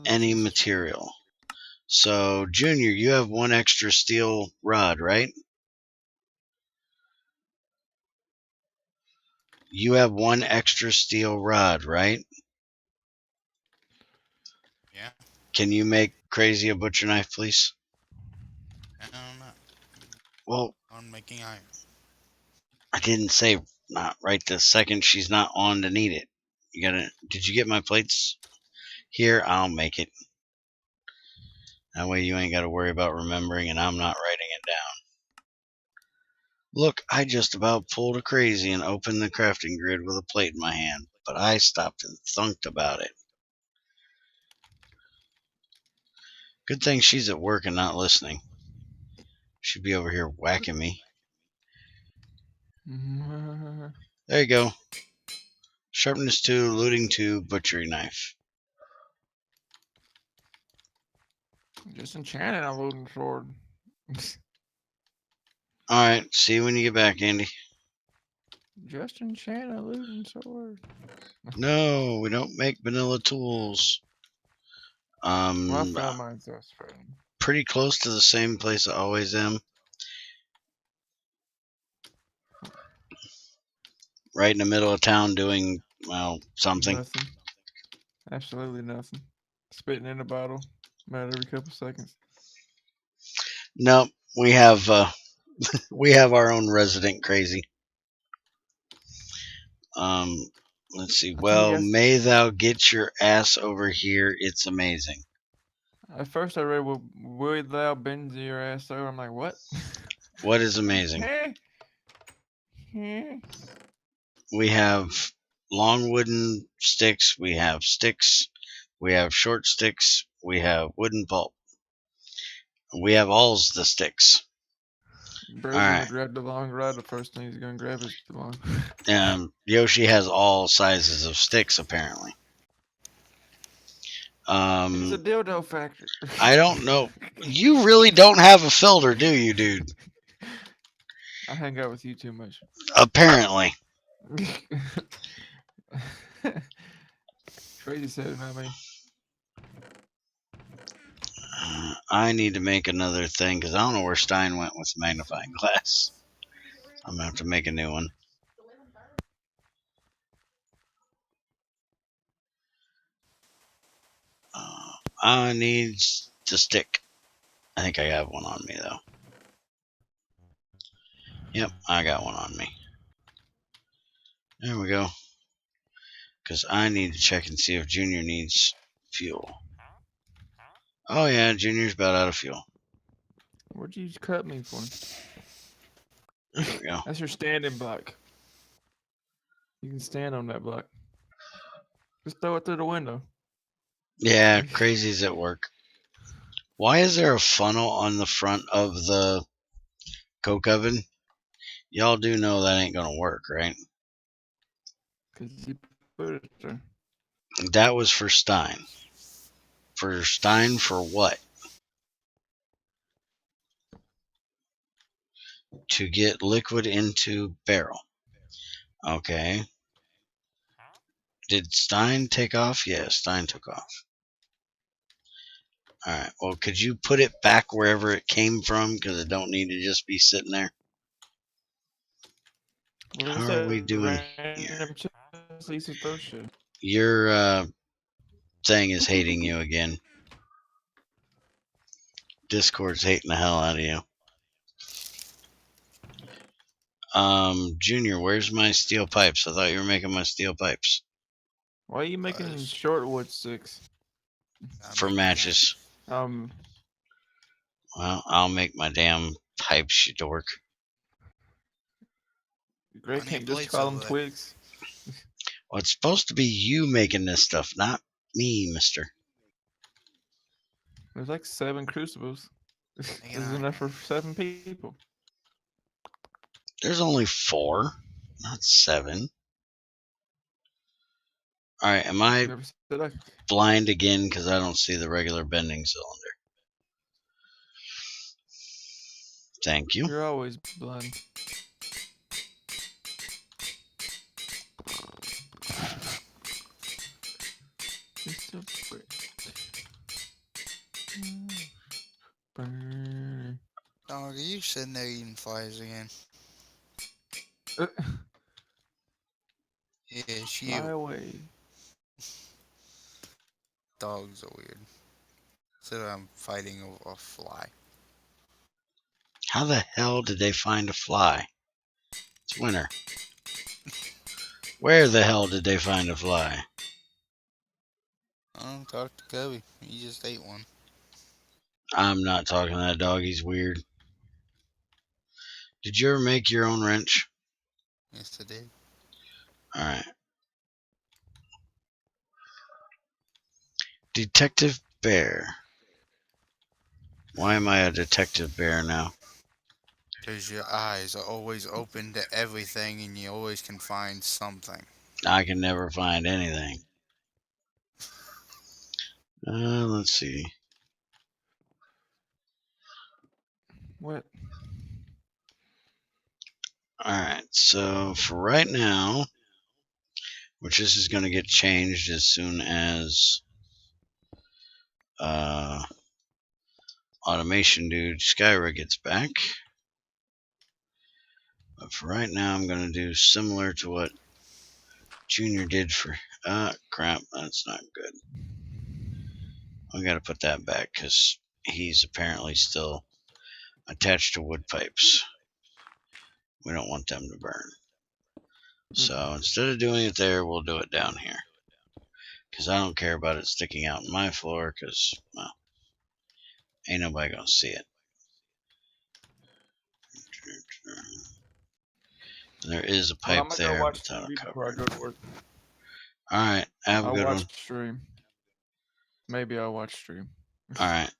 any material. So, Junior, you have 1 extra steel rod, right? You have 1 extra steel rod, right? Yeah. Can you make Crazy a butcher knife, please? I don't know. Well, I'm making iron. I didn't say not right this second. She's not on to need it. You gotta. Did you get my plates? Here, I'll make it. That way you ain't gotta worry about remembering, and I'm not writing it down. Look, I just about pulled a crazy and opened the crafting grid with a plate in my hand, but I stopped and thunked about it. Good thing she's at work and not listening. She'd be over here whacking me. There you go. Sharpness 2, looting 2, butchery knife. Just enchanted a looting sword. Alright, see you when you get back, Andy. Just enchant a looting sword. No, we don't make vanilla tools. Well, I found mine, so it's fine. Pretty close to the same place I always am. Right in the middle of town doing, well, something. Nothing. Absolutely nothing. Spitting in a bottle about every couple seconds. No, we have we have our own resident crazy. Let's see. Well, may thou get your ass over here. It's amazing. At first I read, will thou bend your ass over? I'm like, what? What is amazing? We have long wooden sticks. We have sticks. We have short sticks. We have wooden pulp. We have all the sticks. Bro's gonna grab the long rod. The first thing he's gonna grab is the long. Yoshi has all sizes of sticks, apparently. It's a dildo factory. I don't know. You really don't have a filter, do you, dude? I hang out with you too much. Apparently. Crazy said it, not me. I need to make another thing because I don't know where Stein went with the magnifying glass. I'm gonna have to make a new one. I need the stick. I think I have one on me though. Yep, I got one on me. There we go. Because I need to check and see if Junior needs fuel. Oh yeah, Junior's about out of fuel. What'd you cut me for? There we go. That's your standing block. You can stand on that block. Just throw it through the window. Yeah, Crazy's at work. Why is there a funnel on the front of the coke oven? Y'all do know that ain't gonna work, right? Because you put it there. That was for Stein. For Stein for what? To get liquid into barrel. Okay. Did Stein take off? Yeah, Stein took off. Alright, well, could you put it back wherever it came from? Because it don't need to just be sitting there. Where's How are that we doing here? random chest he used to throw shit? Your thing is hating you again. Discord's hating the hell out of you. Junior, where's my steel pipes? I thought you were making my steel pipes. Why are you making Cause short wood sticks? I For make matches. Um, Well, I'll make my damn pipes, you dork. Greg plenty of can't just plates call over them there. twigs. Well, it's supposed to be you making this stuff, not me, mister. There's like 7 crucibles. Make it There's on. enough for 7 people. There's only 4, not 7. Alright, am I Never said I. blind again because I don't see the regular bending cylinder? Thank you. You're always blind. Just a brick. Burn. Dog, are you sitting there eating flies again? Yeah, it's Fly you. away. Dogs are weird. So I'm fighting a fly. How the hell did they find a fly? It's winter. Where the hell did they find a fly? Oh, talk to Kobe. He just ate one. I'm not talking to that dog. He's weird. Did you ever make your own wrench? Yes, I did. Alright. Detective Bear. Why am I a Detective Bear now? Because your eyes are always open to everything and you always can find something. I can never find anything. Let's see. What? Alright, so for right now, which this is going to get changed as soon as automation dude Skyra gets back. But for right now, I'm going to do similar to what Junior did for... crap, that's not good. I got to put that back because he's apparently still attached to wood pipes. We don't want them to burn. So instead of doing it there, we'll do it down here. Because I don't care about it sticking out in my floor because, well, ain't nobody going to see it. And there is a Well, I'm pipe gonna go there, watch but that'll TV cover before I it. go to work. Alright, have a I'll good watch one. stream. Maybe I'll watch stream. Alright,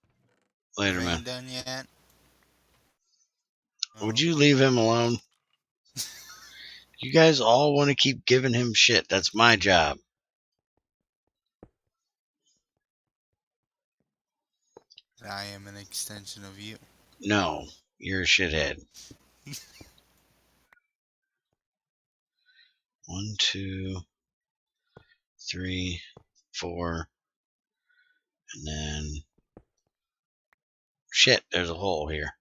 later, You man. ain't done yet? Would Oh, you leave him alone? You guys all want to keep giving him shit. That's my job. I am an extension of you. No, you're a shithead. 1, 2, 3, 4, and then... Shit, there's a hole here.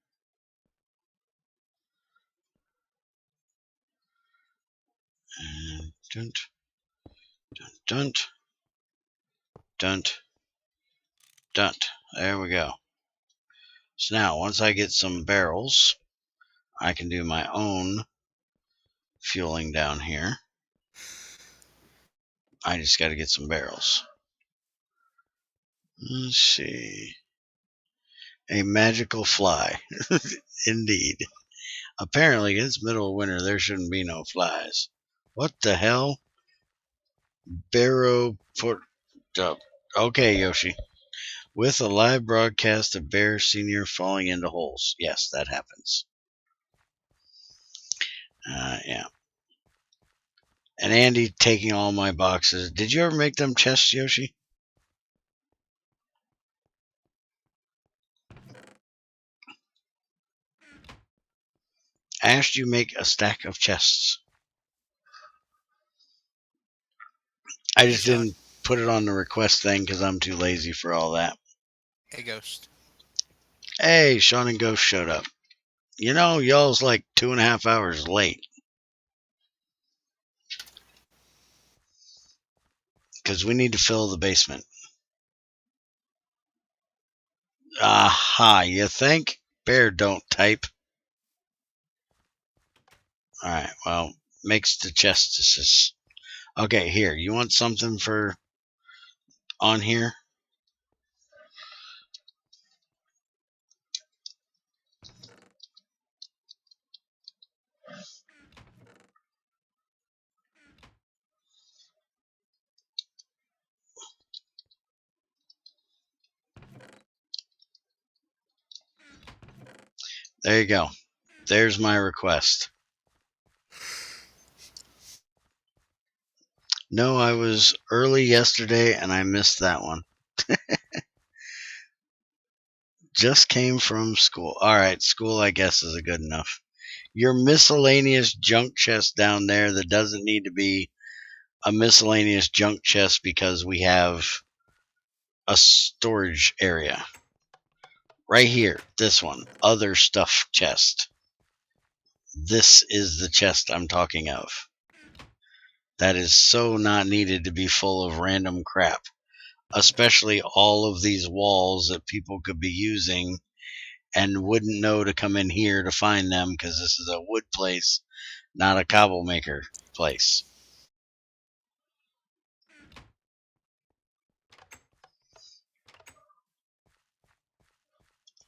And dunt, dunt, dunt, dunt, dunt. There we go. So now, once I get some barrels, I can do my own fueling down here. I just got to get some barrels. Let's see. A magical fly. Indeed. Apparently, it's middle of winter. There shouldn't be no flies. What the hell? Barrow put up. Okay, Yoshi. With a live broadcast of Bear Senior falling into holes. Yes, that happens. Yeah. And Andy taking all my boxes. Did you ever make them chests, Yoshi? Asked you make a stack of chests. I Hey, just Sean. didn't put it on the request thing because I'm too lazy for all that. Hey, Ghost. Hey, Sean and Ghost showed up. You know, y'all's like 2.5 hours late. Because we need to fill the basement. Aha, you think? Bear don't type. Alright, well, makes the chest. Okay, here, you want something for on here? There you go. There's my request. No, I was early yesterday and I missed that one. Just came from school. Alright, school I guess is a good enough. Your miscellaneous junk chest down there that doesn't need to be a miscellaneous junk chest because we have a storage area. Right here, this one, other stuff chest. This is the chest I'm talking of. That is so not needed to be full of random crap. Especially all of these walls that people could be using and wouldn't know to come in here to find them because this is a wood place, not a cobble maker place.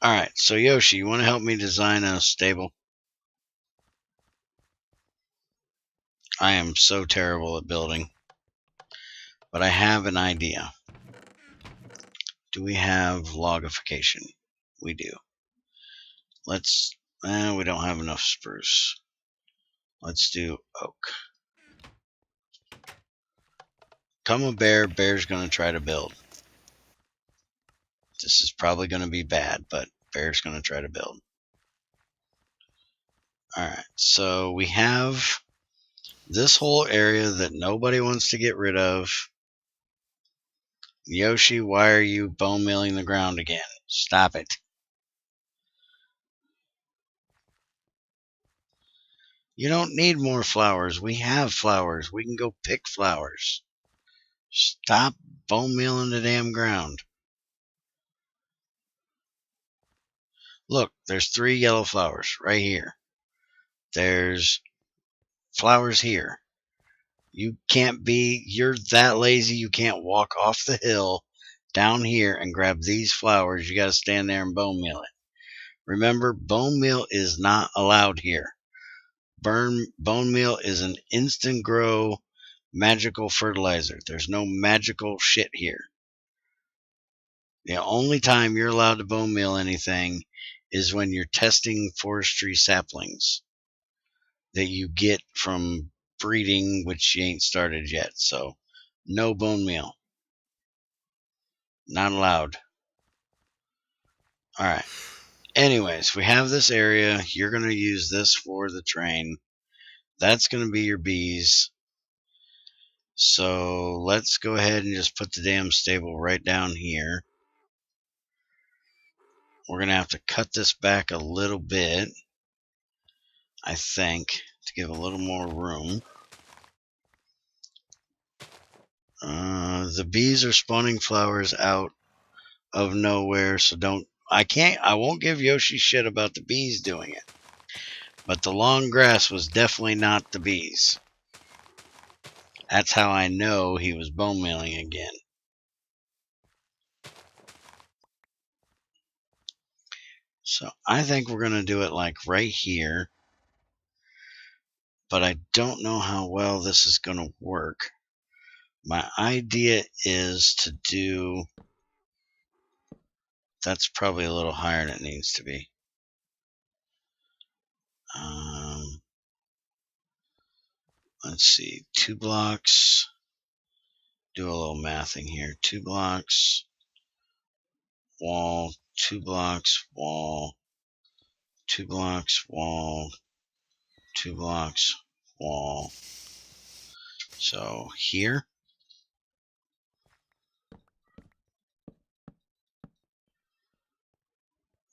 Alright, so Yoshi, you want to help me design a stable? I am so terrible at building. But I have an idea. Do we have logification? We do. Let's... we don't have enough spruce. Let's do oak. Come a bear, bear's going to try to build. This is probably going to be bad, but bear's going to try to build. Alright, so we have this whole area that nobody wants to get rid of. Yoshi, why are you bone milling the ground again? Stop it. You don't need more flowers. We have flowers. We can go pick flowers. Stop bone milling the damn ground. Look, there's 3 yellow flowers right here. There's flowers here. You're that lazy you can't walk off the hill down here and grab these flowers. You got to stand there and bone meal it. Remember, bone meal is not allowed here. Bone meal is an instant grow magical fertilizer. There's no magical shit here. The only time you're allowed to bone meal anything is when you're testing forestry saplings that you get from breeding, which you ain't started yet. So, no bone meal. Not allowed. Alright. Anyways, we have this area. You're going to use this for the train. That's going to be your bees. So, let's go ahead and just put the damn stable right down here. We're going to have to cut this back a little bit, I think, to give a little more room. The bees are spawning flowers out of nowhere, so I won't give Yoshi shit about the bees doing it. But the long grass was definitely not the bees. That's how I know he was bone milling again. So I think we're going to do it like right here. But I don't know how well this is going to work. My idea is to do... That's probably a little higher than it needs to be. Let's see. 2 blocks. Do a little mathing here. 2 blocks. Wall. 2 blocks. Wall. 2 blocks. Wall. 2 blocks. Wall. So here.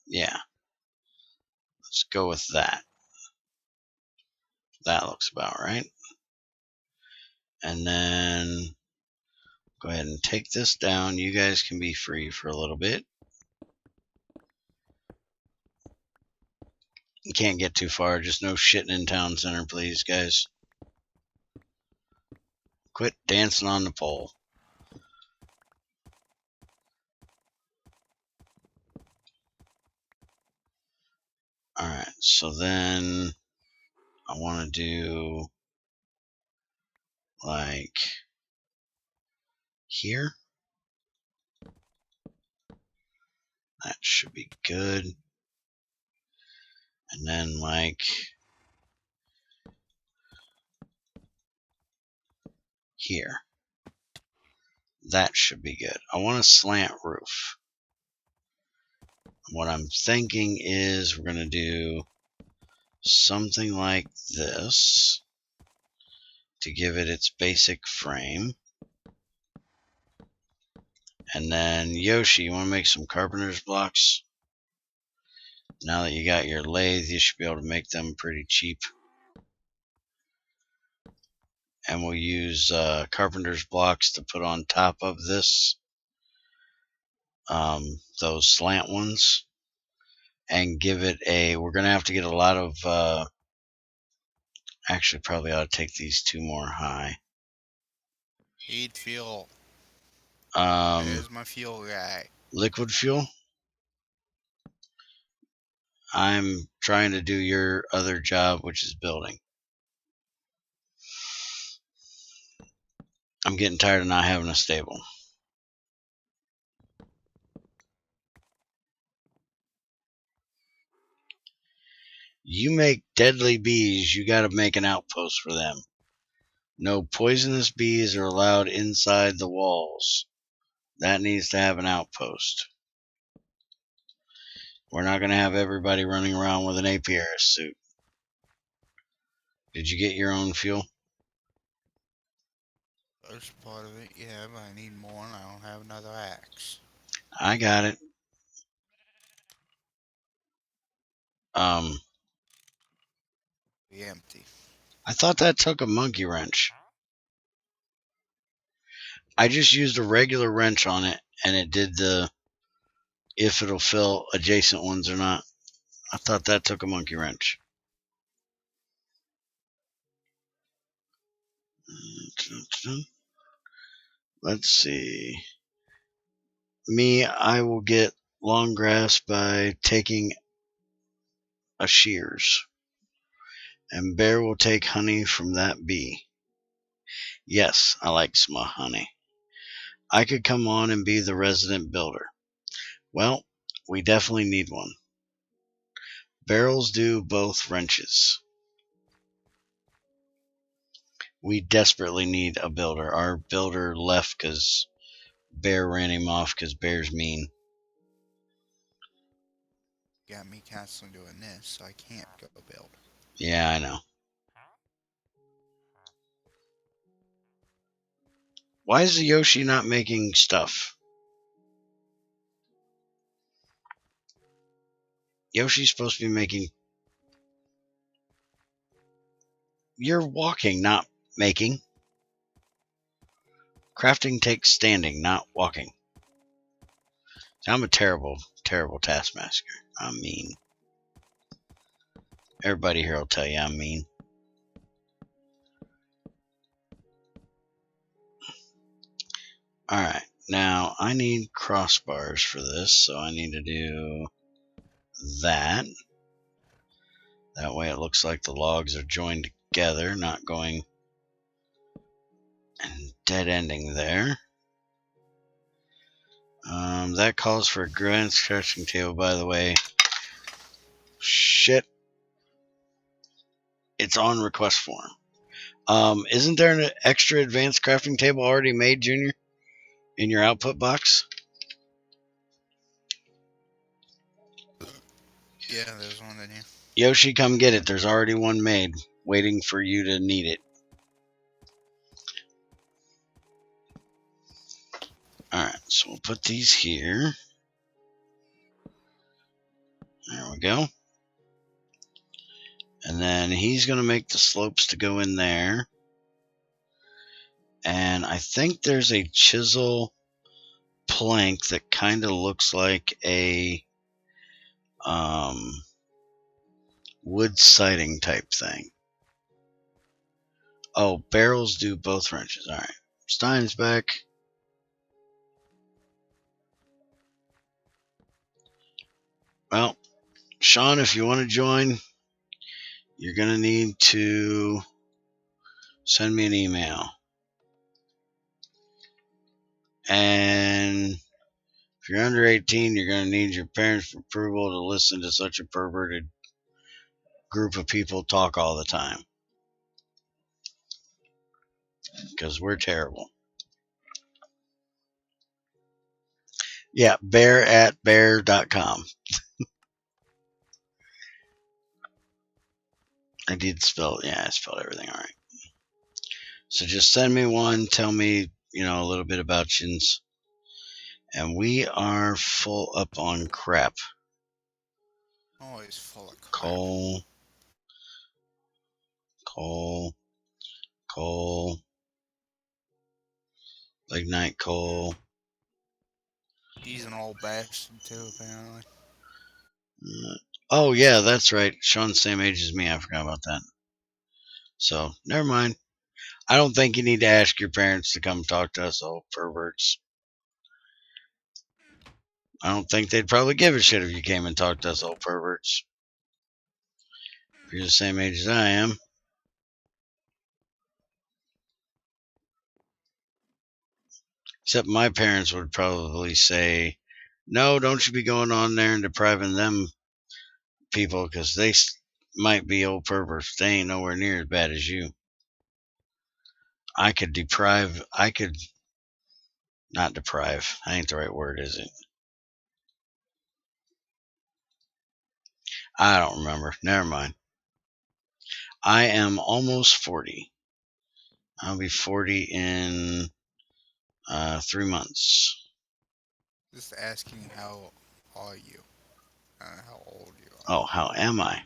Yeah. Let's go with that. That looks about right. And then go ahead and take this down. You guys can be free for a little bit. You can't get too far. Just no shitting in town center, please, guys. Quit dancing on the pole. Alright, so then I want to do like here. That should be good. And then like here. That should be good. I want a slant roof. What I'm thinking is we're going to do something like this to give it its basic frame. And then Yoshi, you want to make some carpenter's blocks? Now that you got your lathe, you should be able to make them pretty cheap. And we'll use carpenter's blocks to put on top of this, those slant ones, and give it a, we're going to have to get a lot of, actually probably ought to take these two more high. Heat fuel. Um, There's my fuel guy. liquid fuel. I'm trying to do your other job, which is building. I'm getting tired of not having a stable. You make deadly bees, you gotta make an outpost for them. No poisonous bees are allowed inside the walls. That needs to have an outpost. We're not gonna have everybody running around with an apiarist suit. Did you get your own fuel? First part of it, yeah, but I need more and I don't have another axe. I got it. Be empty. I thought that took a monkey wrench. I just used a regular wrench on it and it did the if it'll fill adjacent ones or not. I thought that took a monkey wrench. Let's see. Me, I will get long grass by taking a shears. And Bear will take honey from that bee. Yes, I like some honey. I could come on and be the resident builder. Well, we definitely need one. Barrels do both wrenches. We desperately need a builder. Our builder left because Bear ran him off because Bear's mean. Got me constantly doing this, so I can't go build. Yeah, I know. Why is the Yoshi not making stuff? Yoshi's supposed to be making... You're walking, not making. Crafting takes standing, not walking. I'm a terrible, terrible taskmaster. I'm mean. Everybody here will tell you I'm mean. Alright, now I need crossbars for this, so I need to do that. That way it looks like the logs are joined together, not going and dead ending there. That calls for a grand crafting table, by the way. Shit. It's on request form. Isn't there an extra advanced crafting table already made, Junior? In your output box? Yeah, there's one in here. Yoshi, come get it. There's already one made, waiting for you to need it. Alright, so we'll put these here. There we go. And then he's going to make the slopes to go in there. And I think there's a chisel plank that kind of looks like a wood siding type thing. Oh, barrels do both wrenches. All right. Stein's back. Well, Sean, if you want to join, you're going to need to send me an email. And if you're under 18, you're going to need your parents' approval to listen to such a perverted group of people talk all the time. Because we're terrible. Yeah, bear@bear.com. I did spell, yeah, I spelled everything all right. So just send me one, tell me, a little bit about yins. And we are full up on crap. Always full of crap. Coal. Lignite coal. He's an old bastard too, apparently. Oh, yeah, that's right. Sean's the same age as me. I forgot about that. So, never mind. I don't think you need to ask your parents to come talk to us old perverts. I don't think they'd probably give a shit if you came and talked to us old perverts. If you're the same age as I am. Except my parents would probably say, no, don't you be going on there and depriving them people, because they might be old perverts. They ain't nowhere near as bad as you. I could not deprive. That ain't the right word, is it? I don't remember. Never mind. I am almost 40. I'll be 40 in 3 months. Just asking how are you? How old you are. Oh, how am I?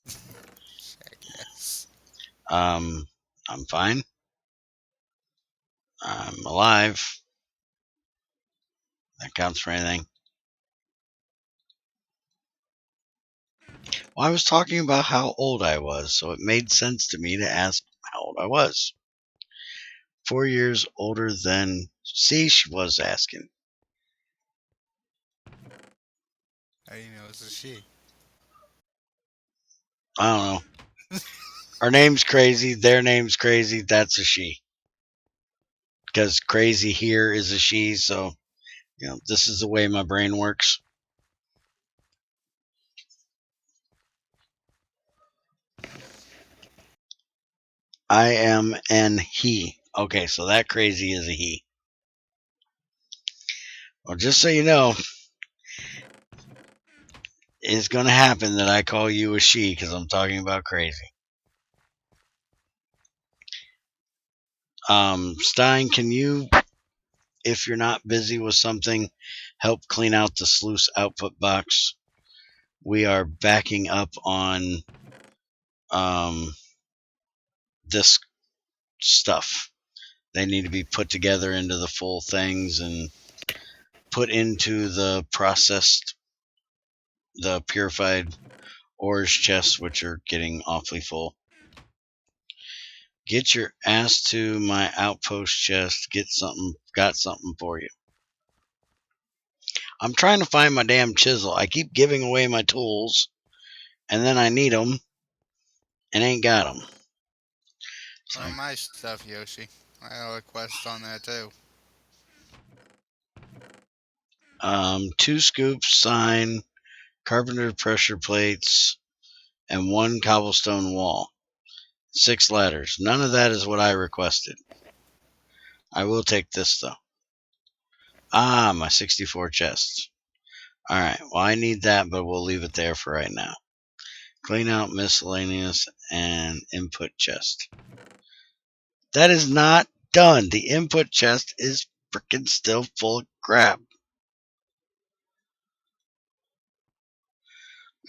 I guess. I'm fine. I'm alive. That counts for anything. Well, I was talking about how old I was, so it made sense to me to ask how old I was. 4 years older than... See, she was asking. How do you know it's a she? I don't know. Our name's crazy. Their name's crazy. That's a she. Because crazy here is a she, so, this is the way my brain works. I am an he. Okay, so that crazy is a he. Well, just so you know, it's going to happen that I call you a she because I'm talking about crazy. Stein, can you, if you're not busy with something, help clean out the sluice output box? We are backing up on this stuff. They need to be put together into the full things and put into the purified ores chests, which are getting awfully full. Get your ass to my outpost chest. Got something for you. I'm trying to find my damn chisel. I keep giving away my tools, and then I need them, and ain't got them. So, Or my stuff, Yoshi. I have a quest on that too. 2 scoops, sign, carpenter pressure plates, and 1 cobblestone wall. 6 ladders. None of that is what I requested. I will take this, though. My 64 chests. Alright, well, I need that, but we'll leave it there for right now. Clean out miscellaneous and input chest. That is not done. The input chest is freaking still full of crap.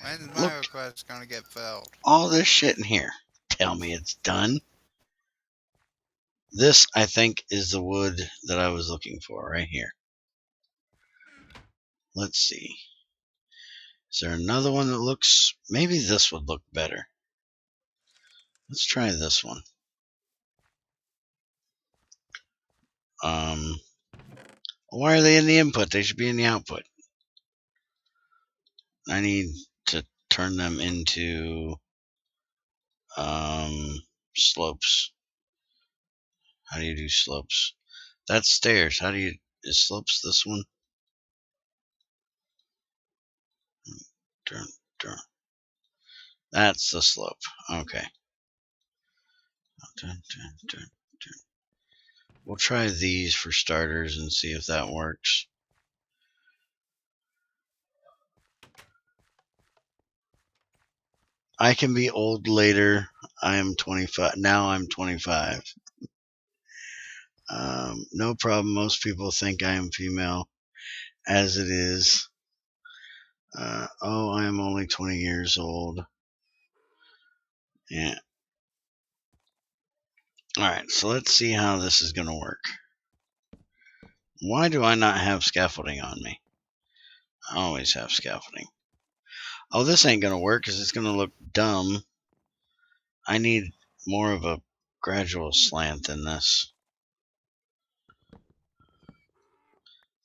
When's Look, my request gonna get filled? all this shit in here. Tell me it's done. This, I think, is the wood that I was looking for right here. Let's see. Is there another one that looks... Maybe this would look better. Let's try this one. Why are they in the input? They should be in the output. I need to turn them into slopes. How do you do slopes? That's stairs. How do you... Is slopes this one? Turn. That's the slope. Okay. We'll try these for starters and see if that works. I can be old later. I am 25. Now I'm 25. No problem. Most people think I am female, as it is. Oh, I am only 20 years old. Yeah. Alright, so let's see how this is going to work. Why do I not have scaffolding on me? I always have scaffolding. Oh, this ain't going to work because it's going to look dumb. I need more of a gradual slant than this.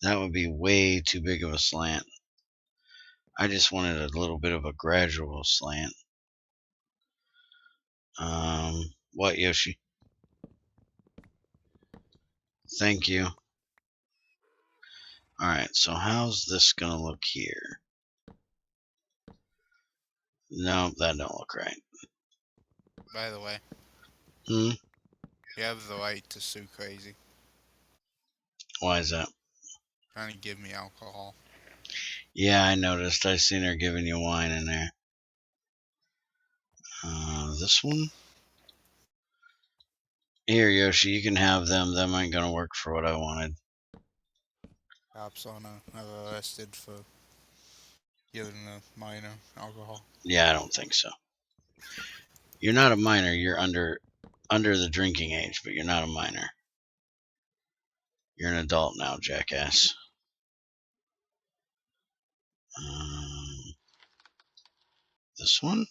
That would be way too big of a slant. I just wanted a little bit of a gradual slant. What, Yoshi? Thank you. Alright, so how's this gonna look here? Nope, that don't look right. By the way, Hmm? you have the right to sue Crazy. Why is that? Trying to give me alcohol. Yeah, I noticed. I seen her giving you wine in there. This one? Here, Yoshi, you can have them. Them ain't gonna work for what I wanted. Cops on a arrested for giving a minor alcohol. Yeah, I don't think so. You're not a minor. You're under the drinking age, but you're not a minor. You're an adult now, jackass. This one?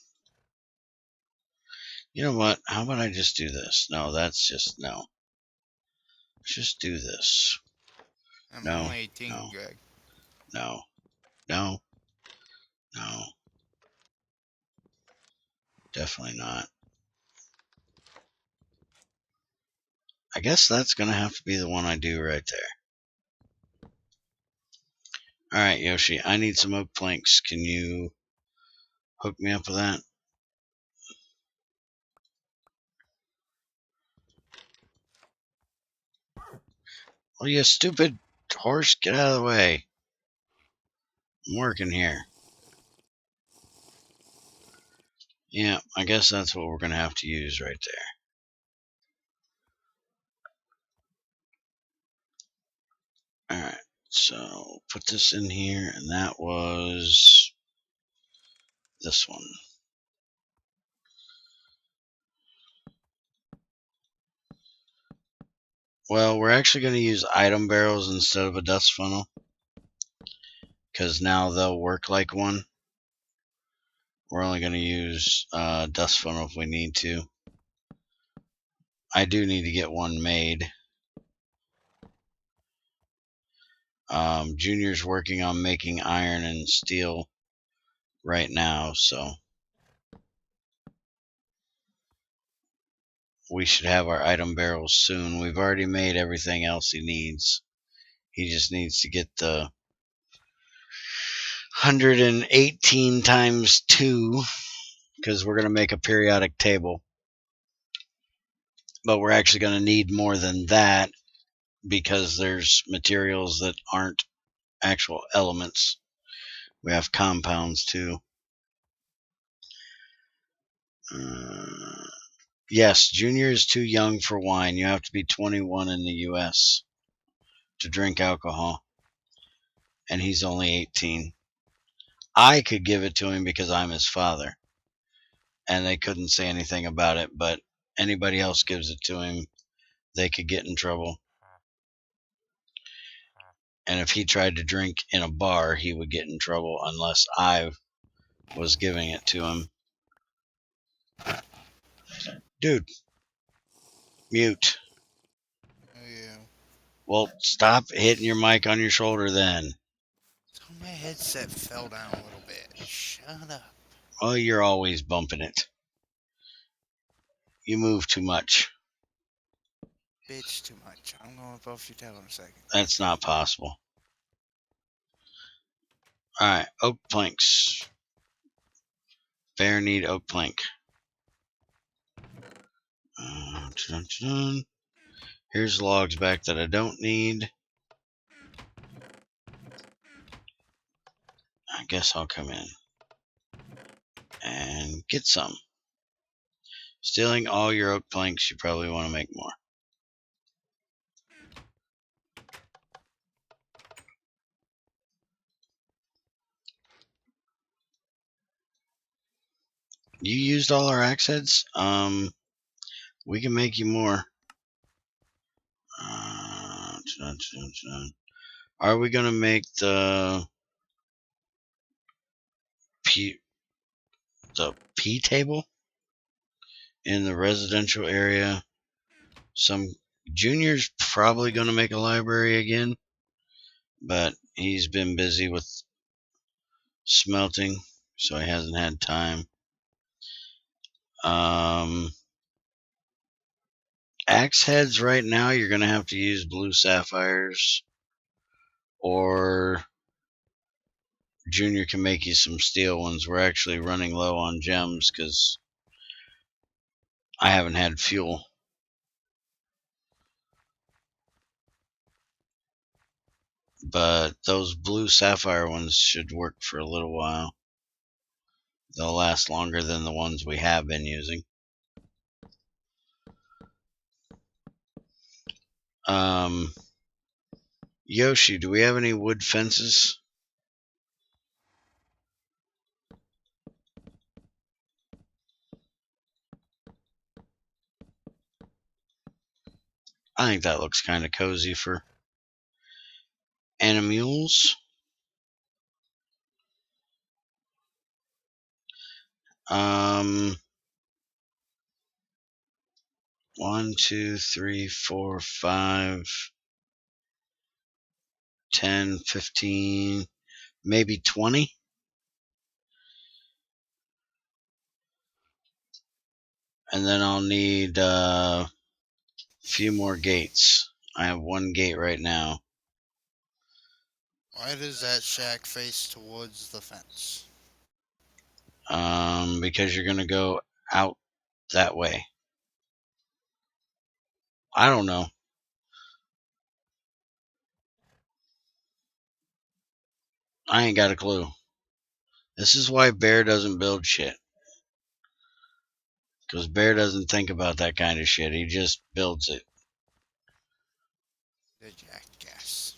You know what? How about I just do this? No, that's just... No. Let's just do this. I'm No, only 18, no. Greg. No. No. No. Definitely not. I guess that's going to have to be the one I do right there. Alright, Yoshi, I need some oak planks. Can you hook me up with that? Oh, you stupid horse, get out of the way. I'm working here. Yeah, I guess that's what we're going to have to use right there. Alright, so put this in here, and that was this one. Well, we're actually going to use item barrels instead of a dust funnel, because now they'll work like one. We're only going to use dust funnel if we need to. I do need to get one made. Junior's working on making iron and steel right now, so we should have our item barrels soon. We've already made everything else he needs. He just needs to get the 118 times 2, because we're going to make a periodic table. But we're actually going to need more than that, because there's materials that aren't actual elements. We have compounds too. Yes, Junior is too young for wine. You have to be 21 in the U.S. to drink alcohol. And he's only 18. I could give it to him because I'm his father, and they couldn't say anything about it, but anybody else gives it to him, they could get in trouble. And if he tried to drink in a bar, he would get in trouble unless I was giving it to him. Dude, mute. Oh, yeah. Well, stop hitting your mic on your shoulder then. So my headset fell down a little bit. Shut up. Oh, you're always bumping it. You move too much. Bitch, too much. I'm going to buff your tail in a second. That's not possible. Alright, oak planks. Bear need oak plank. Here's logs back that I don't need. I guess I'll come in and get some. Stealing all your oak planks, you probably want to make more. You used all our axe heads? We can make you more. Are we gonna make the P table in the residential area? Some Junior's probably gonna make a library again, but he's been busy with smelting, so he hasn't had time. Axe heads right now, you're gonna have to use blue sapphires, or Junior can make you some steel ones. We're actually running low on gems because I haven't had fuel. But those blue sapphire ones should work for a little while. They'll last longer than the ones we have been using. Yoshi, do we have any wood fences? I think that looks kind of cozy for animals. 1, 2, 3, 4, 5, 10, 15, maybe 20. And then I'll need a few more gates. I have one gate right now. Why does that shack face towards the fence? Because you're gonna go out that way. I don't know. I ain't got a clue. This is why Bear doesn't build shit. Because Bear doesn't think about that kind of shit. He just builds it. The jackass.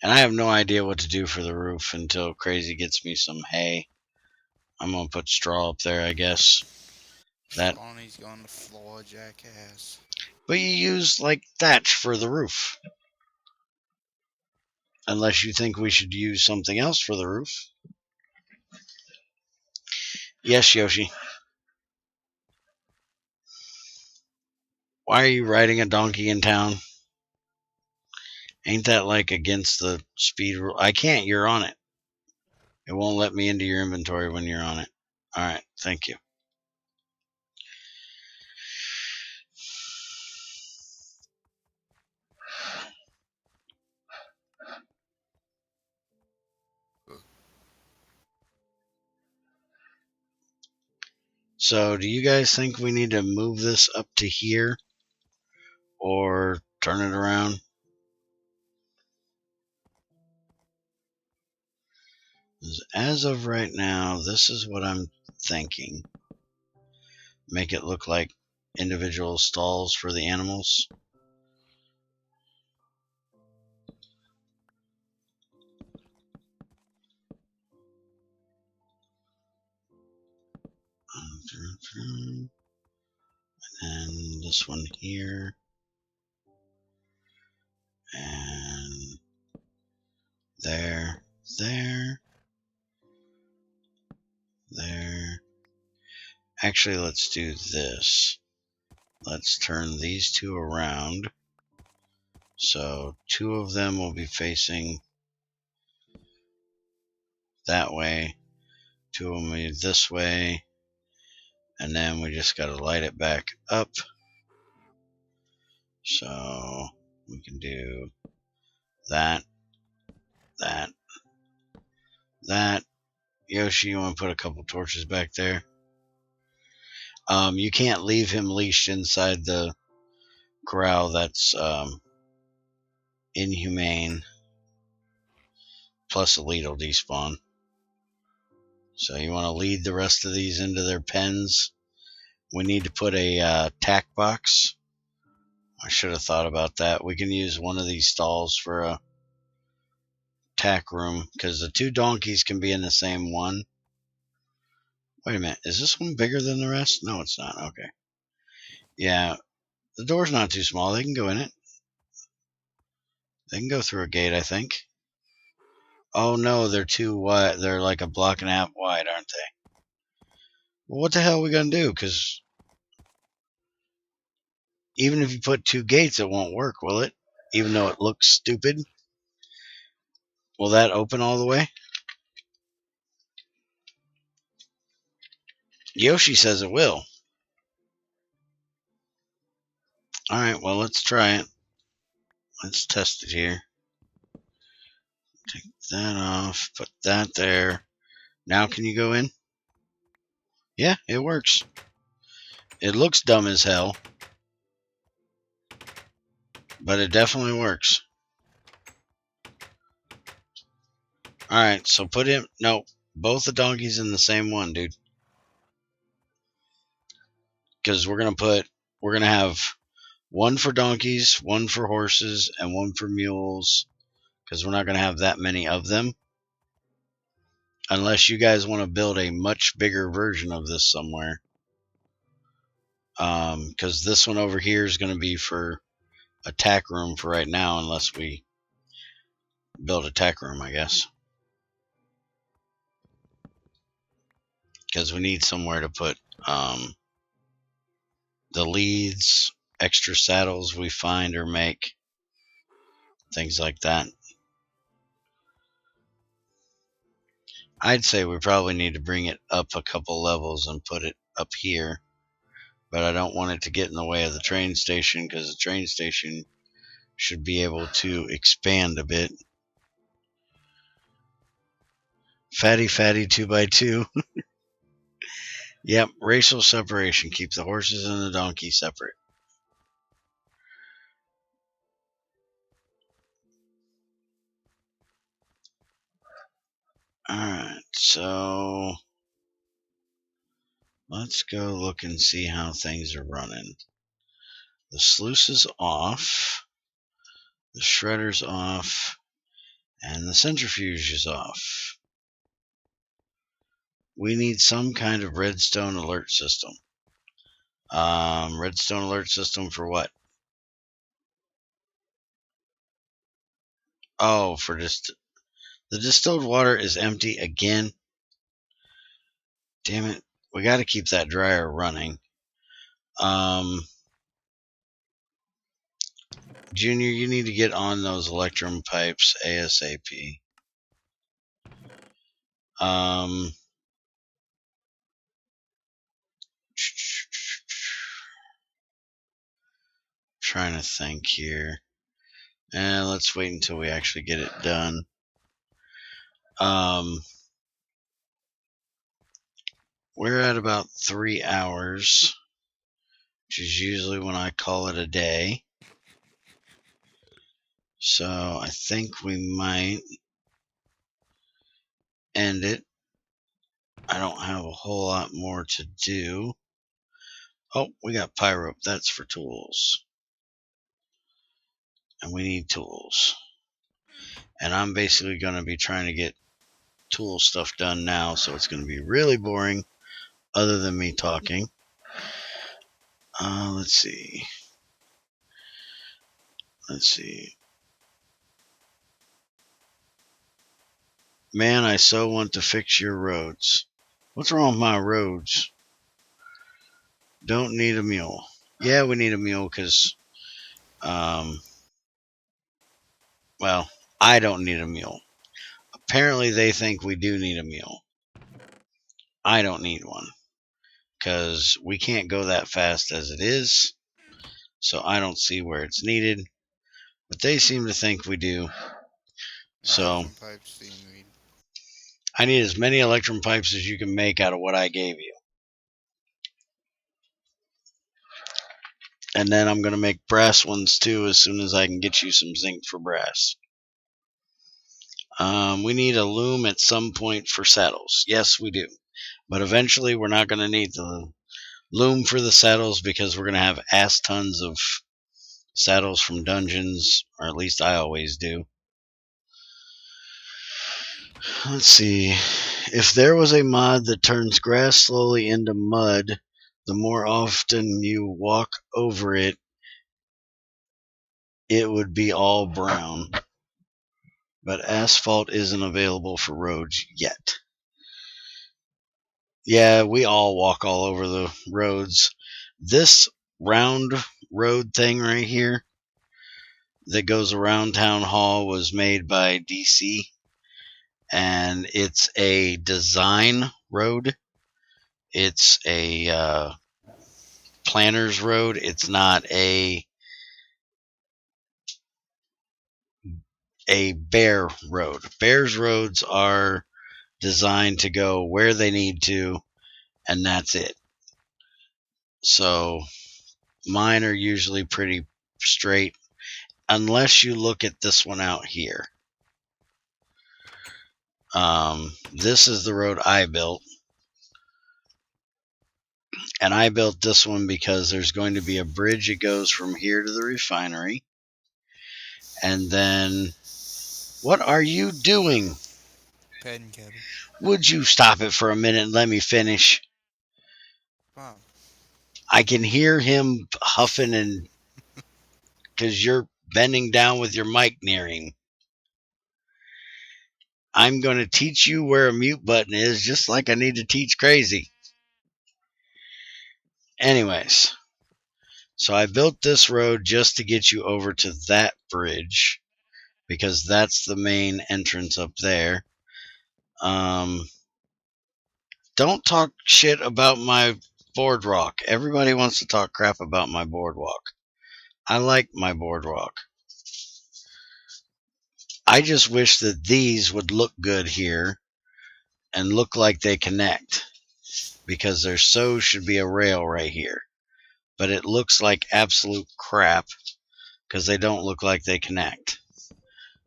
And I have no idea what to do for the roof until Crazy gets me some hay. I'm gonna put straw up there, I guess. Shawnee's going to floor, jackass. But you use like thatch for the roof. Unless you think we should use something else for the roof. Yes, Yoshi. Why are you riding a donkey in town? Ain't that like against the speed rule? I can't, you're on it. It won't let me into your inventory when you're on it. Alright, thank you. So, do you guys think we need to move this up to here? Or turn it around? As of right now, this is what I'm thinking. Make it look like individual stalls for the animals. And this one here. And there. Actually, let's do this. Let's turn these two around. So 2 of them will be facing that way. 2 of them will be this way. And then we just got to light it back up. So we can do that. Yoshi, you want to put a couple torches back there? You can't leave him leashed inside the corral. That's inhumane. Plus, elite will despawn. So you want to lead the rest of these into their pens. We need to put a tack box. I should have thought about that. We can use one of these stalls for a tack room because the 2 donkeys can be in the same one. Wait a minute. Is this one bigger than the rest? No, it's not. Okay. Yeah. The door's not too small. They can go in it. They can go through a gate, I think. Oh, no. They're too wide. They're like a block and a half wide, aren't they? Well, what the hell are we going to do? Because even if you put 2 gates, it won't work, will it? Even though it looks stupid. Will that open all the way? Yoshi says it will. Alright, well, let's try it. Let's test it here. Take that off. Put that there. Now can you go in? Yeah, it works. It looks dumb as hell. But it definitely works. Alright, so put him... No, both the donkeys in the same one, dude. Because we're going to have 1 for donkeys, 1 for horses, and 1 for mules. Because we're not going to have that many of them. Unless you guys want to build a much bigger version of this somewhere. Because this one over here is going to be for a tack room for right now, unless we build a tack room, I guess. Because we need somewhere to put the leads, extra saddles we find or make, things like that. I'd say we probably need to bring it up a couple levels and put it up here, but I don't want it to get in the way of the train station because the train station should be able to expand a bit. Fatty 2x2. Yep, racial separation. Keep the horses and the donkey separate. Alright, so let's go look and see how things are running. The sluice is off, the shredder's off, and the centrifuge is off. We need some kind of redstone alert system. Redstone alert system for what? Oh, for just the distilled water is empty again. Damn it. We got to keep that dryer running. Junior, you need to get on those electrum pipes ASAP. Trying to think here. And let's wait until we actually get it done. We're at about 3 hours, which is usually when I call it a day. So I think we might end it. I don't have a whole lot more to do. Oh, we got pyrope. That's for tools. And we need tools. And I'm basically going to be trying to get tool stuff done now, so it's going to be really boring. other than me talking. Let's see. Let's see. Man, I so want to fix your roads. What's wrong with my roads? Don't need a mule. Yeah, we need a mule because, well, I don't need a mule. Apparently, they think we do need a mule. I don't need one because we can't go that fast as it is. So I don't see where it's needed. But they seem to think we do. So Electrum pipes seem to be. I need as many electrum pipes as you can make out of what I gave you. And then I'm going to make brass ones too as soon as I can get you some zinc for brass. We need a loom at some point for saddles. Yes, we do. But eventually we're not going to need the loom for the saddles because we're going to have ass tons of saddles from dungeons, or at least I always do. Let's see. If there was a mod that turns grass slowly into mud, the more often you walk over it, it would be all brown. But asphalt isn't available for roads yet. Yeah, we all walk all over the roads. This round road thing right here that goes around town hall was made by DC, and it's a design road. It's a planner's road. It's not a bear road. Bear's roads are designed to go where they need to, and that's it. So mine are usually pretty straight, unless you look at this one out here. This is the road I built, and I built this one because there's going to be a bridge that goes from here to the refinery, and then what are you doing? Pen Kevin. Would you stop it for a minute and let me finish? Wow. I can hear him huffing and because you're bending down with your mic near him. I'm going to teach you where a mute button is, just like I need to teach Crazy. Anyways, so I built this road just to get you over to that bridge, because that's the main entrance up there. Don't talk shit about my boardwalk. Everybody wants to talk crap about my boardwalk. I like my boardwalk. I just wish that these would look good here and look like they connect, because there so should be a rail right here. But it looks like absolute crap because they don't look like they connect.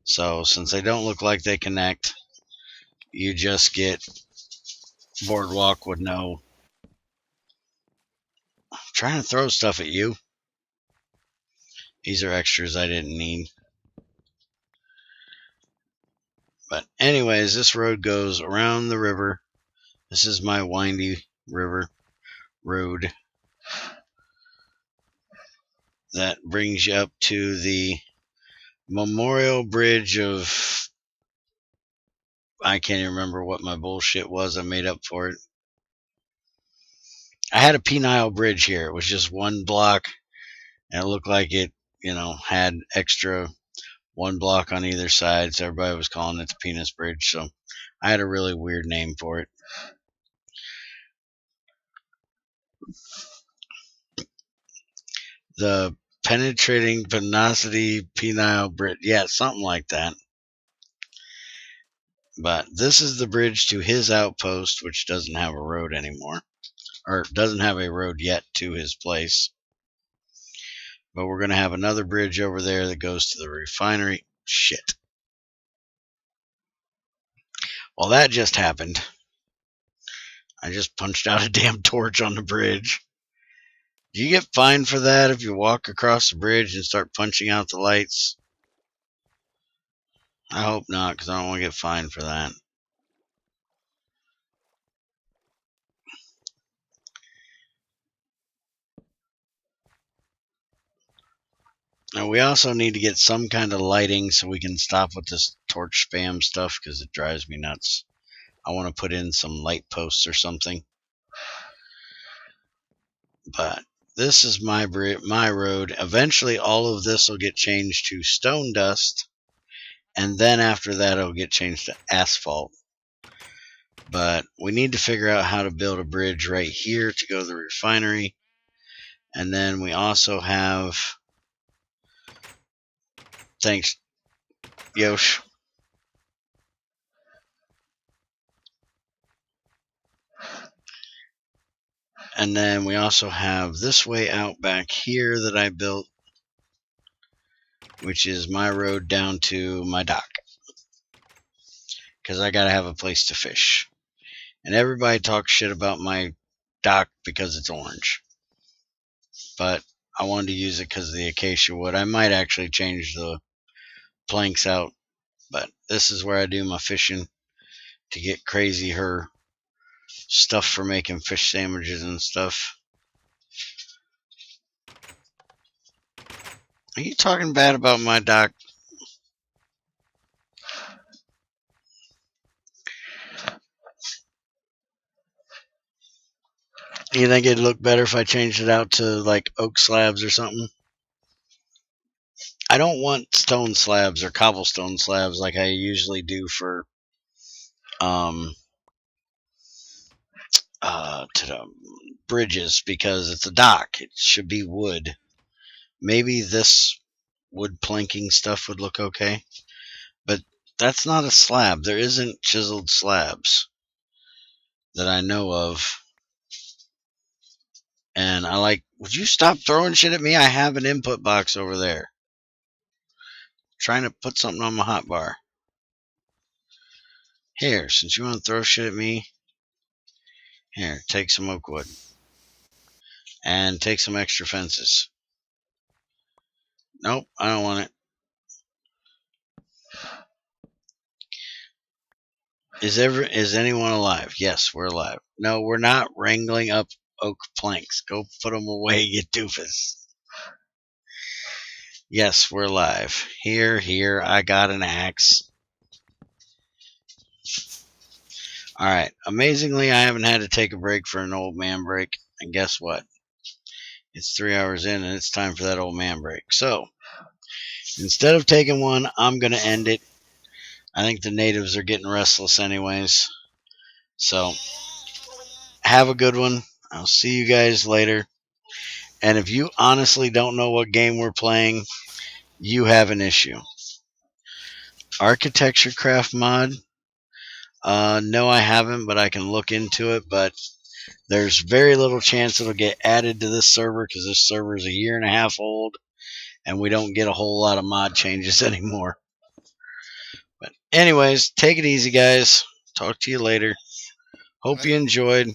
So since they don't look like they connect, you just get boardwalk with no. I'm trying to throw stuff at you. These are extras I didn't need. But anyways, this road goes around the river. This is my windy river road that brings you up to the Memorial Bridge of, I can't even remember what my bullshit was I made up for it. I had a penile bridge here. It was just one block, and it looked like it, had extra one block on either side, so everybody was calling it the penis bridge. So I had a really weird name for it. The penetrating penosity penile bridge. Yeah, something like that. But this is the bridge to his outpost, which doesn't have a road anymore, or doesn't have a road yet to his place. But we're going to have another bridge over there that goes to the refinery. Shit. Well, that just happened. I just punched out a damn torch on the bridge. Do you get fined for that if you walk across the bridge and start punching out the lights? I hope not, because I don't want to get fined for that. Now we also need to get some kind of lighting so we can stop with this torch spam stuff because it drives me nuts. I want to put in some light posts or something. But this is my road. Eventually all of this will get changed to stone dust, and then after that it'll get changed to asphalt. But we need to figure out how to build a bridge right here to go to the refinery. And then we also have, thanks Yosh, and then we also have this way out back here that I built, which is my road down to my dock, because I gotta have a place to fish. And everybody talks shit about my dock because it's orange, but I wanted to use it because of the acacia wood. I might actually change the planks out, but this is where I do my fishing to get crazy her stuff for making fish sandwiches and stuff. Are you talking bad about my dock? You think it'd look better if I changed it out to like oak slabs or something? I don't want stone slabs or cobblestone slabs like I usually do for to the bridges, because it's a dock. It should be wood. Maybe this wood planking stuff would look okay, but that's not a slab. There isn't chiseled slabs that I know of. And I like, would you stop throwing shit at me? I have an input box over there. Trying to put something on my hotbar. Here, since you want to throw shit at me, here, take some oak wood. And take some extra fences. Nope, I don't want it. Is anyone alive? Yes, we're alive. No, we're not wrangling up oak planks. Go put them away, you doofus. Yes, we're alive. Here, I got an axe. Alright, amazingly, I haven't had to take a break for an old man break. And guess what? It's 3 hours in and it's time for that old man break. So, instead of taking one, I'm going to end it. I think the natives are getting restless anyways. So, have a good one. I'll see you guys later. And if you honestly don't know what game we're playing, you have an issue. Architecture craft mod? No, I haven't, but I can look into it. But there's very little chance it'll get added to this server because this server is 1.5 years old, and we don't get a whole lot of mod changes anymore. But anyways, take it easy, guys. Talk to you later. Hope you enjoyed.